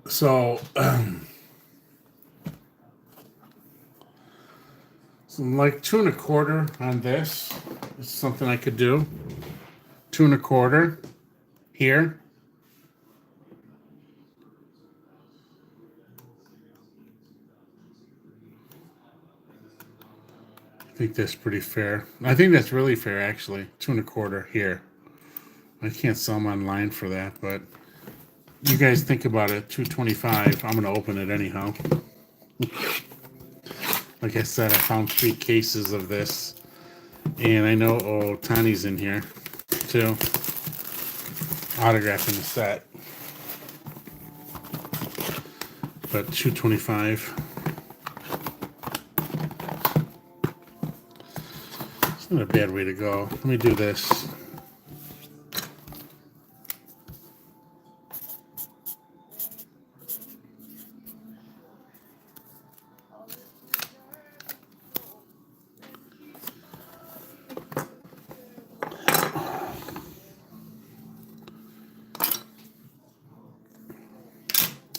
So, like 2 1/4 on this is something I could do. 2 1/4 here. I think that's pretty fair. I think that's really fair, actually. 2 1/4 here. I can't sell them online for that, but you guys think about it. 225. I'm going to open it anyhow. Like I said, I found 3 cases of this, and I know Tani's in here too, autographing the set. But 225. It's not a bad way to go. Let me do this.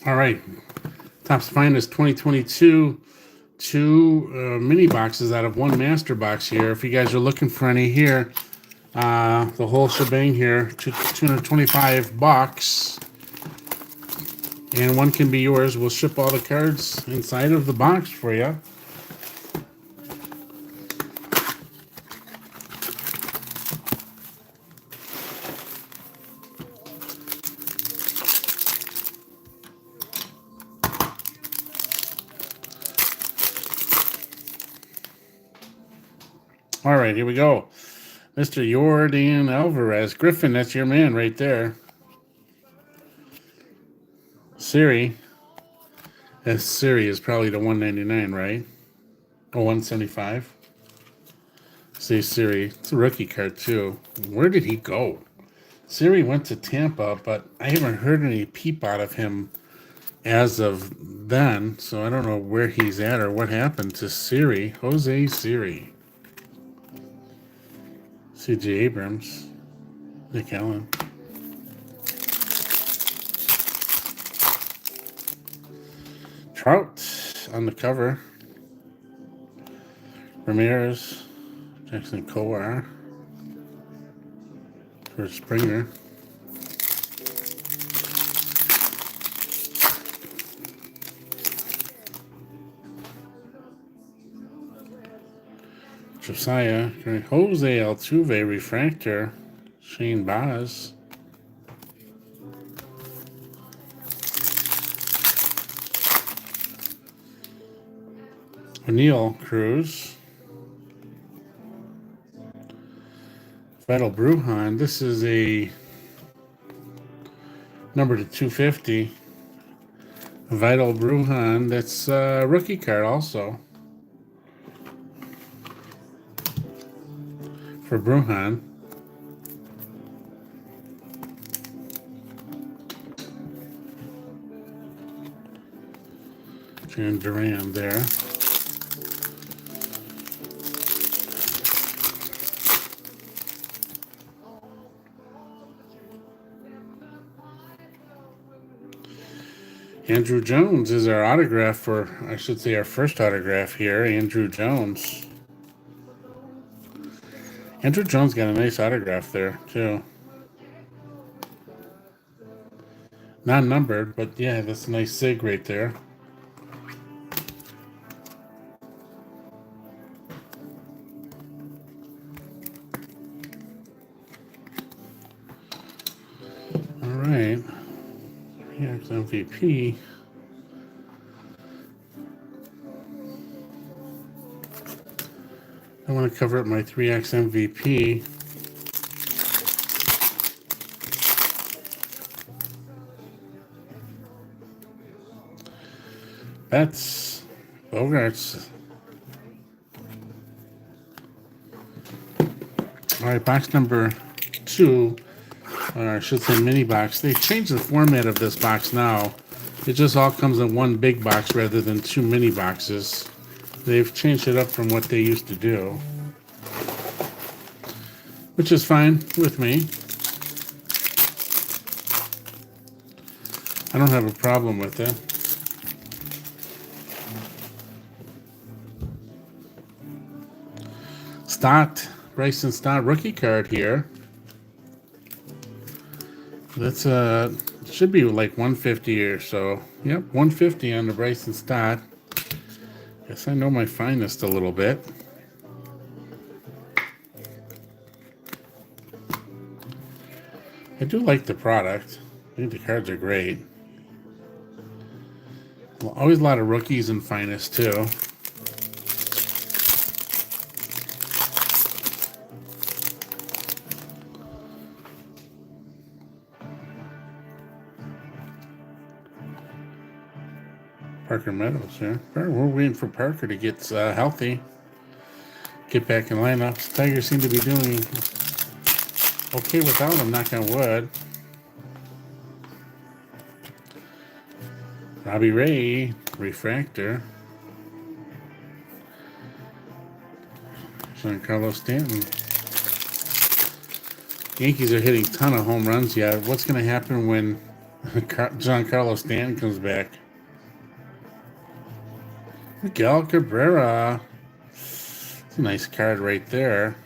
All right, Topps Finest 2022 two mini boxes out of one master box here. If you guys are looking for any here, the whole shebang here, $225, and one can be yours. We'll ship all the cards inside of the box for you. All right, here we go. Mr. Jordan Alvarez. Griffin, that's your man right there. Siri. Siri is probably the 199, right? Oh, 175. See, Siri. It's a rookie card, too. Where did he go? Siri went to Tampa, but I haven't heard any peep out of him as of then, so I don't know where he's at or what happened to Siri. Jose Siri. C.J. Abrams. Nick Allen. Trout on the cover. Ramirez. Jackson Kowar. For Springer. Josiah, Jose Altuve, Refractor, Shane Baz. O'Neill Cruz. Vital Brujan. This is a number to 250. Vital Brujan. That's a rookie card also. For Brujan. And Duran there. Andrew Jones is our autograph for, I should say, our first autograph here. Andrew Jones. Andrew Jones got a nice autograph there, too. Not numbered, but yeah, that's a nice sig right there. All right. Here's MVP. I want to cover up my 3X MVP. That's Bogarts. All right, box number 2, or I should say mini box. They changed the format of this box now. It just all comes in one big box rather than 2 mini boxes. They've changed it up from what they used to do, which is fine with me. I don't have a problem with it. Stott, Bryson Stott rookie card here. That's should be like 150 or so. Yep, 150 on the Bryson Stott. Guess I know my finest a little bit. I do like the product. I think the cards are great. Well, always a lot of rookies and finest too. Parker Meadows here. We're waiting for Parker to get healthy. Get back in lineups. Tigers seem to be doing okay without him, knock on wood. Robbie Ray, Refractor. Giancarlo Stanton. Yankees are hitting a ton of home runs yet. What's going to happen when Giancarlo Stanton comes back? Miguel Cabrera. It's a nice card right there.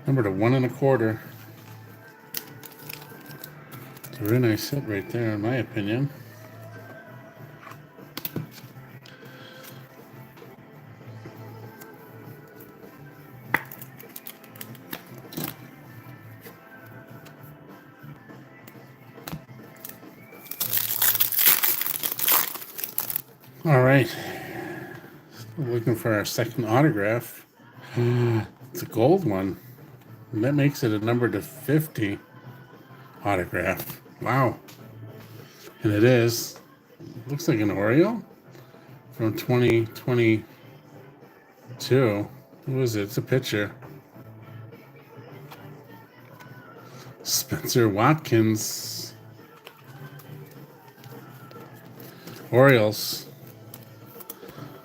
Number to 1 1/4. It's a really nice hit right there, in my opinion. All right. Still looking for our second autograph. It's a gold one. And that makes it a number to 50 autograph. Wow. And it is. Looks like an Oriole from 2022. Who is it? It's a pitcher. Spencer Watkins. Orioles.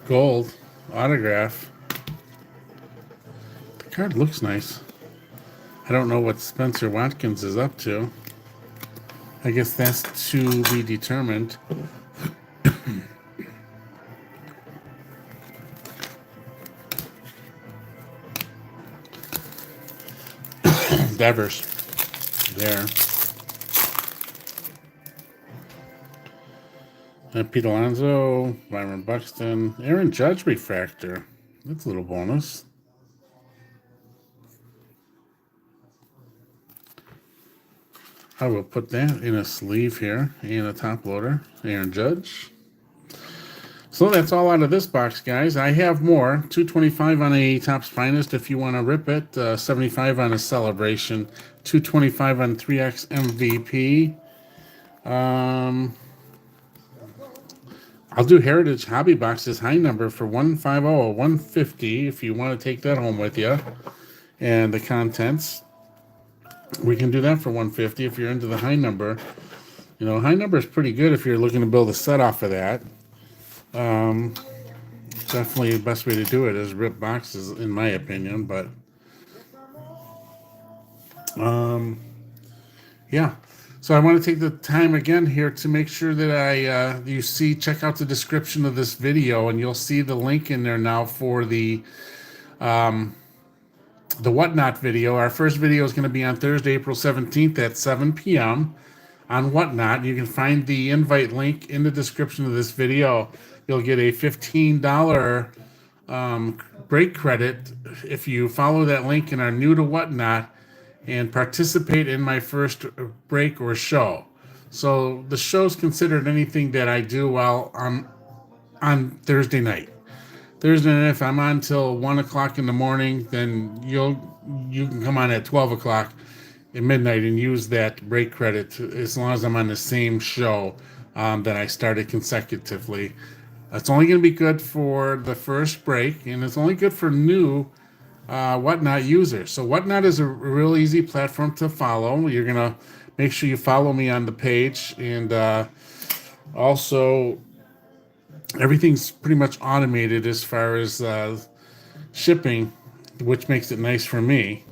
Gold autograph. The card looks nice. I don't know what Spencer Watkins is up to. I guess that's to be determined. Devers. There. Pete Alonso, Byron Buxton, Aaron Judge refractor. That's a little bonus. I will put that in a sleeve here and a top loader. Aaron Judge. So that's all out of this box, guys. I have more. $225 on a Topps Finest if you want to rip it. $75 on a Celebration. $225 on 3X MVP. I'll do Heritage Hobby Boxes high number for $150 or $150 if you want to take that home with you. And the contents, we can do that for $150 if you're into the high number. You know, high number is pretty good if you're looking to build a set off of that. Definitely the best way to do it is rip boxes, in my opinion. But yeah. So I want to take the time again here to make sure that check out the description of this video, and you'll see the link in there now for the Whatnot video. Our first video is going to be on Thursday, April 17th at 7 p.m. on Whatnot. You can find the invite link in the description of this video. You'll get a $15 break credit if you follow that link and are new to Whatnot and participate in my first break or show. So the show's considered anything that I do while I'm on Thursday night. Thursday night, if I'm on till 1 o'clock in the morning, then you can come on at 12 o'clock at midnight and use that break credit as long as I'm on the same show that I started consecutively. It's only going to be good for the first break, and it's only good for new Whatnot users. So Whatnot is a real easy platform to follow. You're going to make sure you follow me on the page, and also everything's pretty much automated as far as shipping, which makes it nice for me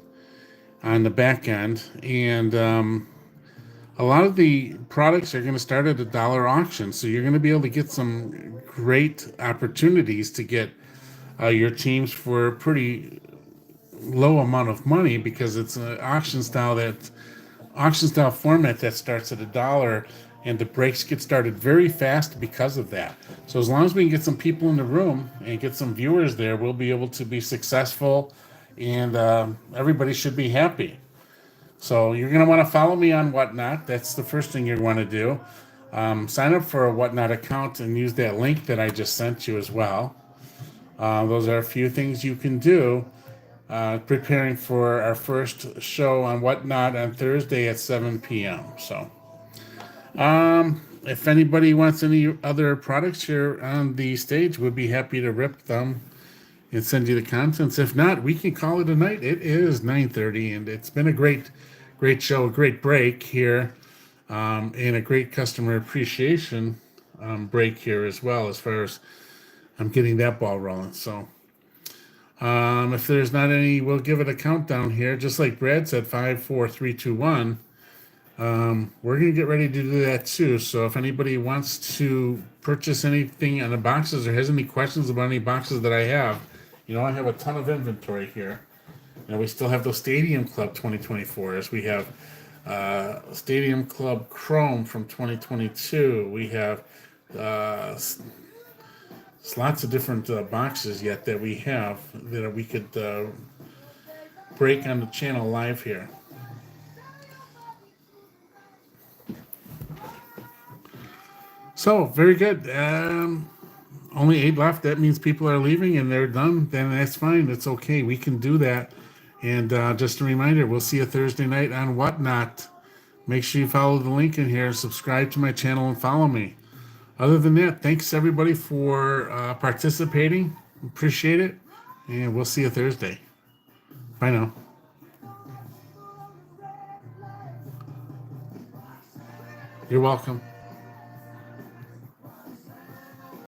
on the back end. And a lot of the products are going to start at $1 auction, so you're going to be able to get some great opportunities to get your teams for a pretty low amount of money, because it's an auction style format that starts at $1, and the breaks get started very fast because of that. So as long as we can get some people in the room and get some viewers there, we'll be able to be successful, and everybody should be happy. So you're going to want to follow me on Whatnot. That's the first thing you want to do. Sign up for a Whatnot account and use that link that I just sent you as well. Those are a few things you can do preparing for our first show on Whatnot on Thursday at 7 p.m. So if anybody wants any other products here on the stage, we'd be happy to rip them and send you the contents. If not, we can call it a night. It is 9:30, and it's been a great show, a great break here, and a great customer appreciation break here as well, as far as I'm getting that ball rolling. So if there's not any, we'll give it a countdown here, just like Brad said, 5, 4, 3, 2, 1. We're going to get ready to do that too. So if anybody wants to purchase anything on the boxes or has any questions about any boxes that I have, I have a ton of inventory here. We still have those Stadium Club 2024s. We have Stadium Club Chrome from 2022. We have lots of different boxes yet that we have that we could break on the channel live here. So, very good. Only 8 left. That means people are leaving and they're done. Then that's fine. It's okay. We can do that. And just a reminder, we'll see you Thursday night on Whatnot. Make sure you follow the link in here, subscribe to my channel, and follow me. Other than that, thanks everybody for participating. Appreciate it. And we'll see you Thursday. Bye now. You're welcome.